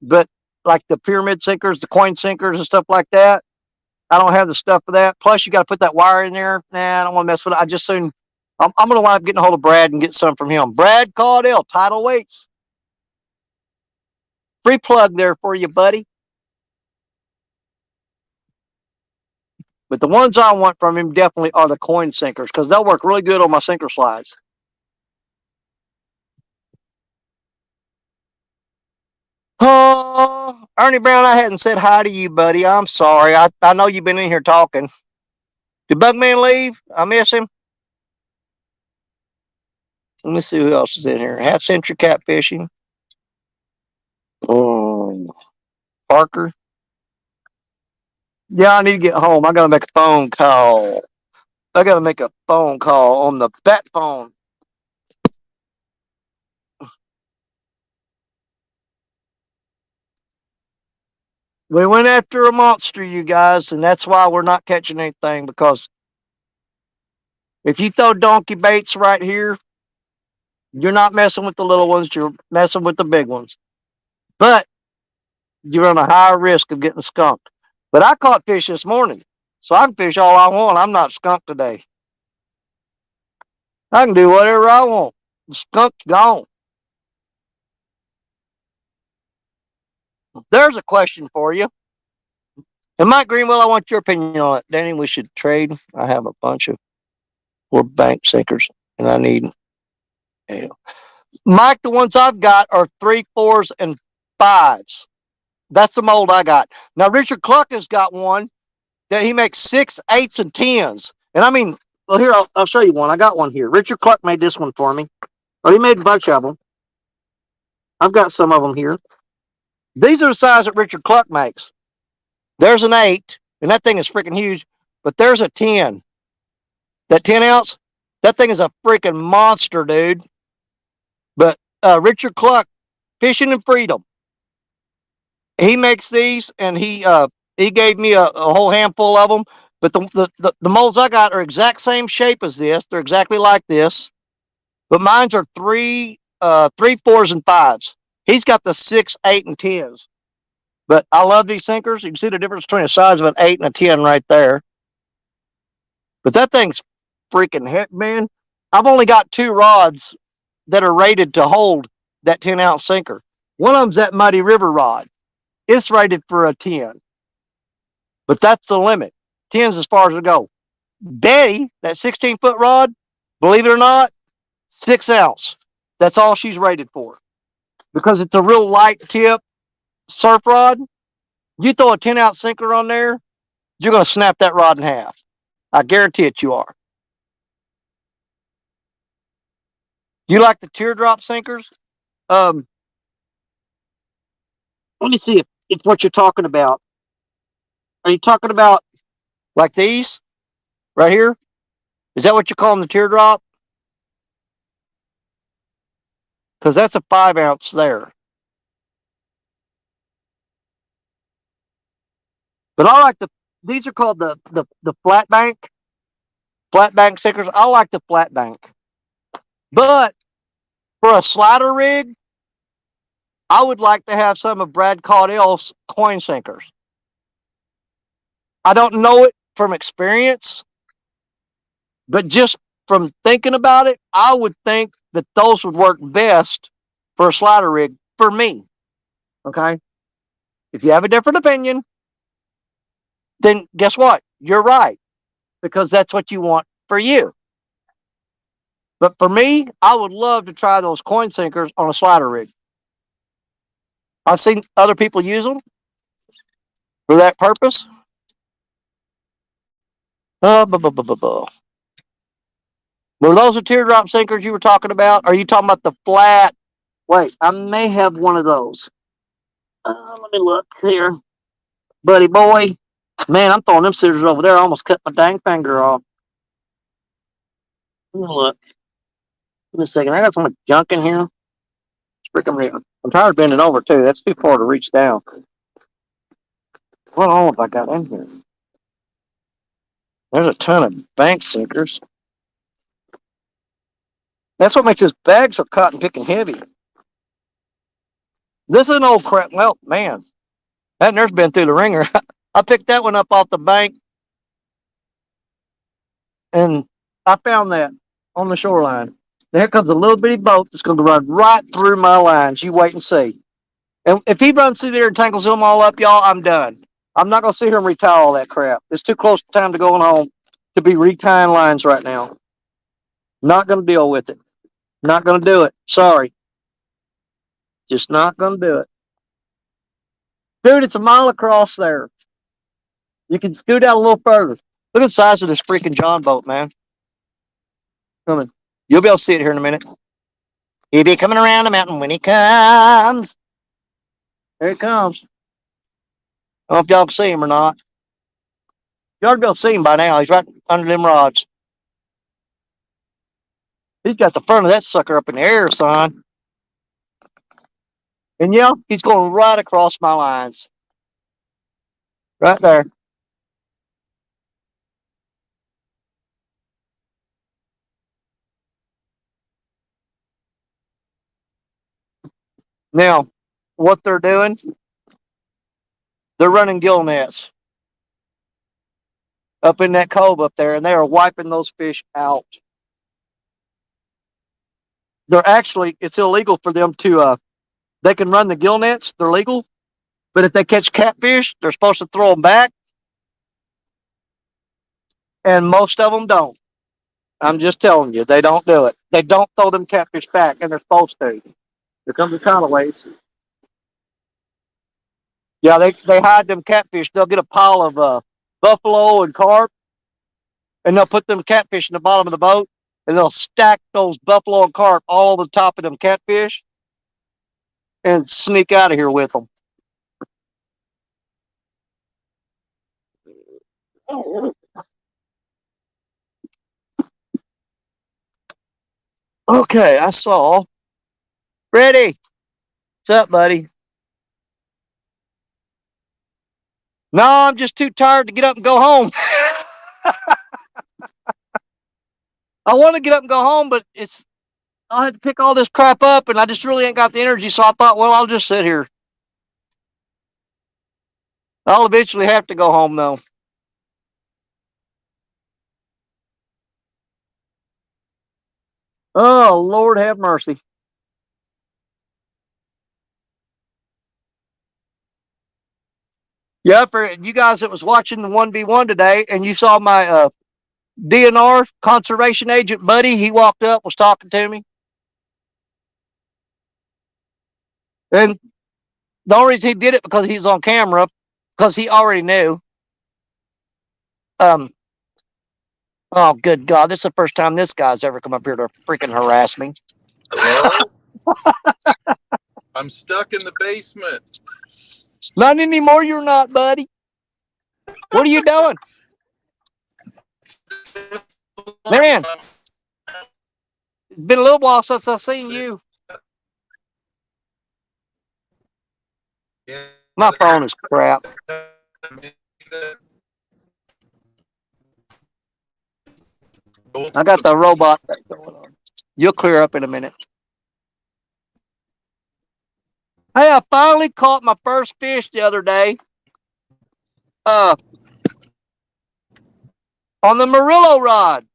But like the pyramid sinkers, the coin sinkers and stuff like that, I don't have the stuff for that. Plus, you got to put that wire in there. Nah, I don't want to mess with it. I just soon, I'm going to wind up getting a hold of Brad and get some from him. Brad Caudell, Tidal Weights. Free plug there for you, buddy. But the ones I want from him definitely are the coin sinkers because they'll work really good on my sinker slides. Oh, Ernie Brown, I hadn't said hi to you, buddy. I'm sorry. I know you've been in here talking. Did Bugman leave? I miss him. Let me see who else is in here. Half Century Catfishing. Oh, Parker. Yeah, I need to get home. I got to make a phone call. I got to make a phone call on the bat phone. We went after a monster, you guys, and that's why we're not catching anything because if you throw donkey baits right here, you're not messing with the little ones. You're messing with the big ones. But you run a higher risk of getting skunked. But I caught fish this morning, so I can fish all I want. I'm not skunked today. I can do whatever I want. The skunk's gone. There's a question for you. And Mike Greenwell, I want your opinion on it. Danny, we should trade. I have a bunch of four bank sinkers, and I need. You know. Mike, the ones I've got are 3, 4s, and 5s. That's the mold I got. Now, Richard Cluck has got one that he makes 6, 8s, and 10s. And I mean, well, here, I'll show you one. I got one here. Richard Cluck made this one for me. Oh, he made a bunch of them. I've got some of them here. These are the size that Richard Cluck makes. There's an 8, and that thing is freaking huge. But there's a 10. That 10 ounce, that thing is a freaking monster, dude. But Richard Cluck, Fishing and Freedom, he makes these, and he gave me a whole handful of them. But the molds I got are exact same shape as this. They're exactly like this. But mine's are 3, 4s, and 5s. He's got the 6, 8, and 10s. But I love these sinkers. You can see the difference between the size of an 8 and a 10 right there. But that thing's freaking heck, man. I've only got 2 rods that are rated to hold that 10-ounce sinker. One of them's that Muddy River rod. It's rated for a 10. But that's the limit. 10's as far as it go. Betty, that 16-foot rod, believe it or not, 6 ounce. That's all she's rated for. Because it's a real light tip surf rod. You throw a 10-ounce sinker on there, you're going to snap that rod in half. I guarantee it you are. You like the teardrop sinkers? Let me see if it's what you're talking about. Are you talking about like these right here? Is that what you call them, the teardrop? Because that's a 5 ounce there. But I like these are called the flat bank sinkers. I like the flat bank. But for a slider rig, I would like to have some of Brad Caudill's coin sinkers. I don't know it from experience, but just from thinking about it, I would think that those would work best for a slider rig for me. Okay? If you have a different opinion, then guess what? You're right, because that's what you want for you. But for me, I would love to try those coin sinkers on a slider rig. I've seen other people use them for that purpose. Were those the teardrop sinkers you were talking about? Are you talking about the flat? Wait, I may have one of those. Let me look here. Buddy boy. Man, I'm throwing them scissors over there. I almost cut my dang finger off. Let me look. Give me a second. I got so much junk in here. It's freaking real. I'm tired of bending over, too. That's too far to reach down. What all have I got in here? There's a ton of bank sinkers. That's what makes this bag so cotton picking heavy. This is an old crap. Well, man, that nurse been through the ringer. I picked that one up off the bank, and I found that on the shoreline. There comes a little bitty boat that's going to run right through my lines. You wait and see. And if he runs through there and tangles them all up, y'all, I'm done. I'm not going to sit here and retie all that crap. It's too close to time to going home to be retying lines right now. Not going to deal with it. Not going to do it. Sorry. Just not going to do it. Dude, it's a mile across there. You can scoot out a little further. Look at the size of this freaking John boat, man. Coming. You'll be able to see it here in a minute. He'll be coming around the mountain when he comes. Here he comes. I don't know if y'all can see him or not. You ought to be able to see him by now. He's right under them rods. He's got the front of that sucker up in the air, son. And yeah, he's going right across my lines. Right there. Now, what they're doing, they're running gill nets up in that cove up there, and they are wiping those fish out. they're actually, it's illegal for them to, they can run the gill nets, they're legal. But if they catch catfish, they're supposed to throw them back. And most of them don't. I'm just telling you, they don't do it. They don't throw them catfish back, and they're supposed to. Here comes the counterweights. Yeah, they hide them catfish. They'll get a pile of buffalo and carp, and they'll put them catfish in the bottom of the boat, and they'll stack those buffalo and carp all over the top of them catfish and sneak out of here with them. Okay, I saw. Ready? What's up, buddy? No, I'm just too tired to get up and go home. I want to get up and go home, but I had to pick all this crap up, and I just really ain't got the energy. So I thought, well, I'll just sit here. I'll eventually have to go home, though. Oh, Lord have mercy. Yeah, for you guys that was watching the 1v1 today, and you saw my DNR conservation agent buddy, he walked up, was talking to me. And the only reason he did it because he's on camera, because he already knew. Oh, good God. This is the first time this guy's ever come up here to freaking harass me. Hello? I'm stuck in the basement. Not anymore, you're not, buddy. What are you doing? Man, it's been a little while since I've seen you. My phone is crap. I got the robot going on. You'll clear up in a minute. Hey, I finally caught my first fish the other day. On the Murillo rod.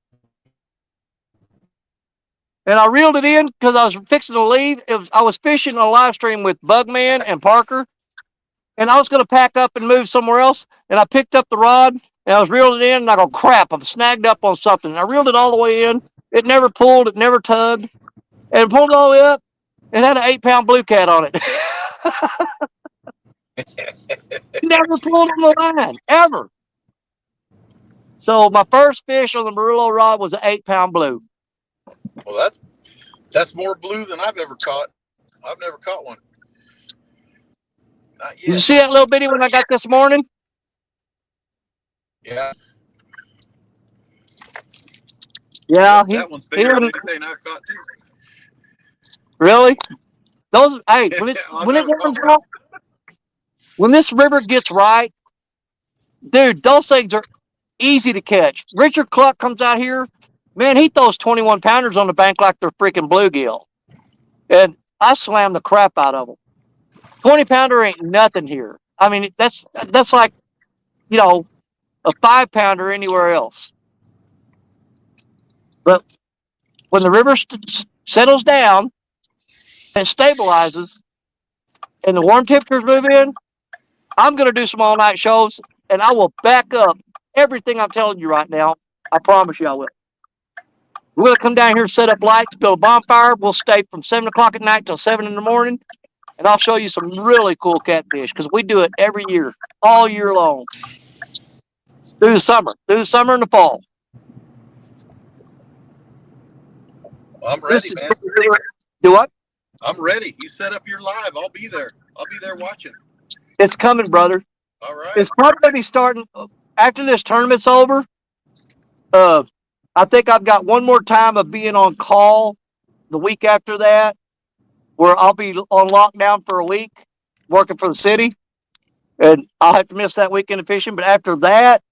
And I reeled it in because I was fixing to leave. I was fishing a live stream with Bugman and Parker. And I was going to pack up and move somewhere else. And I picked up the rod and I was reeling it in. And I go, crap, I'm snagged up on something. And I reeled it all the way in. It never pulled. It never tugged. And pulled it all the way up. It had an 8-pound blue cat on it. Never pulled on the line, ever. So my first fish on the Murillo rod was an 8-pound blue. Well, that's more blue than I've ever caught. I've never caught one. Not yet. Did you see that little bitty one I got this morning? Yeah. Yeah. That one's bigger than anything I've caught too. Really? Those, hey, when this river gets right, dude, those things are easy to catch. Richard Cluck comes out here, man, he throws 21-pounders on the bank like they're freaking bluegill. And I slam the crap out of them. 20-pounder ain't nothing here. I mean, that's like, a 5-pounder anywhere else. But when the river settles down and stabilizes and the warm temperatures move in, I'm going to do some all-night shows, and I will back up everything I'm telling you right now. I promise you I will. We're going to come down here, set up lights, build a bonfire. We'll stay from 7 o'clock at night till 7 in the morning, and I'll show you some really cool catfish because we do it every year, all year long, through the summer and the fall. Well, I'm ready, man. Do what? I'm ready. You set up your live. I'll be there. I'll be there watching. It's coming, brother. All right. It's probably starting after this tournament's over. I think I've got one more time of being on call the week after that, where I'll be on lockdown for a week, working for the city, and I'll have to miss that weekend of fishing. But after that,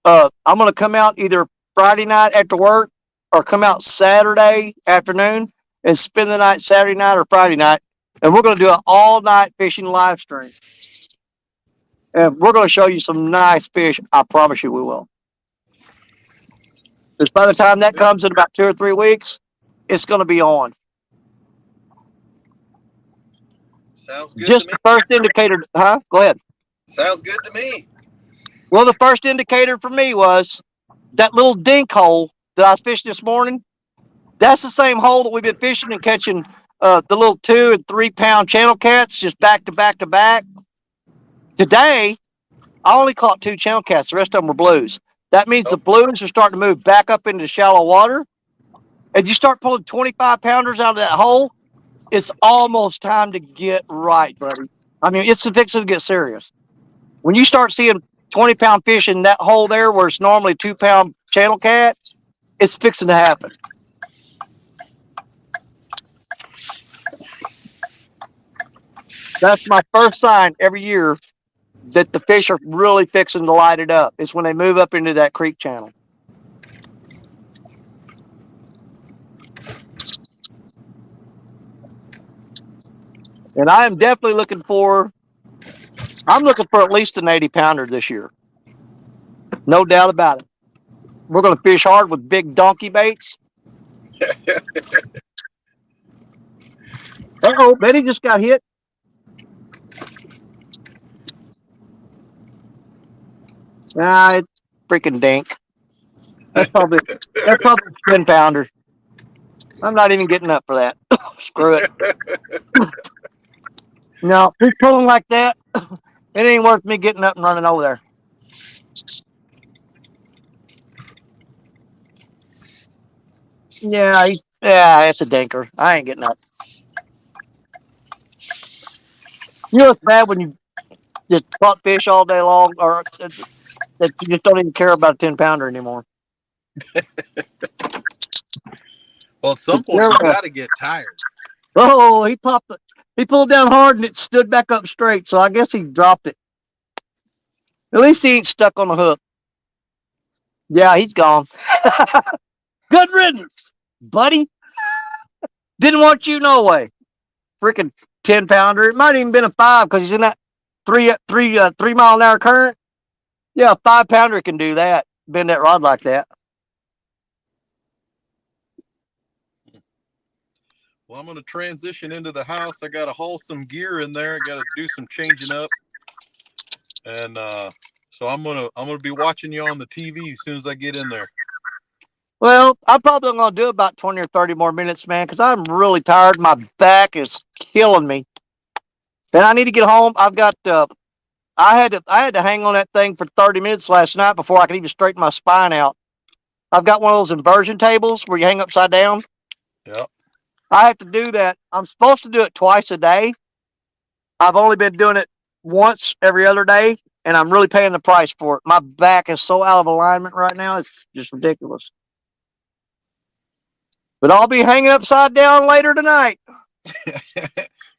I'm going to come out either Friday night after work or come out Saturday afternoon and spend the night Saturday night or Friday night, and we're going to do an all-night fishing live stream. And we're going to show you some nice fish. I promise you we will. Because by the time that comes in about 2 or 3 weeks, it's going to be on. Sounds good Just to me. the first indicator, huh? Go ahead. Sounds good to me. Well, the first indicator for me was that little dink hole that I was fishing this morning. That's the same hole that we've been fishing and catching the little 2 and 3 pound channel cats just back to back to back. Today, I only caught 2 channel cats. The rest of them were blues. That means the blues are starting to move back up into shallow water. And you start pulling 25 pounders out of that hole, it's almost time to get right, buddy. I mean, it's fixing to get serious. When you start seeing 20-pound fish in that hole there where it's normally a 2-pound channel cat, it's fixing to happen. That's my first sign every year that the fish are really fixing to light it up. It's when they move up into that creek channel. And I am definitely looking for at least an 80 pounder this year. No doubt about it. We're going to fish hard with big donkey baits. Uh-oh, Betty just got hit. Nah, it's freaking dink. That's probably a 10 pounder. I'm not even getting up for that. Screw it. No, he's pulling like that. It ain't worth me getting up and running over there. Yeah, it's a dinker. I ain't getting up. You know it's bad when you just caught fish all day long, or that you just don't even care about a 10 pounder anymore. Well, at some point you got to get tired. Oh, he popped it. He pulled down hard and it stood back up straight. So I guess he dropped it. At least he ain't stuck on the hook. Yeah, he's gone. Good riddance, buddy. Didn't want you no way. Freaking 10 pounder. It might even been a 5 because he's in that 3 mile an hour current. Yeah, a 5 pounder can do that. Bend that rod like that. Well, I'm going to transition into the house. I got to haul some gear in there. I got to do some changing up, and so I'm gonna be watching you on the TV as soon as I get in there. Well, I'm probably going to do about 20 or 30 more minutes, man, because I'm really tired. My back is killing me, and I need to get home. I've got. I had to hang on that thing for 30 minutes last night before I could even straighten my spine out. I've got one of those inversion tables where you hang upside down. Yep. I have to do that. I'm supposed to do it twice a day. I've only been doing it once every other day, and I'm really paying the price for it. My back is so out of alignment right now, it's just ridiculous. But I'll be hanging upside down later tonight.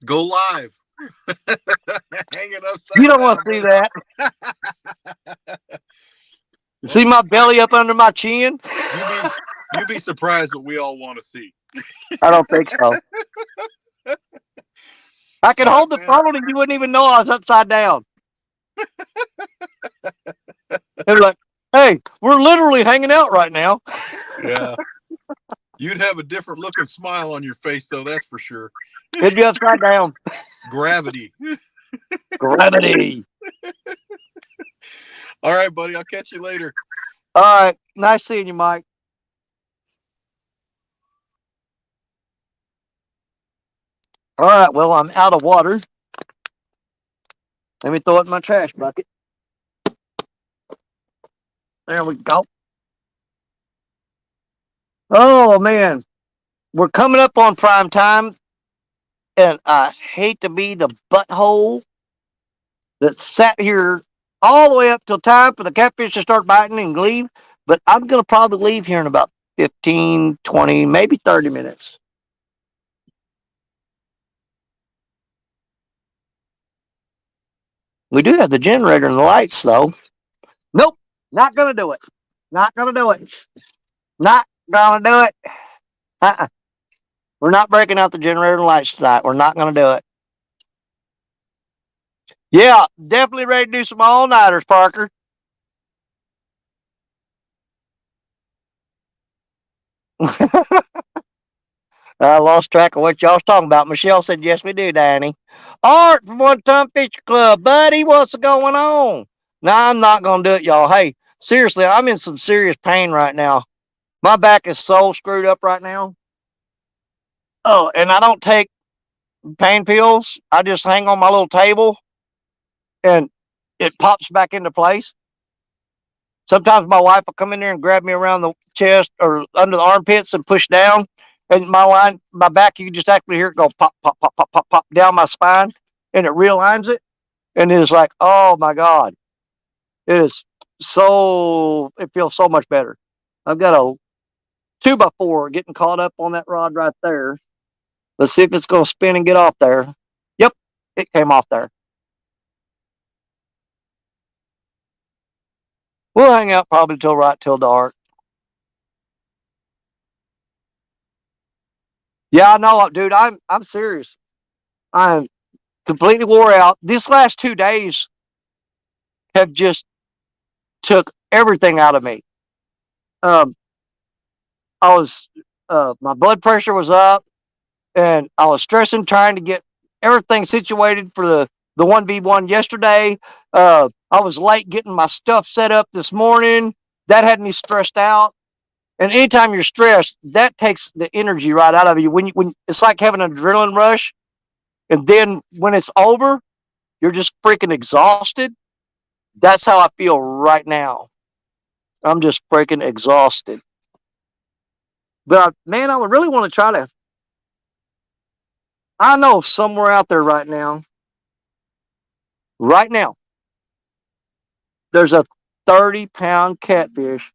Go live. Hanging upside You don't down, want to see brother. that. See my belly up under my chin? You'd be surprised what we all want to see. I don't think so. I could hold the phone and you wouldn't even know I was upside down. They're like, hey, we're literally hanging out right now. Yeah. You'd have a different looking smile on your face, though, that's for sure. It'd be upside down. Gravity. Gravity. All right, buddy. I'll catch you later. All right. Nice seeing you, Mike. All right. Well, I'm out of water. Let me throw it in my trash bucket. There we go. Oh, man. We're coming up on prime time, and I hate to be the butthole that sat here all the way up till time for the catfish to start biting and leave, but I'm going to probably leave here in about 15, 20, maybe 30 minutes. We do have the generator and the lights, though. Nope, not going to do it. Not going to do it. Not going to do it. Uh-uh. We're not breaking out the generator and lights tonight. We're not going to do it. Yeah, definitely ready to do some all-nighters, Parker. I lost track of what y'all was talking about. Michelle said, yes, we do, Danny. Art from One Ton Fisher Club. Buddy, what's going on? No, I'm not going to do it, y'all. Hey, seriously, I'm in some serious pain right now. My back is so screwed up right now. Oh, and I don't take pain pills. I just hang on my little table and it pops back into place. Sometimes my wife will come in there and grab me around the chest or under the armpits and push down. And my back, you can just actually hear it go pop, pop, pop, pop, pop, pop down my spine, and it realigns it. And it is like, oh my God, it is so. It feels so much better. I've got a 2x4 getting caught up on that rod right there. Let's see if it's going to spin and get off there. Yep, it came off there. We'll hang out probably till dark. Yeah, I know, dude. I'm serious. I'm completely wore out. These last 2 days have just took everything out of me. Um, I was my blood pressure was up, and I was stressing trying to get everything situated for the 1v1 yesterday. I was late getting my stuff set up this morning. That had me stressed out. And anytime you're stressed, that takes the energy right out of you. When it's like having an adrenaline rush, and then when it's over, you're just freaking exhausted. That's how I feel right now. I'm just freaking exhausted. But man, I would really want to try to. I know somewhere out there right now, there's a 30-pound catfish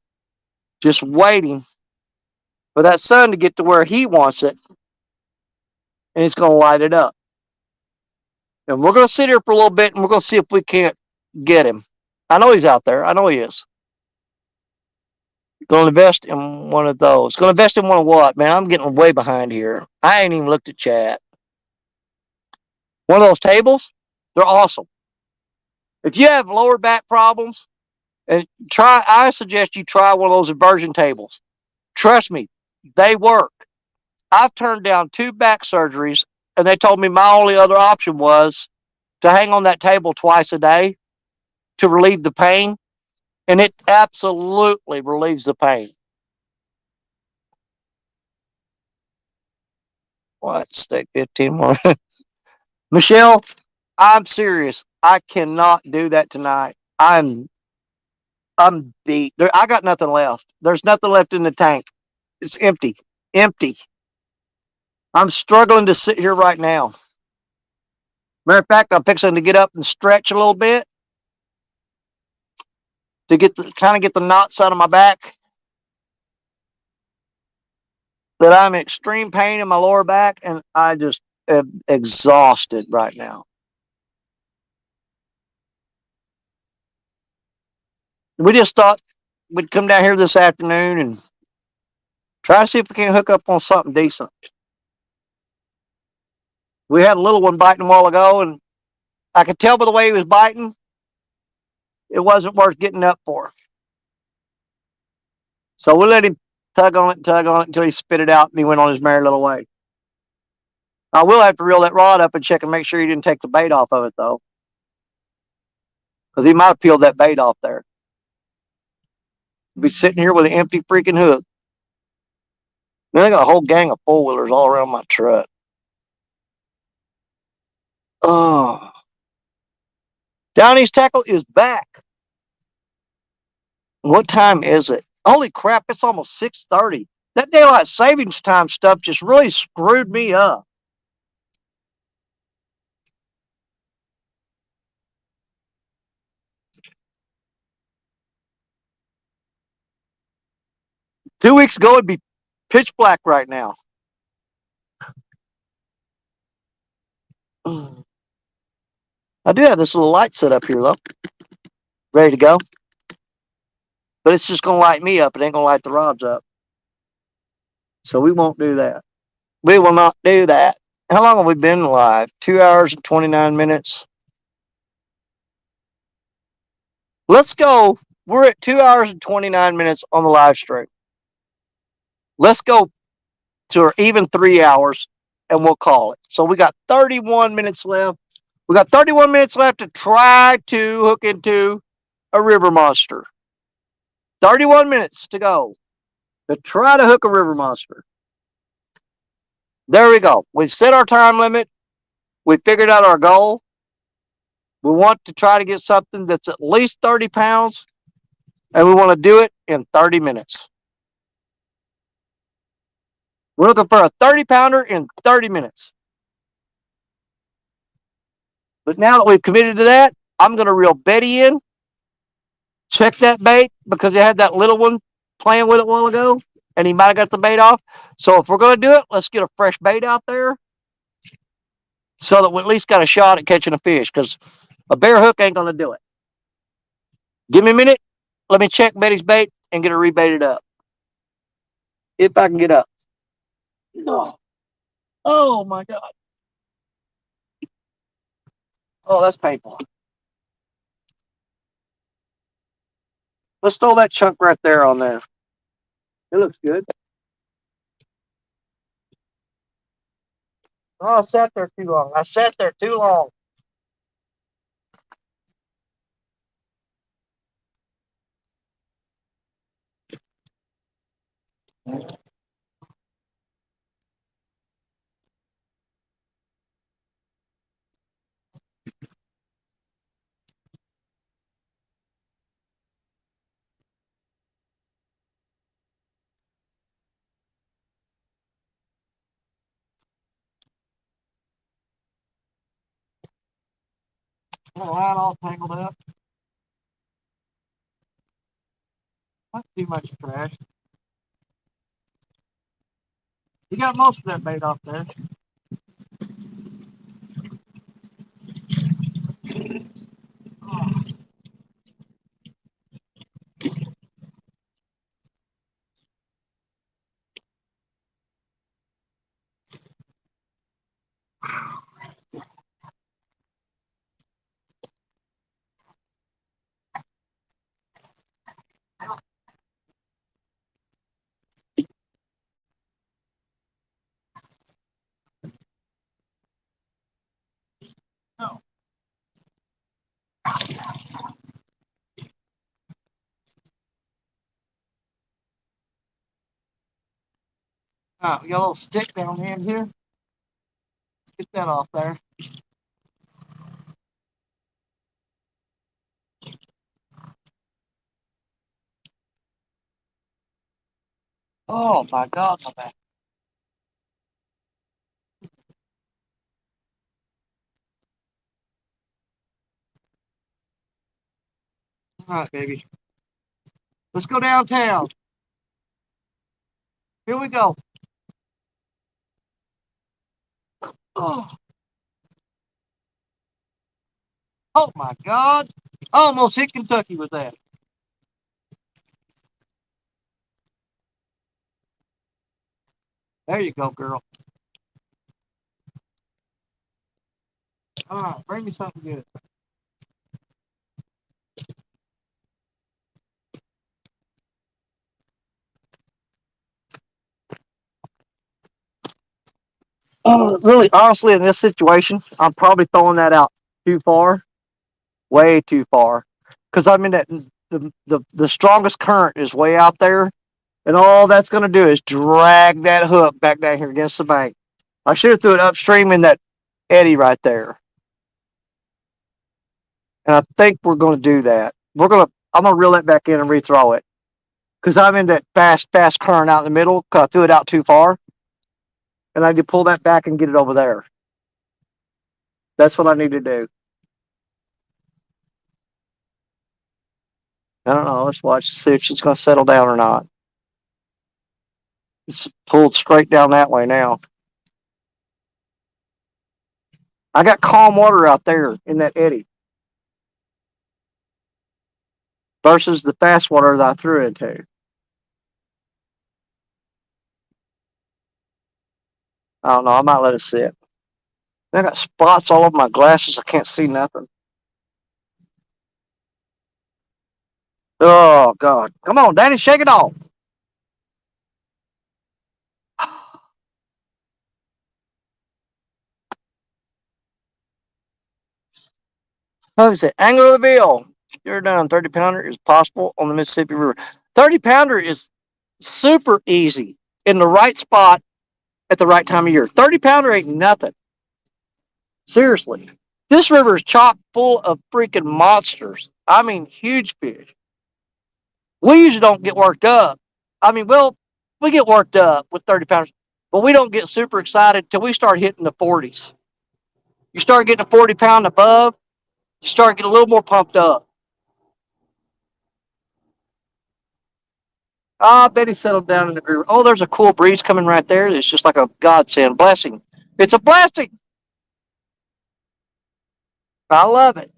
just waiting for that sun to get to where he wants it, and he's going to light it up. And we're going to sit here for a little bit, and we're going to see if we can't get him. I know he's out there. I know he is. Going to invest in one of those. Going to invest in one of what, man? I'm getting way behind here. I ain't even looked at chat. One of those tables, they're awesome. If you have lower back problems, and I suggest you try one of those inversion tables. Trust me, they work. I've turned down 2 back surgeries, and they told me my only other option was to hang on that table twice a day to relieve the pain, and it absolutely relieves the pain. What? Stay 15 more. Michelle, I'm serious. I cannot do that tonight. I'm beat. I got nothing left. There's nothing left in the tank. It's empty. Empty. I'm struggling to sit here right now. Matter of fact, I'm fixing to get up and stretch a little bit to get the knots out of my back. That I'm in extreme pain in my lower back, and I just am exhausted right now. We just thought we'd come down here this afternoon and try to see if we can hook up on something decent. We had a little one biting a while ago, and I could tell by the way he was biting, it wasn't worth getting up for. So we let him tug on it until he spit it out and he went on his merry little way. I will have to reel that rod up and check and make sure he didn't take the bait off of it, though. Because he might have peeled that bait off there. Be sitting here with an empty freaking hook. Man, I got a whole gang of four-wheelers all around my truck. Oh. Downey's Tackle is back. What time is it? Holy crap, it's almost 6:30. That daylight savings time stuff just really screwed me up. Two weeks ago, it'd be pitch black right now. I do have this little light set up here, though. Ready to go. But it's just going to light me up. It ain't going to light the rods up. So we won't do that. We will not do that. How long have we been live? 2 hours and 29 minutes. Let's go. We're at 2 hours and 29 minutes on the live stream. Let's go to even 3 hours, and we'll call it. So we got 31 minutes left. We got 31 minutes left to try to hook into a river monster. 31 minutes to go to try to hook a river monster. There we go. We set our time limit. We figured out our goal. We want to try to get something that's at least 30 pounds, and we want to do it in 30 minutes. We're looking for a 30-pounder in 30 minutes. But now that we've committed to that, I'm going to reel Betty in, check that bait, because they had that little one playing with it a while ago, and he might have got the bait off. So if we're going to do it, let's get a fresh bait out there so that we at least got a shot at catching a fish, because a bare hook ain't going to do it. Give me a minute. Let me check Betty's bait and get her rebaited up. If I can get up. No. Oh, my God. Oh, that's painful. Let's throw that chunk right there on there. It looks good. Oh, I sat there too long. I sat there too long. The line all tangled up. That's too much trash. You got most of that bait off there. Oh. We got a little stick down in here. Let's get that off there. Oh my God, my back. All right, baby. Let's go downtown. Here we go. Oh, oh my God. I almost hit Kentucky with that. There you go, girl. All right, bring me something good. Really, honestly, in this situation, I'm probably throwing that out too far, way too far, because I'm in that the strongest current is way out there, and all that's going to do is drag that hook back down here against the bank. I should have threw it upstream in that eddy right there, and I think we're going to do that. I'm gonna reel it back in and rethrow it, because I'm in that fast current out in the middle. Cause I threw it out too far, and I need to pull that back and get it over there. That's what I need to do. I don't know. Let's watch to see if she's going to settle down or not. It's pulled straight down that way now. I got calm water out there in that eddy versus the fast water that I threw into. I don't know. I might let it sit. I got spots all over my glasses. I can't see nothing. Oh, God. Come on, Danny. Shake it off. How is it? Angle of the bill. You're done. 30-pounder is possible on the Mississippi River. 30-pounder is super easy in the right spot at the right time of year. 30-pounder ain't nothing. Seriously. This river is chock full of freaking monsters. I mean, huge fish. We usually don't get worked up. I mean, well, we get worked up with 30-pounders, but we don't get super excited until we start hitting the 40s. You start getting a 40-pound above, you start getting a little more pumped up. Ah, Betty settled down in the river. Oh, there's a cool breeze coming right there. It's just like a godsend blessing. It's a blessing. I love it.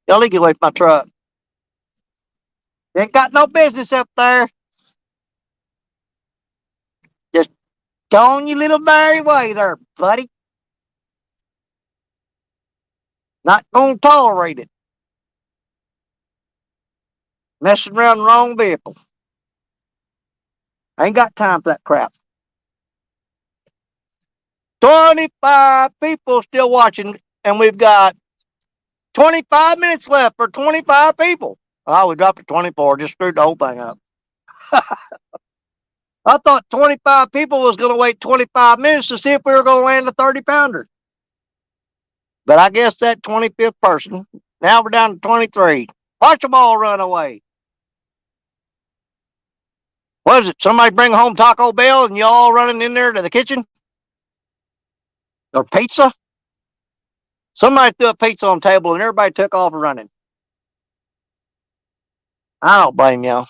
Y'all get away from my truck. You ain't got no business up there. Just go on your little merry way there, buddy. Not gonna tolerate it. Messing around the wrong vehicle. I ain't got time for that crap. 25 people still watching, and we've got 25 minutes left for 25 people. Oh, we dropped to 24. Just screwed the whole thing up. I thought 25 people was going to wait 25 minutes to see if we were going to land a 30-pounder. But I guess that 25th person, now we're down to 23. Watch them all run away. What is it? Somebody bring home Taco Bell and you all running in there to the kitchen? Or pizza? Somebody threw a pizza on the table and everybody took off running. I don't blame y'all.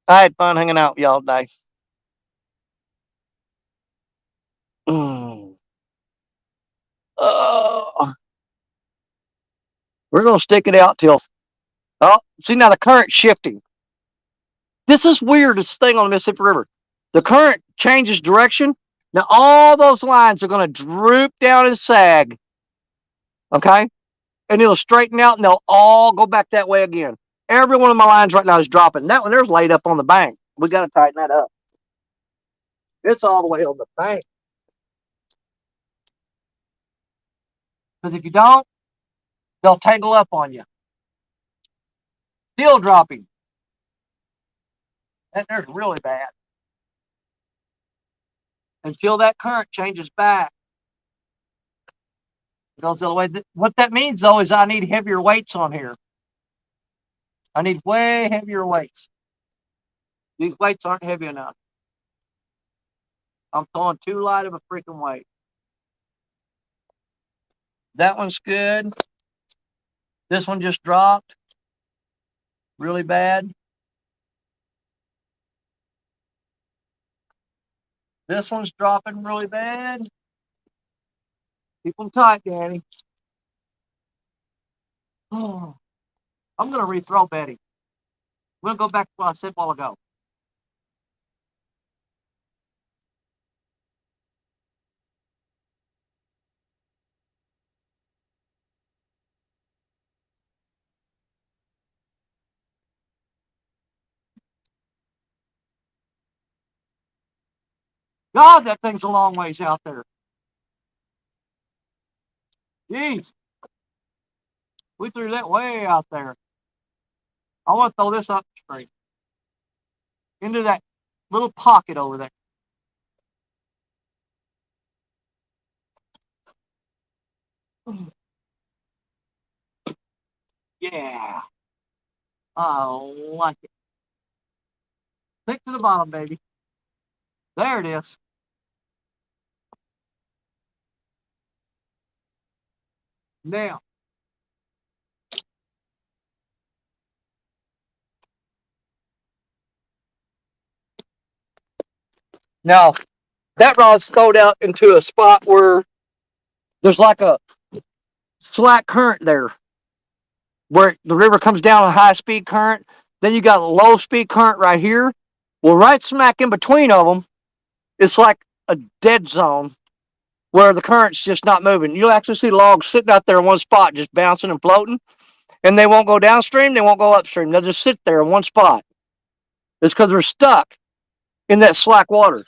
I had fun hanging out with y'all today. We're going to stick it out till... Oh, see, now the current's shifting. This is weird, this thing on the Mississippi River. The current changes direction. Now, all those lines are going to droop down and sag. Okay? And it'll straighten out, and they'll all go back that way again. Every one of my lines right now is dropping. That one there's laid up on the bank. We got to tighten that up. It's all the way on the bank. Because if you don't, they'll tangle up on you. Still dropping. That there's really bad. Until that current changes back. It goes the other way. What that means, though, is I need heavier weights on here. I need way heavier weights. These weights aren't heavy enough. I'm throwing too light of a freaking weight. That one's good. This one just dropped. Really bad. This one's dropping really bad. Keep them tight, Danny. Oh, I'm going to rethrow Betty. We'll go back to what I said a while ago. God, that thing's a long ways out there. Jeez. We threw that way out there. I want to throw this up straight. Into that little pocket over there. Yeah. I like it. Stick to the bottom, baby. There it is. Now. Now, that rod's thrown out into a spot where there's like a slack current there. Where the river comes down a high speed current. Then you got a low speed current right here. Well, right smack in between of them, it's like a dead zone where the current's just not moving. You'll actually see logs sitting out there in one spot, just bouncing and floating. And they won't go downstream, they won't go upstream. They'll just sit there in one spot. It's because they're stuck in that slack water.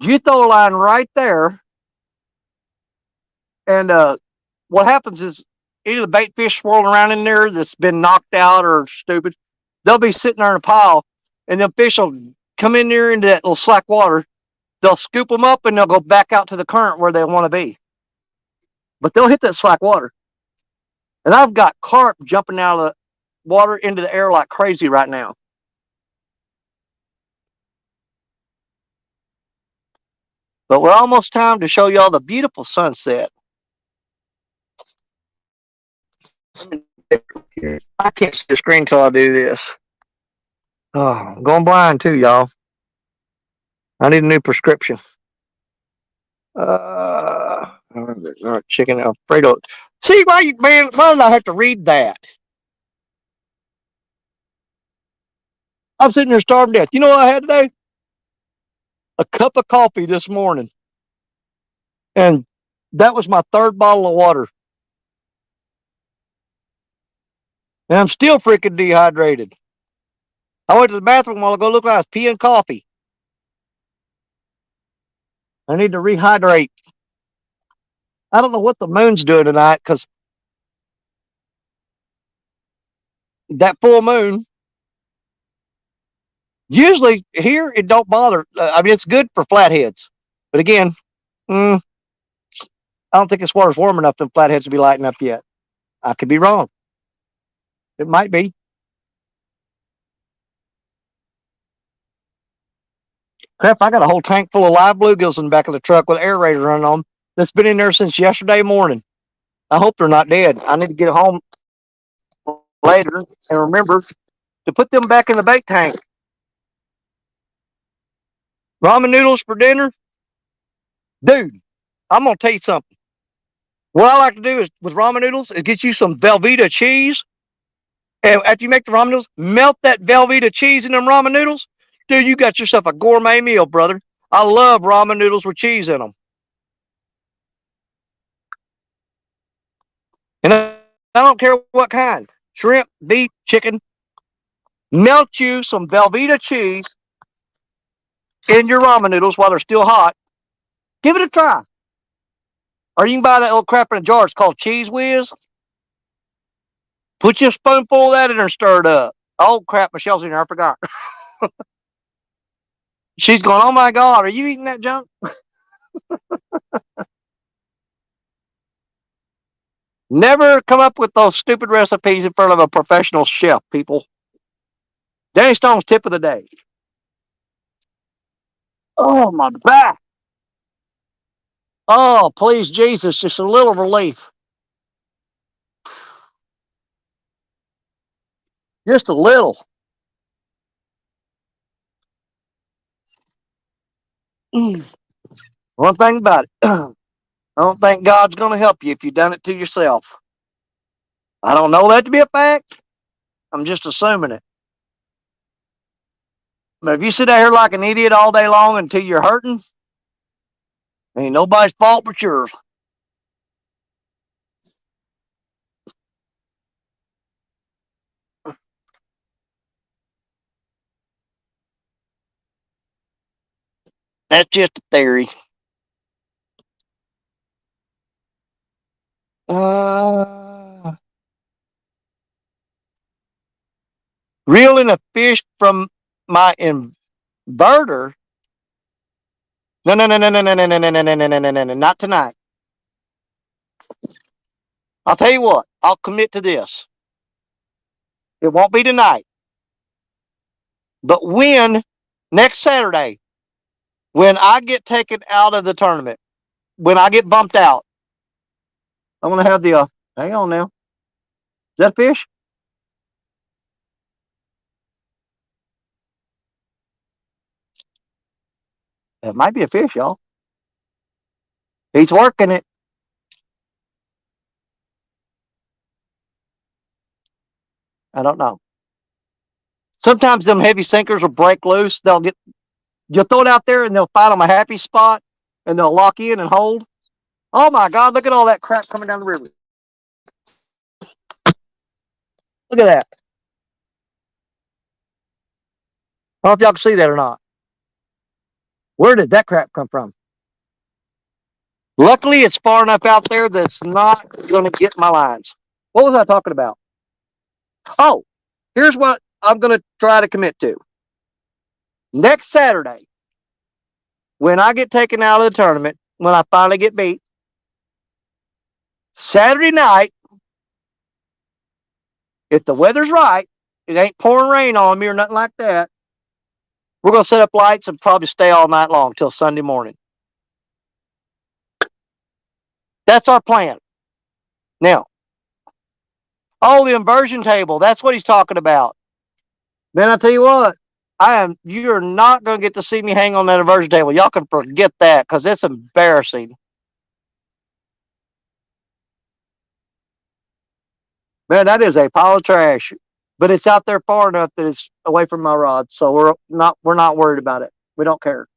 You throw a line right there, and what happens is any of the bait fish swirling around in there that's been knocked out or stupid, they'll be sitting there in a pile, and them fish will come in there into that little slack water. They'll scoop them up and they'll go back out to the current where they want to be. But they'll hit that slack water. And I've got carp jumping out of the water into the air like crazy right now. But we're almost time to show y'all the beautiful sunset. I can't see the screen until I do this. Oh, I'm going blind too, y'all. I need a new prescription. Chicken Alfredo. See, why did I have to read that? I'm sitting there starving to death. You know what I had today? A cup of coffee this morning. And that was my third bottle of water. And I'm still freaking dehydrated. I went to the bathroom a while ago, looked like I was peeing coffee. I need to rehydrate. I don't know what the moon's doing tonight, because that full moon, usually here it don't bother. I mean, it's good for flatheads. But again, I don't think this water's warm enough for flatheads to be lighting up yet. I could be wrong. It might be. Crap, I got a whole tank full of live bluegills in the back of the truck with aerator running on them that's been in there since yesterday morning. I hope they're not dead. I need to get home later and remember to put them back in the bait tank. Ramen noodles for dinner? Dude, I'm going to tell you something. What I like to do is with ramen noodles is get you some Velveeta cheese. And after you make the ramen noodles, melt that Velveeta cheese in them ramen noodles. Dude, you got yourself a gourmet meal, brother. I love ramen noodles with cheese in them. And I don't care what kind. Shrimp, beef, chicken. Melt you some Velveeta cheese in your ramen noodles while they're still hot. Give it a try. Or you can buy that little crap in a jar. It's called Cheese Whiz. Put you a spoonful of that in there and stir it up. Oh, crap. Michelle's in here. I forgot. She's going, oh, my God. Are you eating that junk? Never come up with those stupid recipes in front of a professional chef, people. Danny Stone's tip of the day. Oh, my back. Oh, please, Jesus. Just a little relief. Just a little. One thing about it, I don't think God's going to help you if you've done it to yourself. I don't know that to be a fact. I'm just assuming it. But if you sit out here like an idiot all day long until you're hurting, ain't nobody's fault but yours. That's just a theory. Reeling a fish from my inverter. No, not tonight. I'll tell you what, I'll commit to this. It won't be tonight. But next Saturday, when I get taken out of the tournament, when I get bumped out, I'm going to have the, hang on now. Is that a fish? It might be a fish, y'all. He's working it. I don't know. Sometimes them heavy sinkers will break loose. You'll throw it out there and they'll find them a happy spot and they'll lock in and hold. Oh my God, look at all that crap coming down the river. Look at that. I don't know if y'all can see that or not. Where did that crap come from? Luckily, it's far enough out there that's not going to get my lines. What was I talking about? Oh, here's what I'm going to try to commit to. Next Saturday, when I get taken out of the tournament, when I finally get beat, Saturday night, if the weather's right, it ain't pouring rain on me or nothing like that, we're going to set up lights and probably stay all night long till Sunday morning. That's our plan. Now, oh, the inversion table. That's what he's talking about. Man, I tell you what, you're not going to get to see me hang on that inversion table. Y'all can forget that because it's embarrassing. Man, that is a pile of trash. But it's out there far enough that it's away from my rod, so we're not worried about it. We don't care.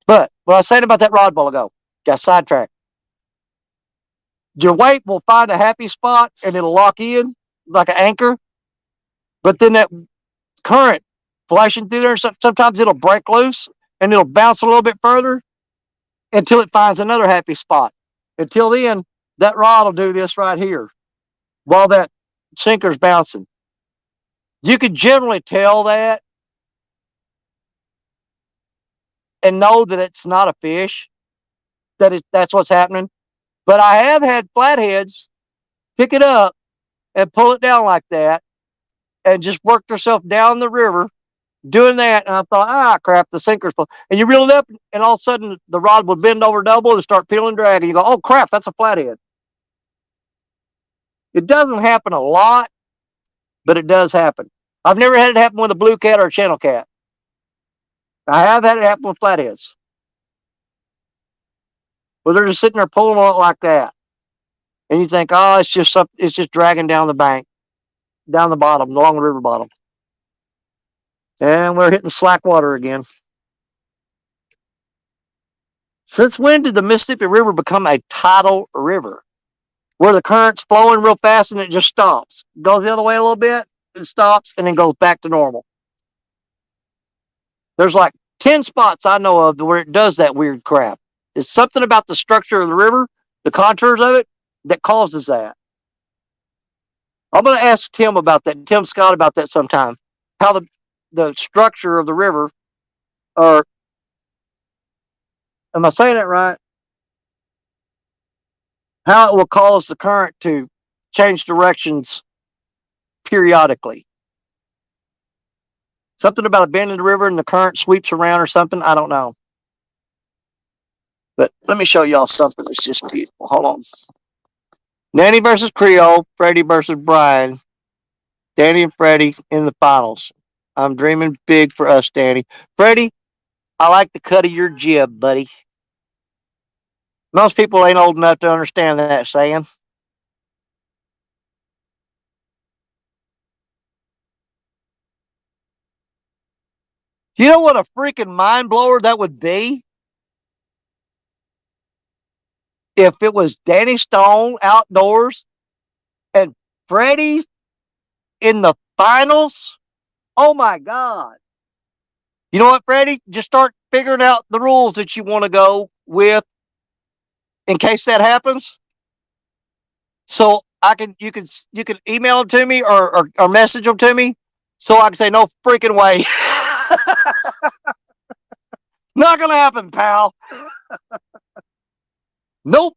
But what I was saying about that rod while ago, got sidetracked. Your weight will find a happy spot and it'll lock in like an anchor. But then that current flashing through there, sometimes it'll break loose and it'll bounce a little bit further until it finds another happy spot. Until then, that rod will do this right here while that sinker's bouncing. You can generally tell that and know that it's not a fish, that's what's happening. But I have had flatheads pick it up and pull it down like that and just work themselves down the river doing that. And I thought, crap, the sinker's full. And you reel it up, and all of a sudden the rod would bend over double and start peeling drag. And you go, oh, crap, that's a flathead. It doesn't happen a lot, but it does happen. I've never had it happen with a blue cat or a channel cat. I have had it happen with flatheads, where they're just sitting there pulling on it like that. And you think, oh, it's just dragging down the bank, down the bottom, along the river bottom. And we're hitting slack water again. Since when did the Mississippi River become a tidal river? Where the current's flowing real fast and it just stops. Goes the other way a little bit, it stops, and then goes back to normal. There's like 10 spots I know of where it does that weird crap. It's something about the structure of the river, the contours of it, that causes that. I'm going to ask Tim about that, Tim Scott about that sometime. How the structure of the river, or am I saying that right? How it will cause the current to change directions periodically. Something about a bend in the river and the current sweeps around or something. I don't know. But let me show y'all something that's just beautiful. Hold on. Nanny versus Creole, Freddie versus Brian. Danny and Freddie in the finals. I'm dreaming big for us, Danny. Freddie, I like the cut of your jib, buddy. Most people ain't old enough to understand that saying. You know what a freaking mind blower that would be? If it was Danny Stone outdoors and Freddie's in the finals. Oh my God. You know what, Freddie? Just start figuring out the rules that you want to go with in case that happens. So you can email them to me or message them to me so I can say no freaking way. Not gonna happen, pal. Nope.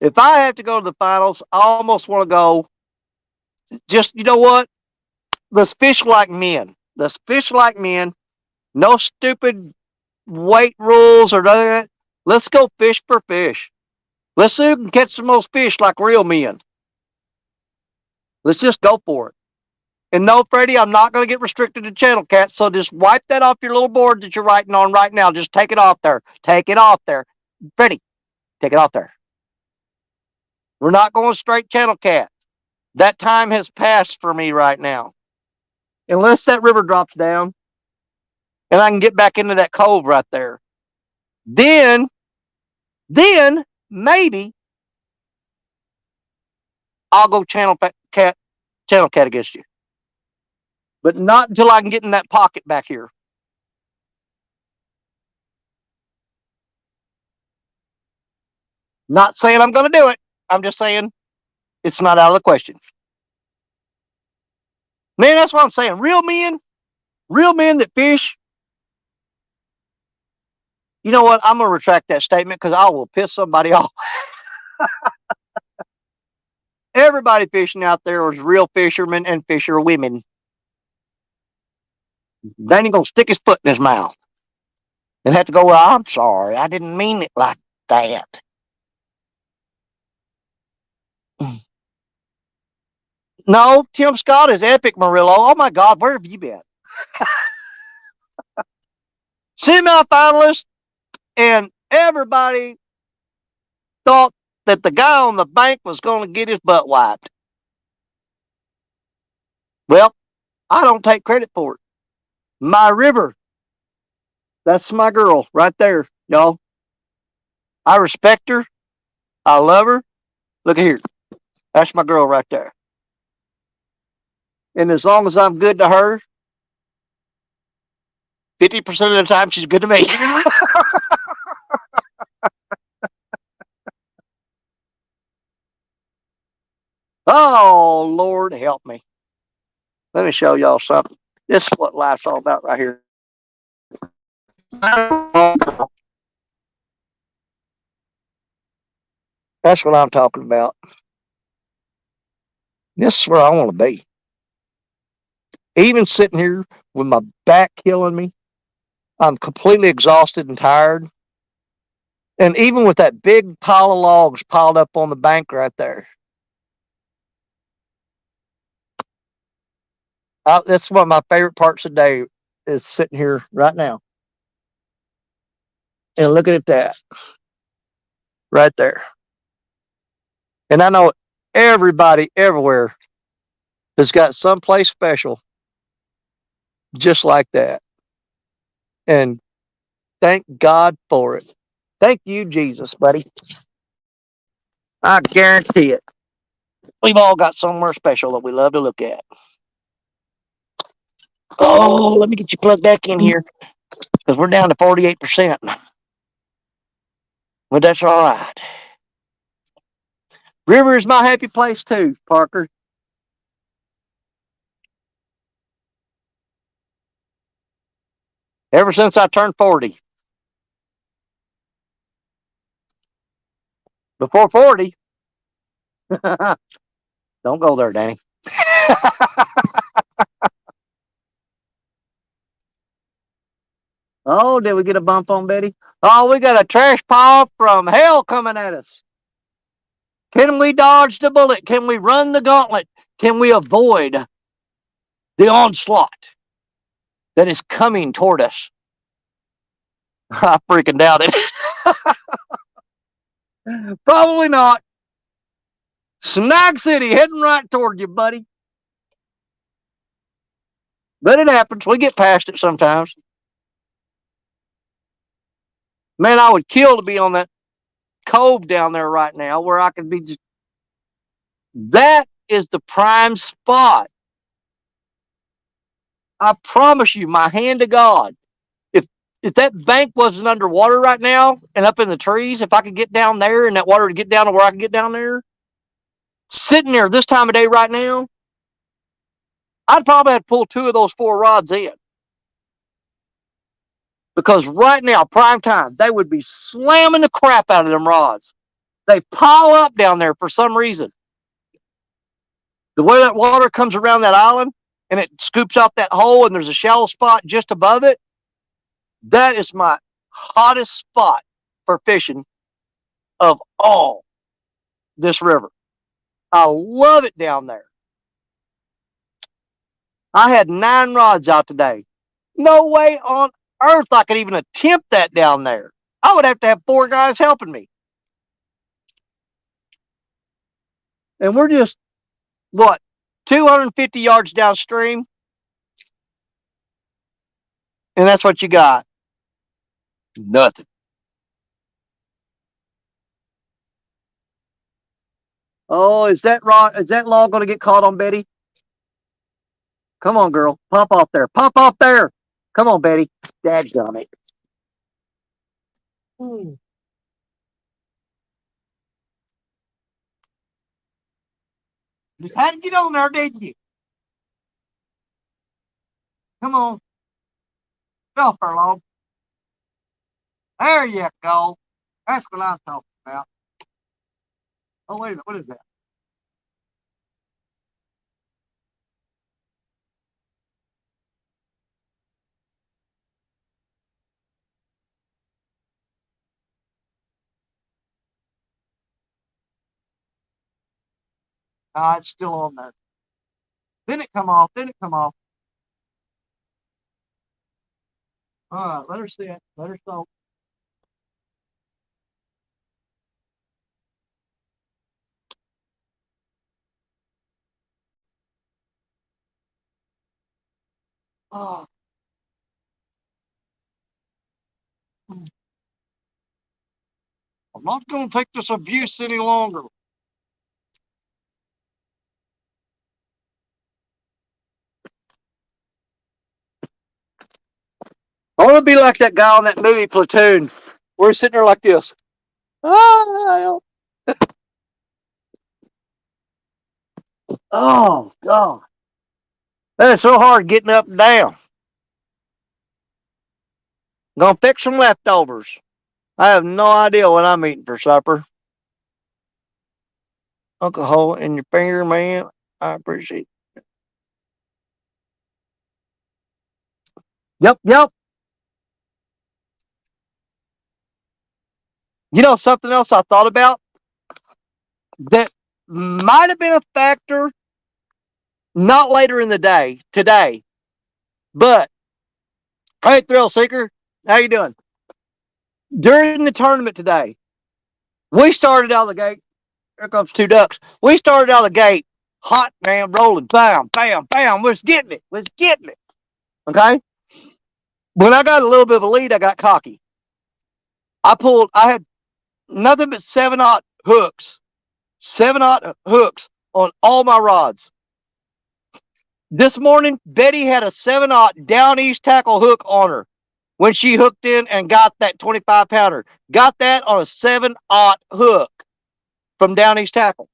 If I have to go to the finals, I almost want to go. Just, you know what? Let's fish like men. Let's fish like men. No stupid weight rules or nothing like that. Let's go fish for fish. Let's see who can catch the most fish like real men. Let's just go for it. And no, Freddie, I'm not going to get restricted to channel cats, so just wipe that off your little board that you're writing on right now. Just take it off there. Take it off there. Freddie, take it off there. We're not going straight channel cat. That time has passed for me right now. Unless that river drops down and I can get back into that cove right there. Then maybe I'll go channel cat against you. But not until I can get in that pocket back here. Not saying I'm going to do it. I'm just saying it's not out of the question. Man, that's what I'm saying. Real men that fish. You know what? I'm going to retract that statement because I will piss somebody off. Everybody fishing out there is real fishermen and fisher women. They ain't going to stick his foot in his mouth and have to go, well, I'm sorry. I didn't mean it like that. No, Tim Scott is epic, Murillo. Oh, my God. Where have you been? Semi-finalist, and everybody thought that the guy on the bank was going to get his butt wiped. Well, I don't take credit for it. My river, that's my girl right there, y'all. I respect her. I love her. Look at here. That's my girl right there. And as long as I'm good to her, 50% of the time she's good to me. Oh, Lord, help me. Let me show y'all something. This is what life's all about right here. That's what I'm talking about. This is where I want to be. Even sitting here with my back killing me, I'm completely exhausted and tired. And even with that big pile of logs piled up on the bank right there, that's one of my favorite parts of the day is sitting here right now and looking at that right there. And I know everybody everywhere has got someplace special just like that. And thank God for it. Thank you, Jesus, buddy. I guarantee it. We've all got somewhere special that we love to look at. Oh, let me get you plugged back in here because we're down to 48%. But that's all right. River is my happy place too, Parker. Ever since I turned 40. Before 40. Don't go there, Danny. Oh, did we get a bump on Betty? Oh, we got a trash pile from hell coming at us. Can we dodge the bullet? Can we run the gauntlet? Can we avoid the onslaught that is coming toward us? I freaking doubt it. Probably not. Snag City heading right toward you, buddy. But it happens. We get past it sometimes. Man, I would kill to be on that cove down there right now where I could be just. That is the prime spot. I promise you, my hand to God. If that bank wasn't underwater right now and up in the trees, if I could get down there and that water would get down to where I could get down there, sitting there this time of day right now, I'd probably have to pull 2 of those 4 rods in. Because right now, prime time, they would be slamming the crap out of them rods. They pile up down there for some reason. The way that water comes around that island and it scoops out that hole and there's a shallow spot just above it, that is my hottest spot for fishing of all this river. I love it down there. I had 9 rods out today. No way on earth I could even attempt that down there. I would have to have 4 guys helping me. And we're just, what, 250 yards downstream? And that's what you got. Nothing. Oh, is that log going to get caught on, Betty? Come on, girl. Pop off there. Pop off there. Come on, Betty. Dadgummit. Hmm. Just had to get on there, didn't you? Come on. Go, Furlong. There you go. That's what I'm talking about. Oh, wait a minute. What is that? Ah, it's still on there. Then it come off. Then it come off. All right, let her sit. Let her soak. Oh, I'm not going to take this abuse any longer. I want to be like that guy on that movie Platoon. We're sitting there like this. Ah, oh, God. That is so hard getting up and down. Gonna fix some leftovers. I have no idea what I'm eating for supper. Uncle Hole in your finger, man. I appreciate it. Yep, yep. You know something else I thought about that might have been a factor, not later in the day, today, but hey, Thrill Seeker, how you doing? During the tournament today, we started out of the gate. Here comes two ducks. We started out of the gate, hot, man, rolling, bam, bam, bam. We're getting it. We're getting it. Okay? When I got a little bit of a lead, I got cocky. I had nothing but 7/0 hooks. 7/0 hooks on all my rods. This morning, Betty had a 7/0 down east tackle hook on her when she hooked in and got that 25 pounder. Got that on a 7/0 hook from down east tackle.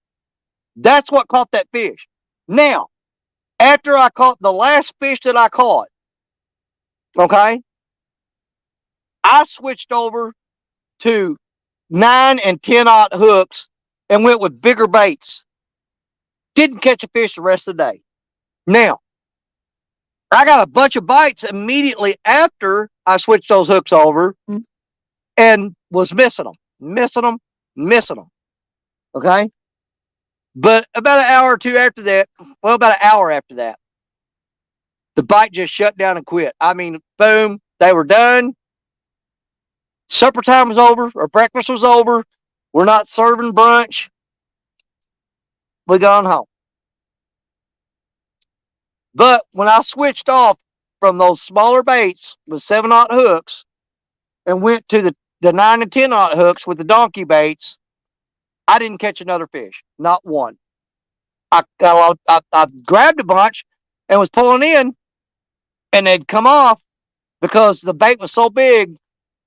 That's what caught that fish. Now, after I caught the last fish that I caught, okay, I switched over to 9 and 10/0 hooks and went with bigger baits. Didn't catch a fish the rest of the day. Now, I got a bunch of bites immediately after I switched those hooks over and was missing them, missing them, missing them. Okay? But about an hour or two after that, well, about an hour after that, the bite just shut down and quit. I mean, boom, they were done. Supper time was over, or breakfast was over. We're not serving brunch. We gone home. But when I switched off from those smaller baits with 7/0 hooks and went to the 9 and 10/0 hooks with the donkey baits, I didn't catch another fish. Not one. I grabbed a bunch and was pulling in, and they'd come off because the bait was so big,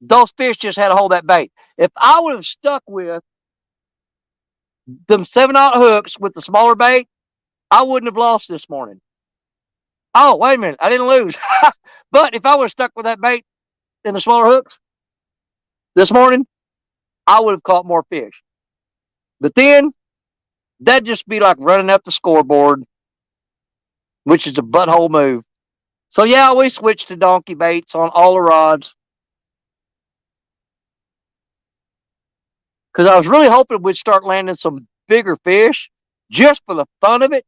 those fish just had to hold that bait. If I would have stuck with them 7/0 hooks with the smaller bait, I wouldn't have lost this morning. Oh, wait a minute. I didn't lose. But if I would have stuck with that bait and the smaller hooks this morning, I would have caught more fish. But then, that'd just be like running up the scoreboard, which is a butthole move. So, yeah, we switched to donkey baits on all the rods. Because I was really hoping we'd start landing some bigger fish just for the fun of it.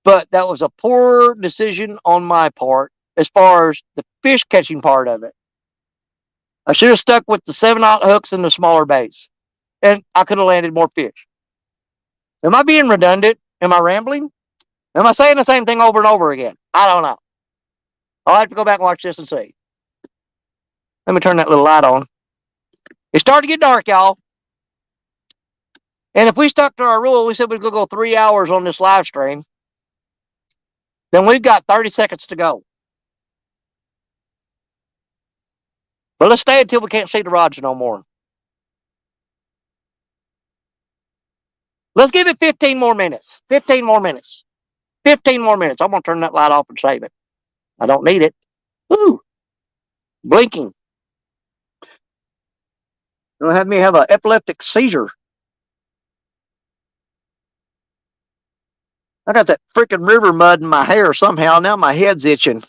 But that was a poor decision on my part as far as the fish catching part of it. I should have stuck with the 7/0 hooks and the smaller baits, and I could have landed more fish. Am I being redundant? Am I rambling? Am I saying the same thing over and over again? I don't know. I'll have to go back and watch this and see. Let me turn that little light on. It's starting to get dark, y'all. And if we stuck to our rule, we said we'd go 3 hours on this live stream. Then we've got 30 seconds to go. But let's stay until we can't see the rods no more. Let's give it 15 more minutes. 15 more minutes. 15 more minutes. I'm going to turn that light off and save it. I don't need it. Ooh, blinking. It'll have me have an epileptic seizure. I got that freaking river mud in my hair somehow. Now my head's itching.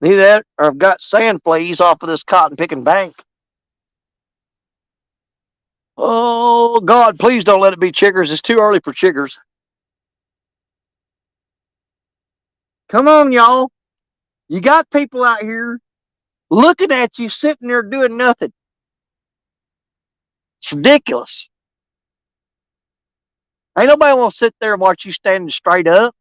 Either that or I've got sand fleas off of this cotton picking bank. Oh, God, please don't let it be chiggers. It's too early for chiggers. Come on, y'all. You got people out here looking at you sitting there doing nothing. It's ridiculous. Ain't nobody want to sit there and watch you standing straight up.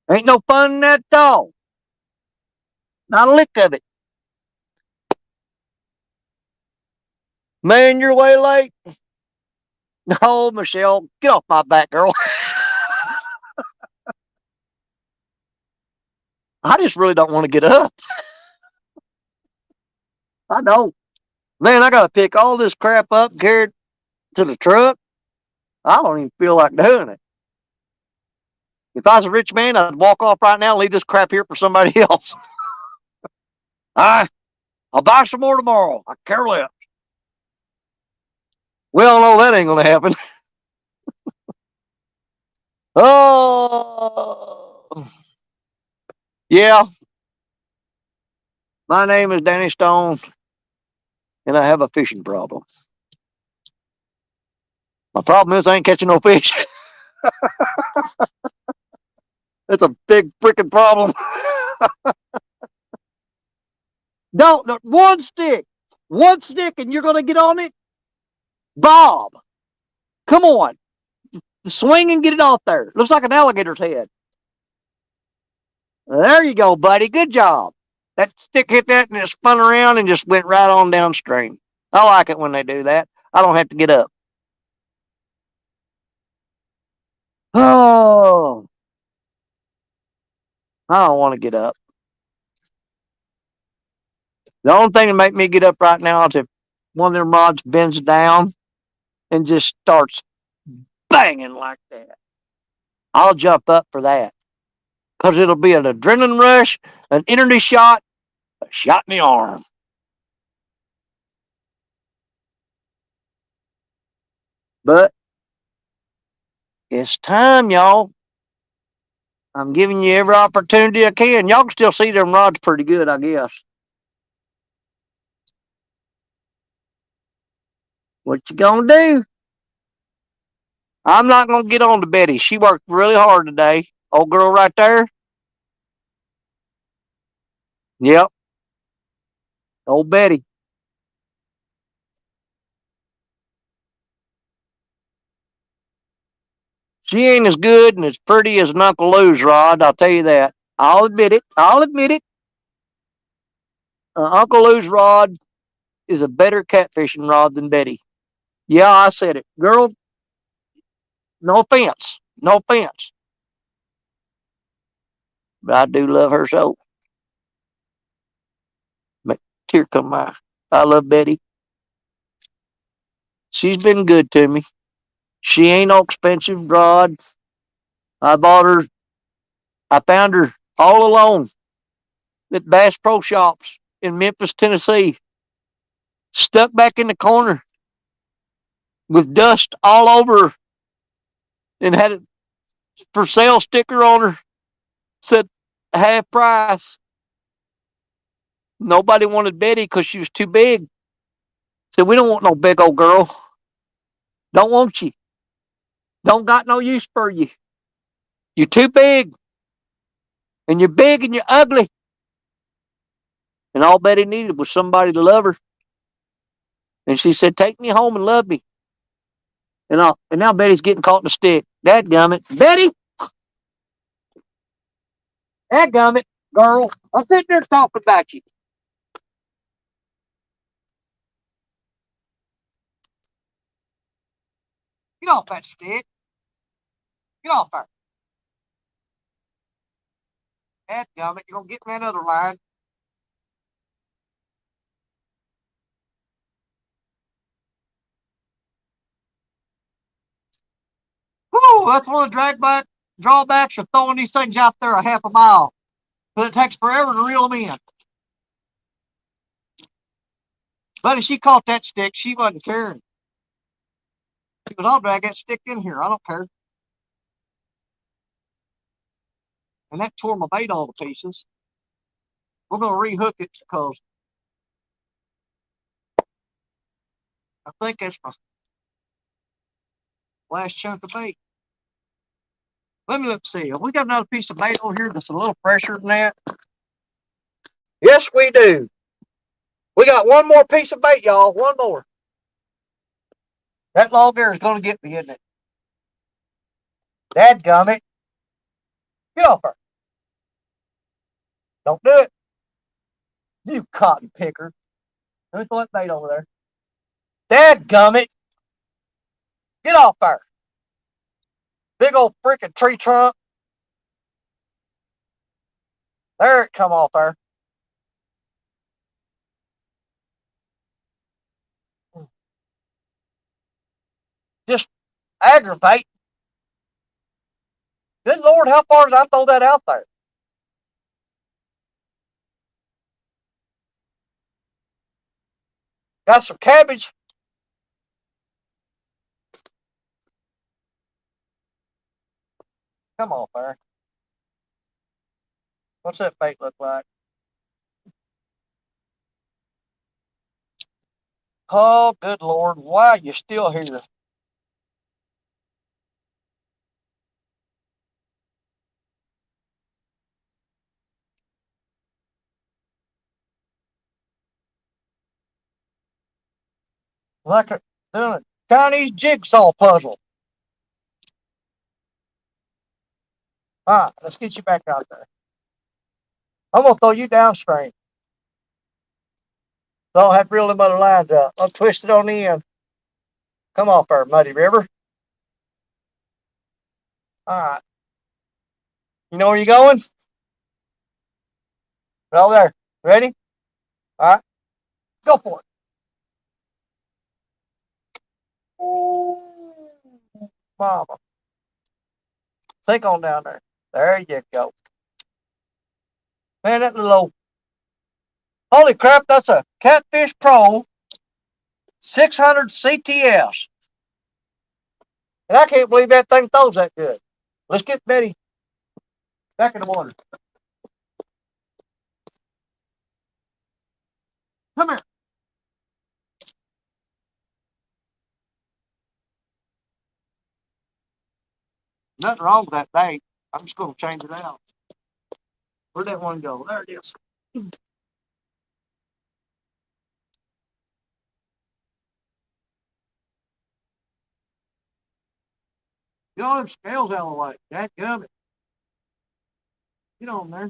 Ain't no fun in that at all. Not a lick of it. Man, you're way late. No, Michelle, get off my back, girl. I just really don't want to get up. I don't. Man, I got to pick all this crap up and carry it to the truck. I don't even feel like doing it. If I was a rich man, I'd walk off right now and leave this crap here for somebody else. I'll buy some more tomorrow. I care less. We all know that ain't going to happen. Oh, yeah. My name is Danny Stone, and I have a fishing problem. My problem is I ain't catching no fish. That's a big freaking problem. Don't, one stick, and you're going to get on it? Bob, come on. Swing and get it off there. Looks like an alligator's head. There you go, buddy. Good job. That stick hit that and it spun around and just went right on downstream. I like it when they do that. I don't have to get up. Oh, I don't want to get up. The only thing that make me get up right now is if one of them rods bends down and just starts banging like that. I'll jump up for that because it'll be an adrenaline rush, an energy shot, a shot in the arm. But it's time, y'all. I'm giving you every opportunity I can. Y'all can still see them rods pretty good, I guess. What you gonna do? I'm not gonna get on to Betty. She worked really hard today. Old girl right there. Yep. Old Betty. She ain't as good and as pretty as an Uncle Lou's rod, I'll tell you that. I'll admit it. I'll admit it. Uncle Lou's rod is a better catfishing rod than Betty. Yeah, I said it. Girl, no offense. No offense. But I do love her so. But here come my. I love Betty. She's been good to me. She ain't no expensive rod. I bought her. I found her all alone at Bass Pro Shops in Memphis, Tennessee. Stuck back in the corner with dust all over her and had a for sale sticker on her. Said half price. Nobody wanted Betty because she was too big. Said, we don't want no big old girl. Don't want you. Don't got no use for you. You're too big. And you're big and you're ugly. And all Betty needed was somebody to love her. And she said, take me home and love me. And now Betty's getting caught in the stick. Dadgummit. Betty! Dadgummit, girl. I'm sitting there talking about you. Get off that stick. Get off there. Dadgummit, you're going to get in that other line. Whew, that's one of the drawbacks of throwing these things out there a half a mile. Because it takes forever to reel them in. But if she caught that stick, she wasn't caring. She goes, I'll drag that stick in here. I don't care. And that tore my bait all to pieces. We're going to rehook it because I think that's my last chunk of bait. Let me look see. Have we got another piece of bait over here that's a little fresher than that? Yes, we do. We got one more piece of bait, y'all. One more. That log there is going to get me, isn't it? Dadgummit. Get off her. Don't do it. You cotton picker. Let me throw that bait over there. Dadgummit. Get off there. Big old freaking tree trunk. There it come off there. Just aggravate. Good Lord, how far did I throw that out there? Got some cabbage. Come on, there. What's that bait look like? Oh, good Lord. Why are you still here? Like doing a Chinese jigsaw puzzle. All right, let's get you back out there. I'm going to throw you downstream. So I don't have to reel them other lines up. I'll twist it on the end. Come off there, Muddy River. All right. You know where you're going? Right over there. Ready? All right. Go for it. Ooh, mama. Sink on down there. There you go. Man, that little old, holy crap, that's a Catfish Pro 600 CTS. And I can't believe that thing throws that good. Let's get Betty back in the water. Come here. Nothing wrong with that bait. I'm just going to change it out. Where'd that one go? There it is. Get all them scales out of the way. Dadgummit. Get on there.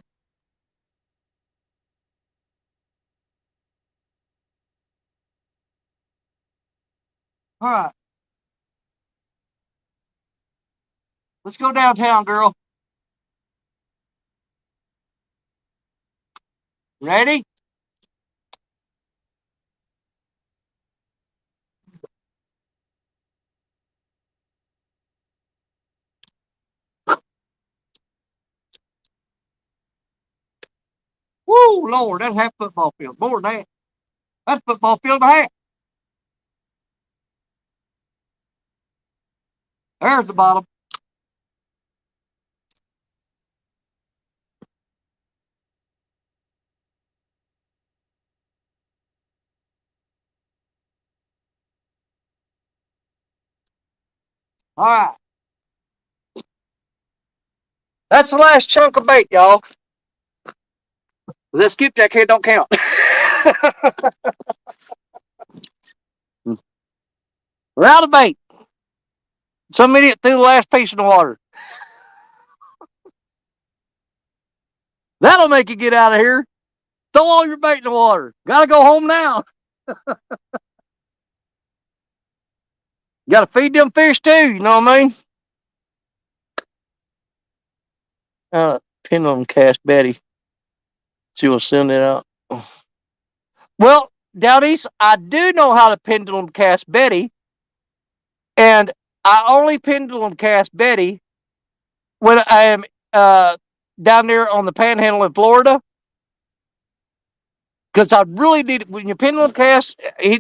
All right. Let's go downtown, girl. Ready? Woo, Lord, that's half football field. More than that. That's football field and a half. There's the bottom. All right. That's the last chunk of bait, y'all. That skipjack head don't count. We're out of bait. Some idiot threw the last piece in the water. That'll make you get out of here. Throw all your bait in the water. Gotta go home now. Gotta feed them fish too, you know what I mean? Pendulum cast Betty. She will send it out. Well, Dowdies, I do know how to pendulum cast Betty, and I only pendulum cast Betty when I am down there on the Panhandle in Florida, because I really need when you pendulum cast. A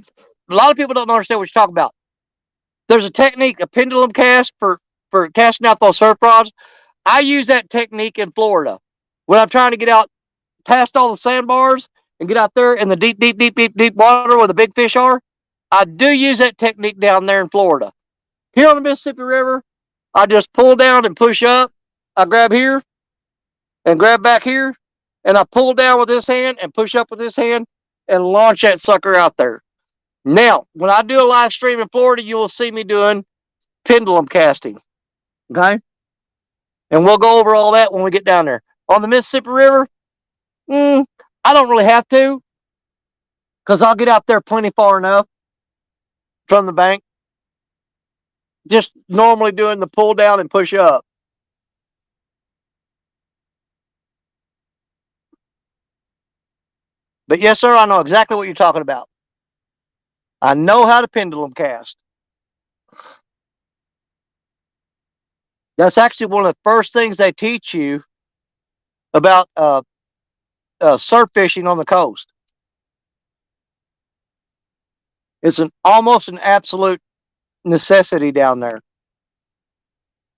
lot of people don't understand what you're talking about. There's a technique, a pendulum cast for casting out those surf rods. I use that technique in Florida when I'm trying to get out past all the sandbars and get out there in the deep water where the big fish are. I do use that technique down there in Florida. Here on the Mississippi River, I just pull down and push up. I grab here and grab back here, and I pull down with this hand and push up with this hand and launch that sucker out there. Now, when I do a live stream in Florida, you will see me doing pendulum casting. Okay? And we'll go over all that when we get down there. On the Mississippi River, I don't really have to, because I'll get out there plenty far enough from the bank. Just normally doing the pull down and push up. But yes, sir, I know exactly what you're talking about. I know how to pendulum cast. That's actually one of the first things they teach you about surf fishing on the coast. It's almost an absolute necessity down there.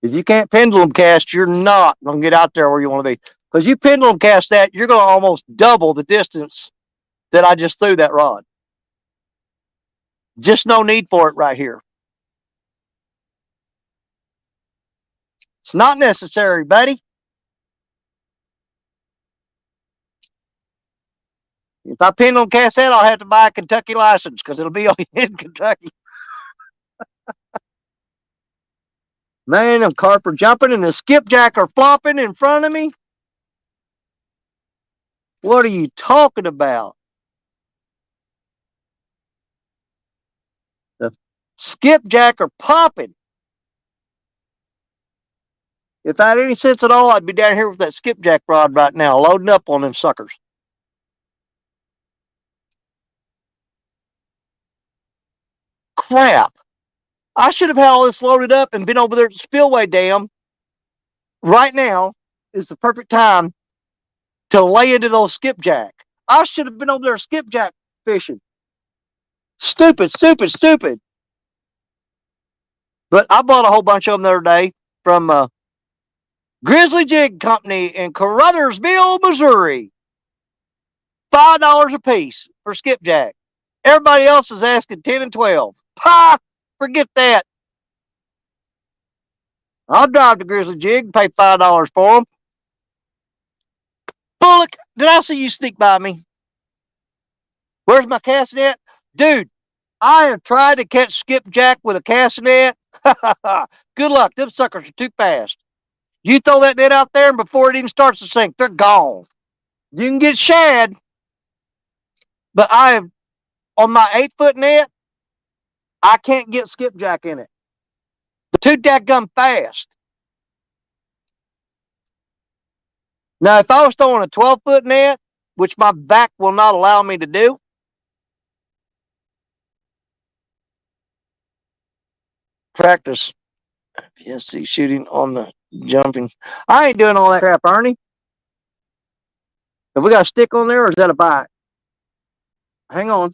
If you can't pendulum cast, you're not going to get out there where you want to be. Because you pendulum cast that, you're going to almost double the distance that I just threw that rod. Just no need for it right here. It's not necessary, buddy. If I pendulum cast that, I'll have to buy a Kentucky license because it'll be in Kentucky. Man, them carp are jumping and the skipjack are flopping in front of me. What are you talking about? The skipjack are popping. If I had any sense at all, I'd be down here with that skipjack rod right now, loading up on them suckers. Crap. I should have had all this loaded up and been over there at the spillway dam. Right now is the perfect time to lay into those skipjack. I should have been over there skipjack fishing. Stupid. But I bought a whole bunch of them the other day from Grizzly Jig Company in Caruthersville, Missouri. $5 a piece for skipjack. Everybody else is asking 10 and 12. Ha! Forget that. I'll drive to Grizzly Jig and pay $5 for them. Bullock, did I see you sneak by me? Where's my cast net? Dude, I have tried to catch skipjack with a cast net. Good luck. Them suckers are too fast. You throw that net out there, and before it even starts to sink, they're gone. You can get shad, but on my 8-foot net, I can't get skipjack in it. They're too dadgum fast. Now, if I was throwing a 12-foot net, which my back will not allow me to do, practice PSC shooting on the jumping. I ain't doing all that crap, Ernie. Have we got a stick on there, or is that a bite? Hang on.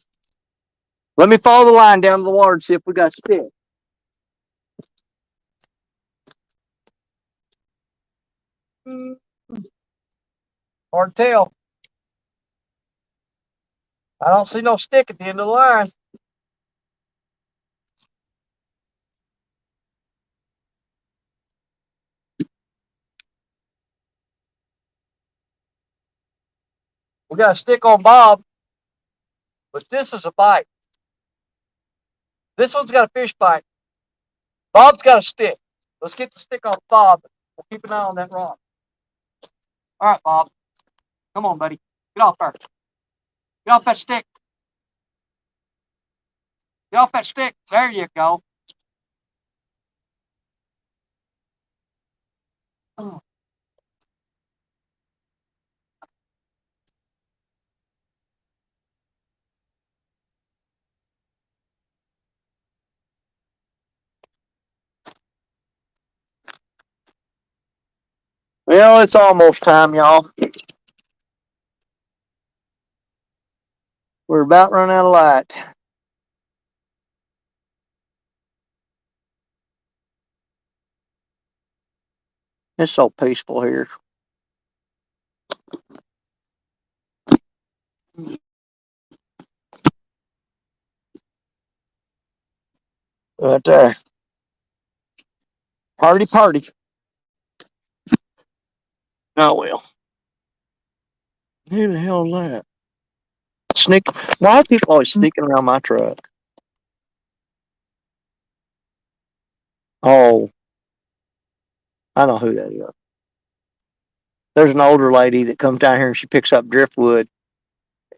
Let me follow the line down to the water and see if we got a stick. Hard to tell. I don't see no stick at the end of the line. We got a stick on Bob, but this is a bite. This one's got a fish bite. Bob's got a stick. Let's get the stick off Bob. We'll keep an eye on that rock. All right, Bob. Come on, buddy. Get off there. Get off that stick. Get off that stick. There you go. Oh. Well, it's almost time, y'all. We're about running out of light. It's so peaceful here. Right there. Party, party. Oh, well. Who the hell is that? Sneak. Why are people always sneaking around my truck? Oh, I know who that is. There's an older lady that comes down here and she picks up driftwood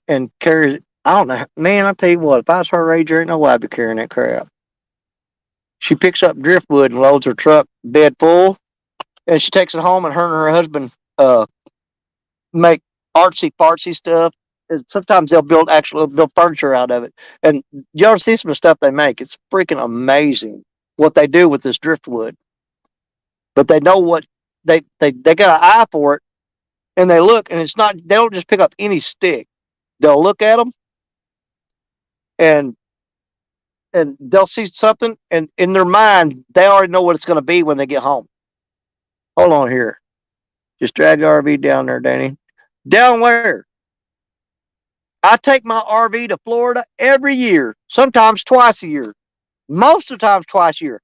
and carries it. I don't know. Man, I tell you what, if I was her age, there ain't no way I'd be carrying that crap. She picks up driftwood and loads her truck bed full, and she takes it home, and her husband make artsy fartsy stuff. And sometimes they'll build furniture out of it. And you ever see some of the stuff they make? It's freaking amazing what they do with this driftwood. But they know what they got an eye for it, and they look, and it's not. They don't just pick up any stick. They'll look at them, and they'll see something, and in their mind, they already know what it's going to be when they get home. Hold on here. Just drag the RV down there, Danny. Down where? I take my RV to Florida every year, sometimes twice a year. Most of the times twice a year.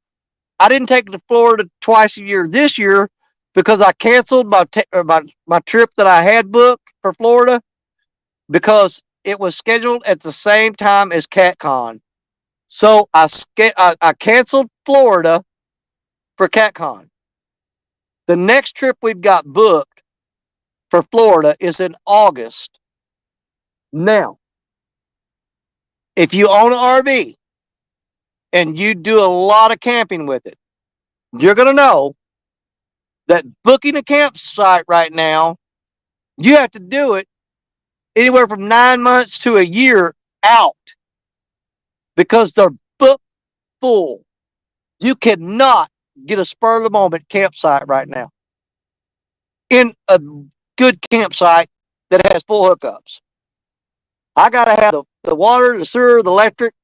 I didn't take it to Florida twice a year this year because I canceled my trip that I had booked for Florida because it was scheduled at the same time as CatCon. So I canceled Florida for CatCon. The next trip we've got booked for Florida is in August. Now, if you own an RV and you do a lot of camping with it, you're going to know that booking a campsite right now, you have to do it anywhere from 9 months to a year out because they're booked full. You cannot get a spur of the moment campsite right now in a good campsite that has full hookups. I got to have the water, the sewer, the electric.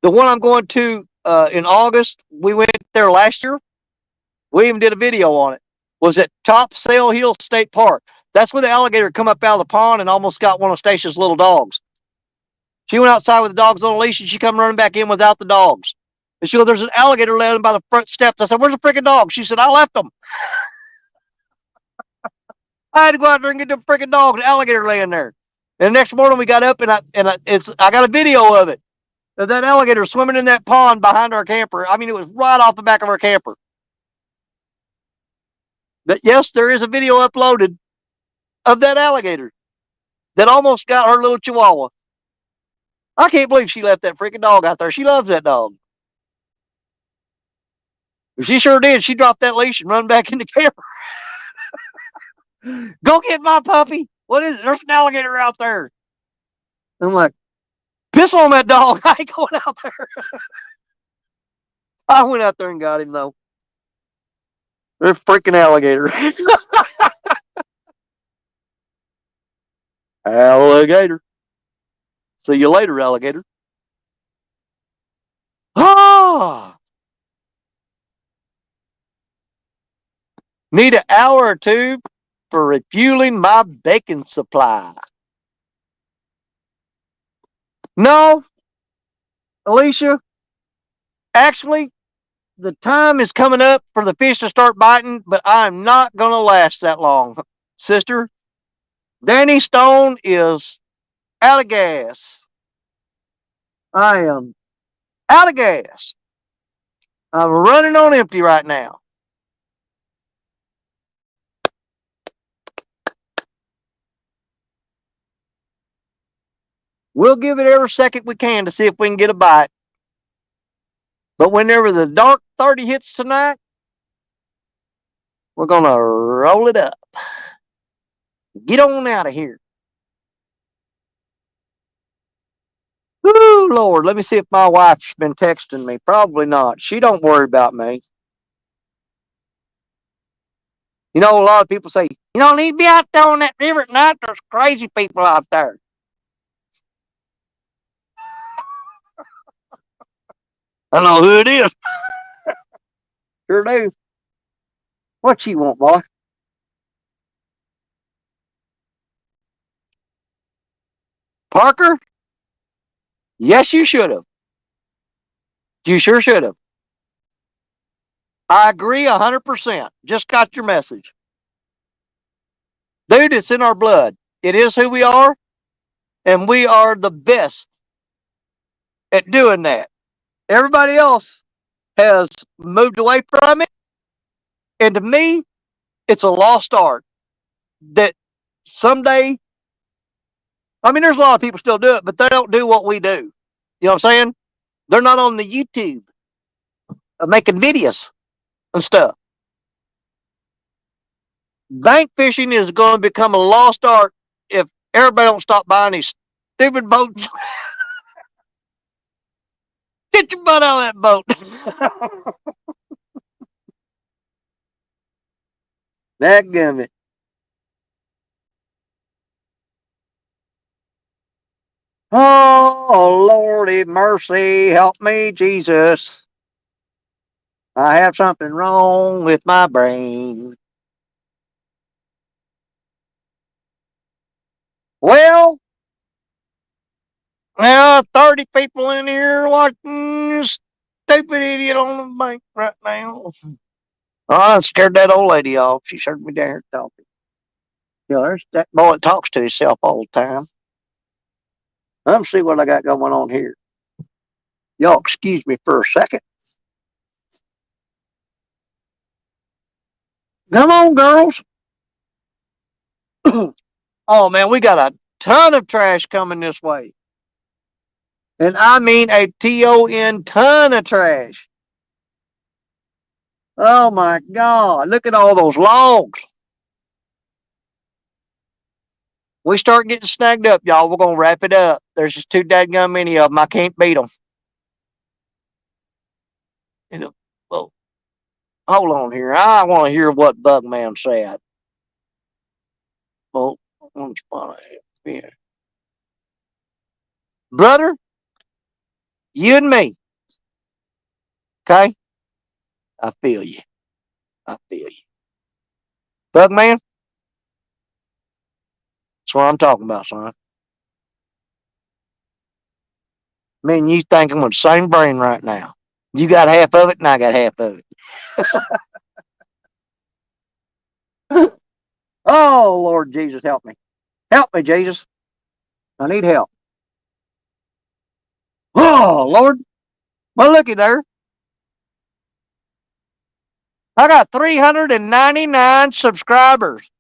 The one I'm going to in August, we went there last year. We even did a video on it. Was at Top Sail Hill State Park. That's where the alligator come up out of the pond and almost got one of Stacia's little dogs. She went outside with the dogs on a leash and she come running back in without the dogs. And she goes, "There's an alligator laying by the front steps." I said, "Where's the freaking dog?" She said, "I left them." I had to go out there and get the freaking dog, the alligator laying there. And the next morning we got up and I got a video of it. Of that alligator swimming in that pond behind our camper. I mean, it was right off the back of our camper. But yes, there is a video uploaded of that alligator that almost got her little chihuahua. I can't believe she left that freaking dog out there. She loves that dog. She sure did. She dropped that leash and run back in the camper. Go get my puppy. What is it? There's an alligator out there. I'm like, piss on that dog. I ain't going out there. I went out there and got him, though. There's freaking alligator. Alligator. See you later, alligator. Ah! Need an hour or two for refueling my bacon supply. No, Alicia, actually, the time is coming up for the fish to start biting, but I'm not going to last that long, sister. Danny Stone is out of gas. I am out of gas. I'm running on empty right now. We'll give it every second we can to see if we can get a bite. But whenever the dark 30 hits tonight, we're going to roll it up. Get on out of here. Ooh, Lord, let me see if my wife's been texting me. Probably not. She don't worry about me. You know, a lot of people say, you don't need to be out there on that river at night. There's crazy people out there. I know who it is. Sure do. What you want, boy? Parker? Yes, you should have. You sure should have. I agree 100%. Just got your message. Dude, it's in our blood. It is who we are, and we are the best at doing that. Everybody else has moved away from it, and to me, it's a lost art that someday, I mean, there's a lot of people still do it, but they don't do what we do. You know what I'm saying? They're not on the YouTube making videos and stuff. Bank fishing is going to become a lost art if everybody don't stop buying these stupid boats. Get your butt out of that boat. That gummit. Oh, Lordy mercy, help me, Jesus. I have something wrong with my brain. Well, now 30 people in here watching this stupid idiot on the bank right now. Oh, I scared that old lady off. She heard me down here talking. You know, there's that boy that talks to himself all the time. Let me see what I got going on here. Y'all excuse me for a second. Come on, girls. Oh, man, we got a ton of trash coming this way. And I mean a ton ton of trash. Oh, my God. Look at all those logs. We start getting snagged up, y'all. We're going to wrap it up. There's just too dadgum many of them. I can't beat them. You know, well, hold on here. I want to hear what Bugman said. Well, one spot yeah. Brother, you and me. Okay? I feel you. I feel you. Bugman, that's what I'm talking about, son. Me and you thinking with the same brain right now. You got half of it, and I got half of it. Oh, Lord Jesus, help me. Help me, Jesus. I need help. Oh, Lord. Well, looky there. I got 399 subscribers.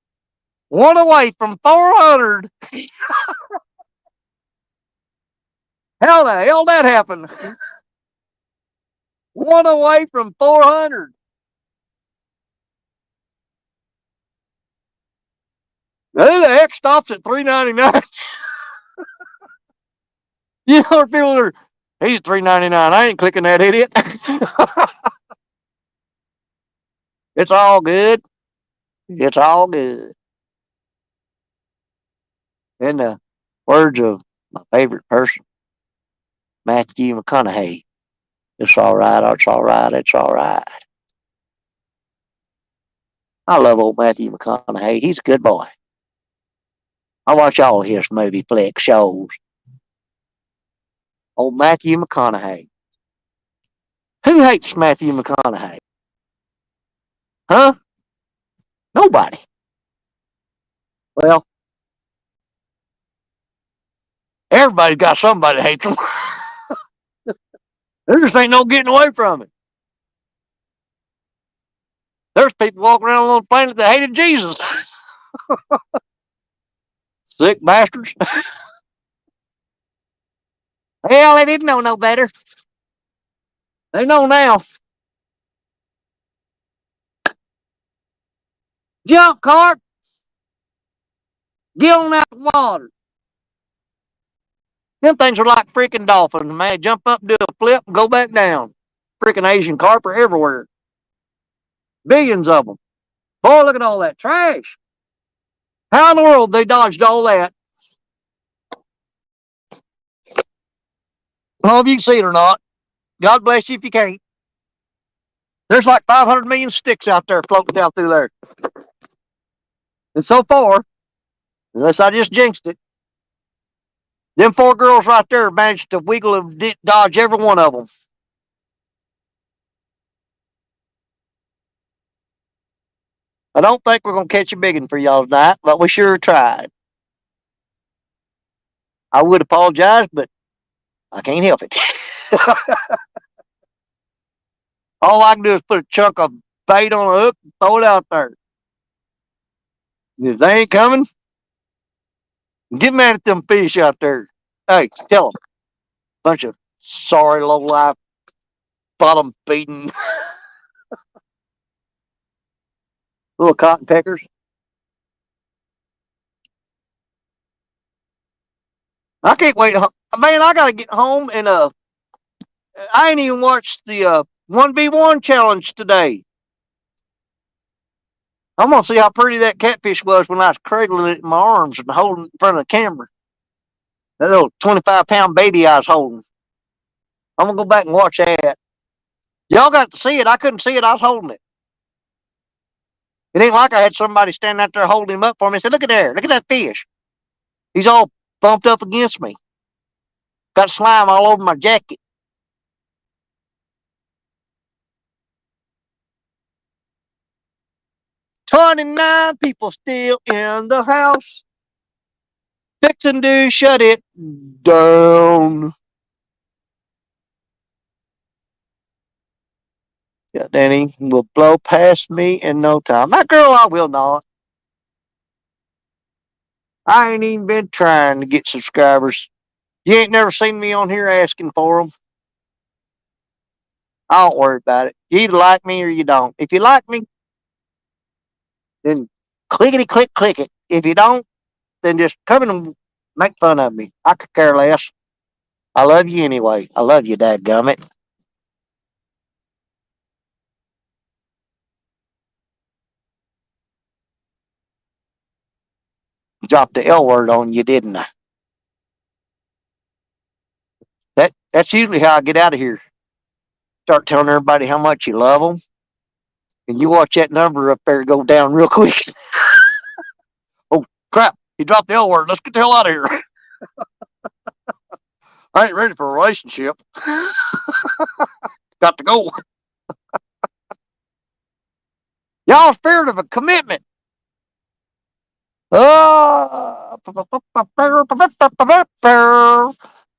One away from 400. How the hell that happened? One away from 400. Who the heck stops at 399? You know, people are, he's 399. I ain't clicking that idiot. It's all good. It's all good. In the words of my favorite person, Matthew McConaughey, it's all right, it's all right, it's all right. I love old Matthew McConaughey. He's a good boy. I watch all his movie flick shows. Old Matthew McConaughey. Who hates Matthew McConaughey? Huh? Nobody. Well, everybody's got somebody that hates him. There just ain't no getting away from it. There's people walking around on the planet that hated Jesus. Sick bastards. Hell, they didn't know no better. They know now. Jump, cart. Get on out the water. Them things are like freaking dolphins, man. They jump up, do a flip, and go back down. Freaking Asian carp are everywhere. Billions of them. Boy, look at all that trash. How in the world they dodged all that? I don't know if you can see it or not. God bless you if you can't. There's like 500 million sticks out there floating down through there. And so far, unless I just jinxed it, them 4 girls right there managed to wiggle and dodge every one of them. I don't think we're going to catch a big one for y'all tonight, but we sure tried. I would apologize, but I can't help it. All I can do is put a chunk of bait on a hook and throw it out there. If they ain't coming, get mad at them fish out there. Hey, tell them. Bunch of sorry, low life, bottom feeding little cotton peckers. I can't wait. Man, I got to get home and I ain't even watched the 1v1 challenge today. I'm going to see how pretty that catfish was when I was cradling it in my arms and holding it in front of the camera. That little 25-pound baby I was holding. I'm going to go back and watch that. Y'all got to see it. I couldn't see it. I was holding it. It ain't like I had somebody standing out there holding him up for me and said, look at there. Look at that fish. He's all bumped up against me. Got slime all over my jacket. "29 people still in the house. Fixing to shut it down." Yeah, Danny will blow past me in no time. My girl, I will not. I ain't even been trying to get subscribers. You ain't never seen me on here asking for them. I don't worry about it. You either like me or you don't. If you like me, then clickety click it. If you don't, then just come in and make fun of me. I could care less. I love you anyway. I love you, dadgummit. Dropped the L word on you, didn't I? That's usually how I get out of here. Start telling everybody how much you love them, and you watch that number up there go down real quick. Oh crap! He dropped the L word. Let's get the hell out of here. I ain't ready for a relationship. Got to go. Y'all spirit of a commitment.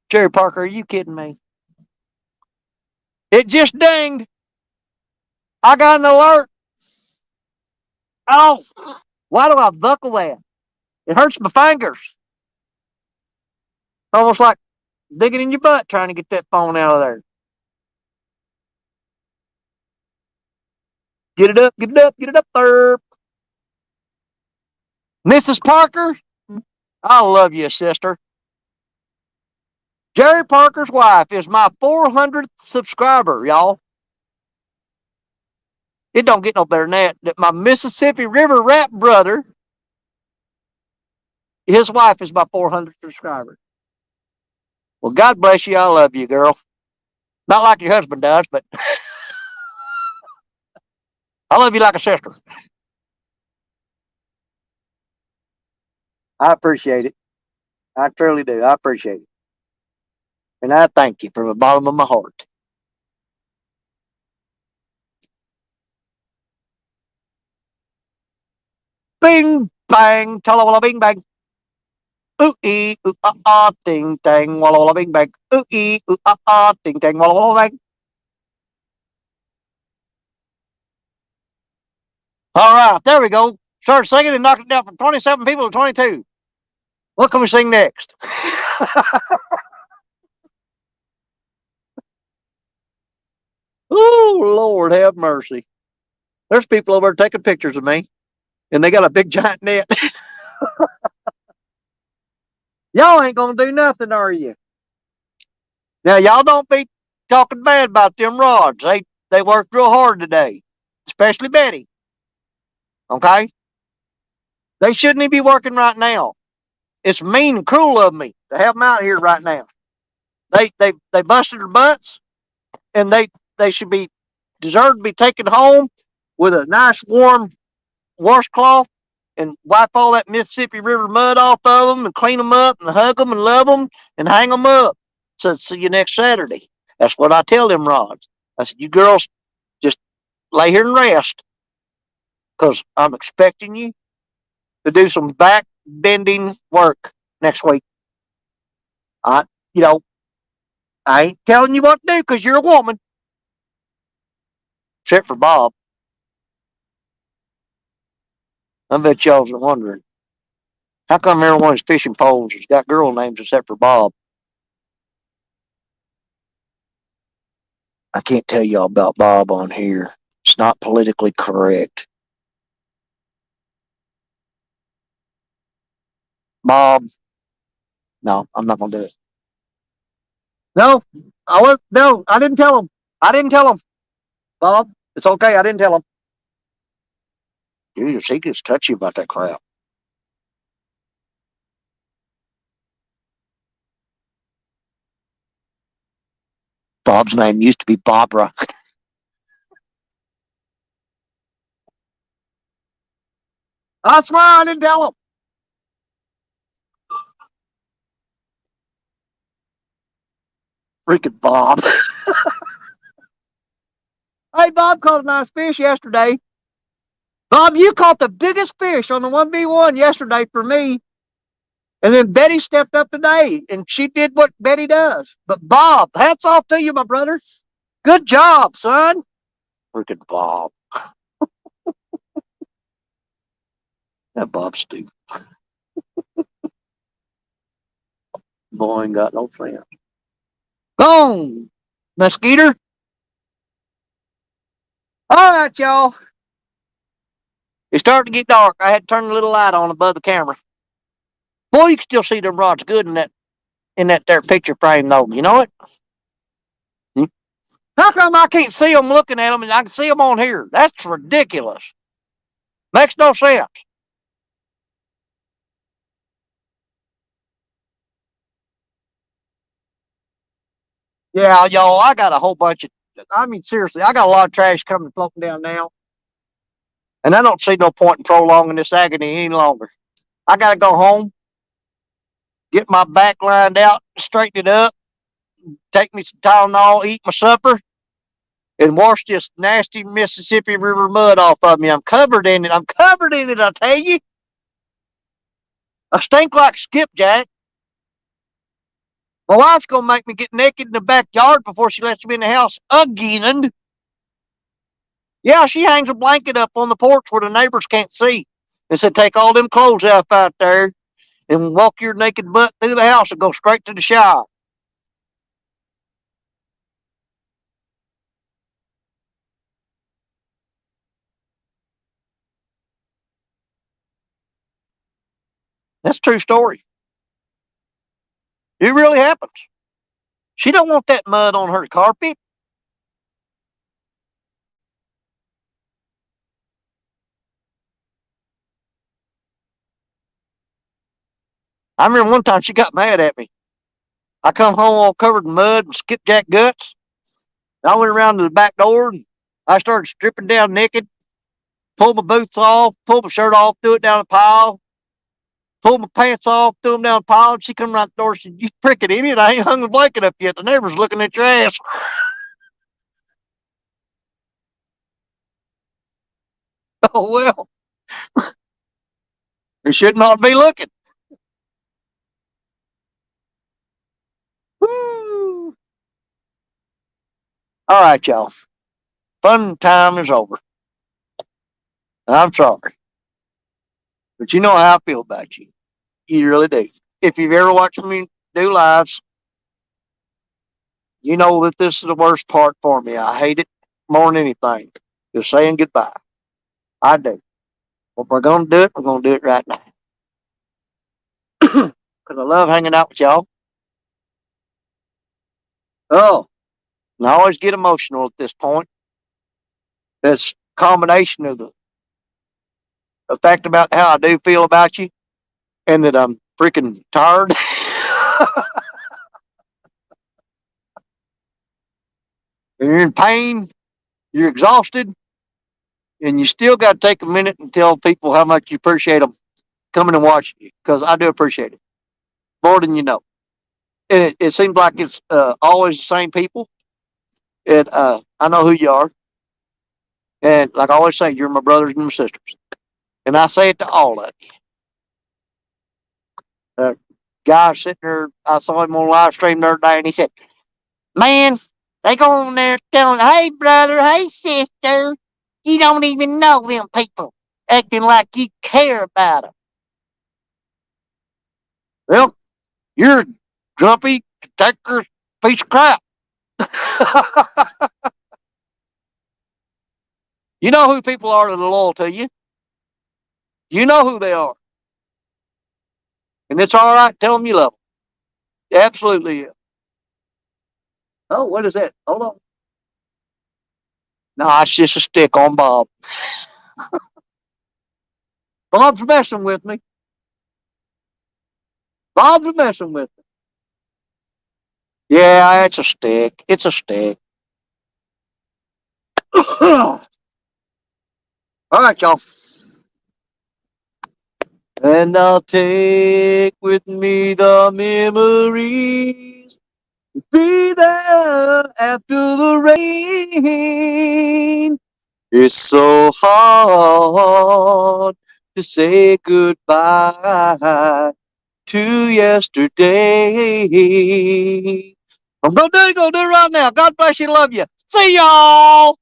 Jerry Parker, are you kidding me? It just dinged. I got an alert. Oh, why do I buckle that? It hurts my fingers. Almost like digging in your butt trying to get that phone out of there. Get it up, get it up, get it up there. Mrs. Parker, I love you, sister. Jerry Parker's wife is my 400th subscriber, y'all. It don't get no better than that. My Mississippi River rap brother, his wife is my 400th subscriber. Well, God bless you. I love you, girl. Not like your husband does, but I love you like a sister. I appreciate it. I truly do. I appreciate it. And I thank you from the bottom of my heart. Bing, bang, talawala, bing, bang. Ooh, ee, ooh, ah, ding, dang, walla, walla, bing, bang. Ooh, ee, ooh, ah, ding, dang, walla, walla, bang. All right, there we go. Start singing and knocked it down from 27 people to 22. What can we sing next? Oh, Lord have mercy. There's people over there taking pictures of me, and they got a big giant net. Y'all ain't gonna do nothing, are you? Now, y'all don't be talking bad about them rods. They worked real hard today, especially Betty. Okay? They shouldn't even be working right now. It's mean and cruel of me to have them out here right now. They busted their butts, and they should be deserved to be taken home with a nice warm washcloth and wipe all that Mississippi River mud off of them and clean them up and hug them and love them and hang them up. So see you next Saturday. That's what I tell them rods. I said, you girls just lay here and rest because I'm expecting you to do some back bending work next week. I, you know, I ain't telling you what to do because you're a woman, except for Bob. I bet y'all's wondering, how come everyone's fishing poles has got girl names except for Bob? I can't tell y'all about Bob on here. It's not politically correct. Bob, no, I'm not gonna do it. No, no, I didn't tell him. I didn't tell him. Bob, it's okay. I didn't tell him. Julius, he gets touchy about that crap. Bob's name used to be Barbara. I swear I didn't tell him. Freaking Bob. Hey, Bob caught a nice fish yesterday. Bob, you caught the biggest fish on the 1v1 yesterday for me. And then Betty stepped up today, and she did what Betty does. But Bob, hats off to you, my brother. Good job, son. Freaking Bob. That Bob's stupid. Boy ain't got no friend. Boom. Mosquito. All right, y'all. It's starting to get dark. I had to turn the little light on above the camera. Boy, you can still see them rods good in that there picture frame, though. You know it? How come I can't see them looking at them and I can see them on here? That's ridiculous. Makes no sense. Yeah, y'all, I got a whole bunch of, I mean, seriously, I got a lot of trash coming floating down now. And I don't see no point in prolonging this agony any longer. I got to go home, get my back lined out, straighten it up, take me some Tylenol, eat my supper, and wash this nasty Mississippi River mud off of me. I'm covered in it. I'm covered in it, I tell you. I stink like skipjack. My wife's going to make me get naked in the backyard before she lets me in the house again. Yeah, she hangs a blanket up on the porch where the neighbors can't see. And said, take all them clothes out there and walk your naked butt through the house and go straight to the shower. That's a true story. It really happens. She don't want that mud on her carpet. I remember one time she got mad at me. I come home all covered in mud and skipjack guts. And I went around to the back door and I started stripping down naked, pulled my boots off, pulled my shirt off, threw it down the pile, pulled my pants off, threw them down the pile. And she come right the door. She said, you frickin' idiot, I ain't hung the blanket up yet. The neighbor's looking at your ass. Oh, well, they should not be looking. Woo. All right, y'all. Fun time is over. I'm sorry. But you know how I feel about you. You really do. If you've ever watched me do lives, you know that this is the worst part for me. I hate it more than anything. Just saying goodbye. I do. If we're going to do it, we're going to do it right now. Because I love hanging out with y'all. Oh, and I always get emotional at this point. That's a combination of the a fact about how I do feel about you, and that I'm freaking tired. You're in pain, you're exhausted, and you still got to take a minute and tell people how much you appreciate them coming and watching you, because I do appreciate it more than you know. And it seems like it's always the same people, and I know who you are. And like I always say, you're my brothers and my sisters, and I say it to all of you. Guy sitting there, I saw him on live stream the other day, and he said, "Man, they go on there telling, hey brother, hey sister, you don't even know them people, acting like you care about them." Well, you're a grumpy, detector, piece of crap. You know who people are that are loyal to you. You know who they are. And it's all right. Tell them you love them. Absolutely. Oh, what is that? Hold on. No, it's just a stick on Bob. Bob's messing with me. Bob's messing with me. Yeah, it's a stick. It's a stick. All right, y'all. And I'll take with me the memories. Be there after the rain. It's so hard to say goodbye to yesterday. I'm gonna do it right now. God bless you. Love you. See y'all.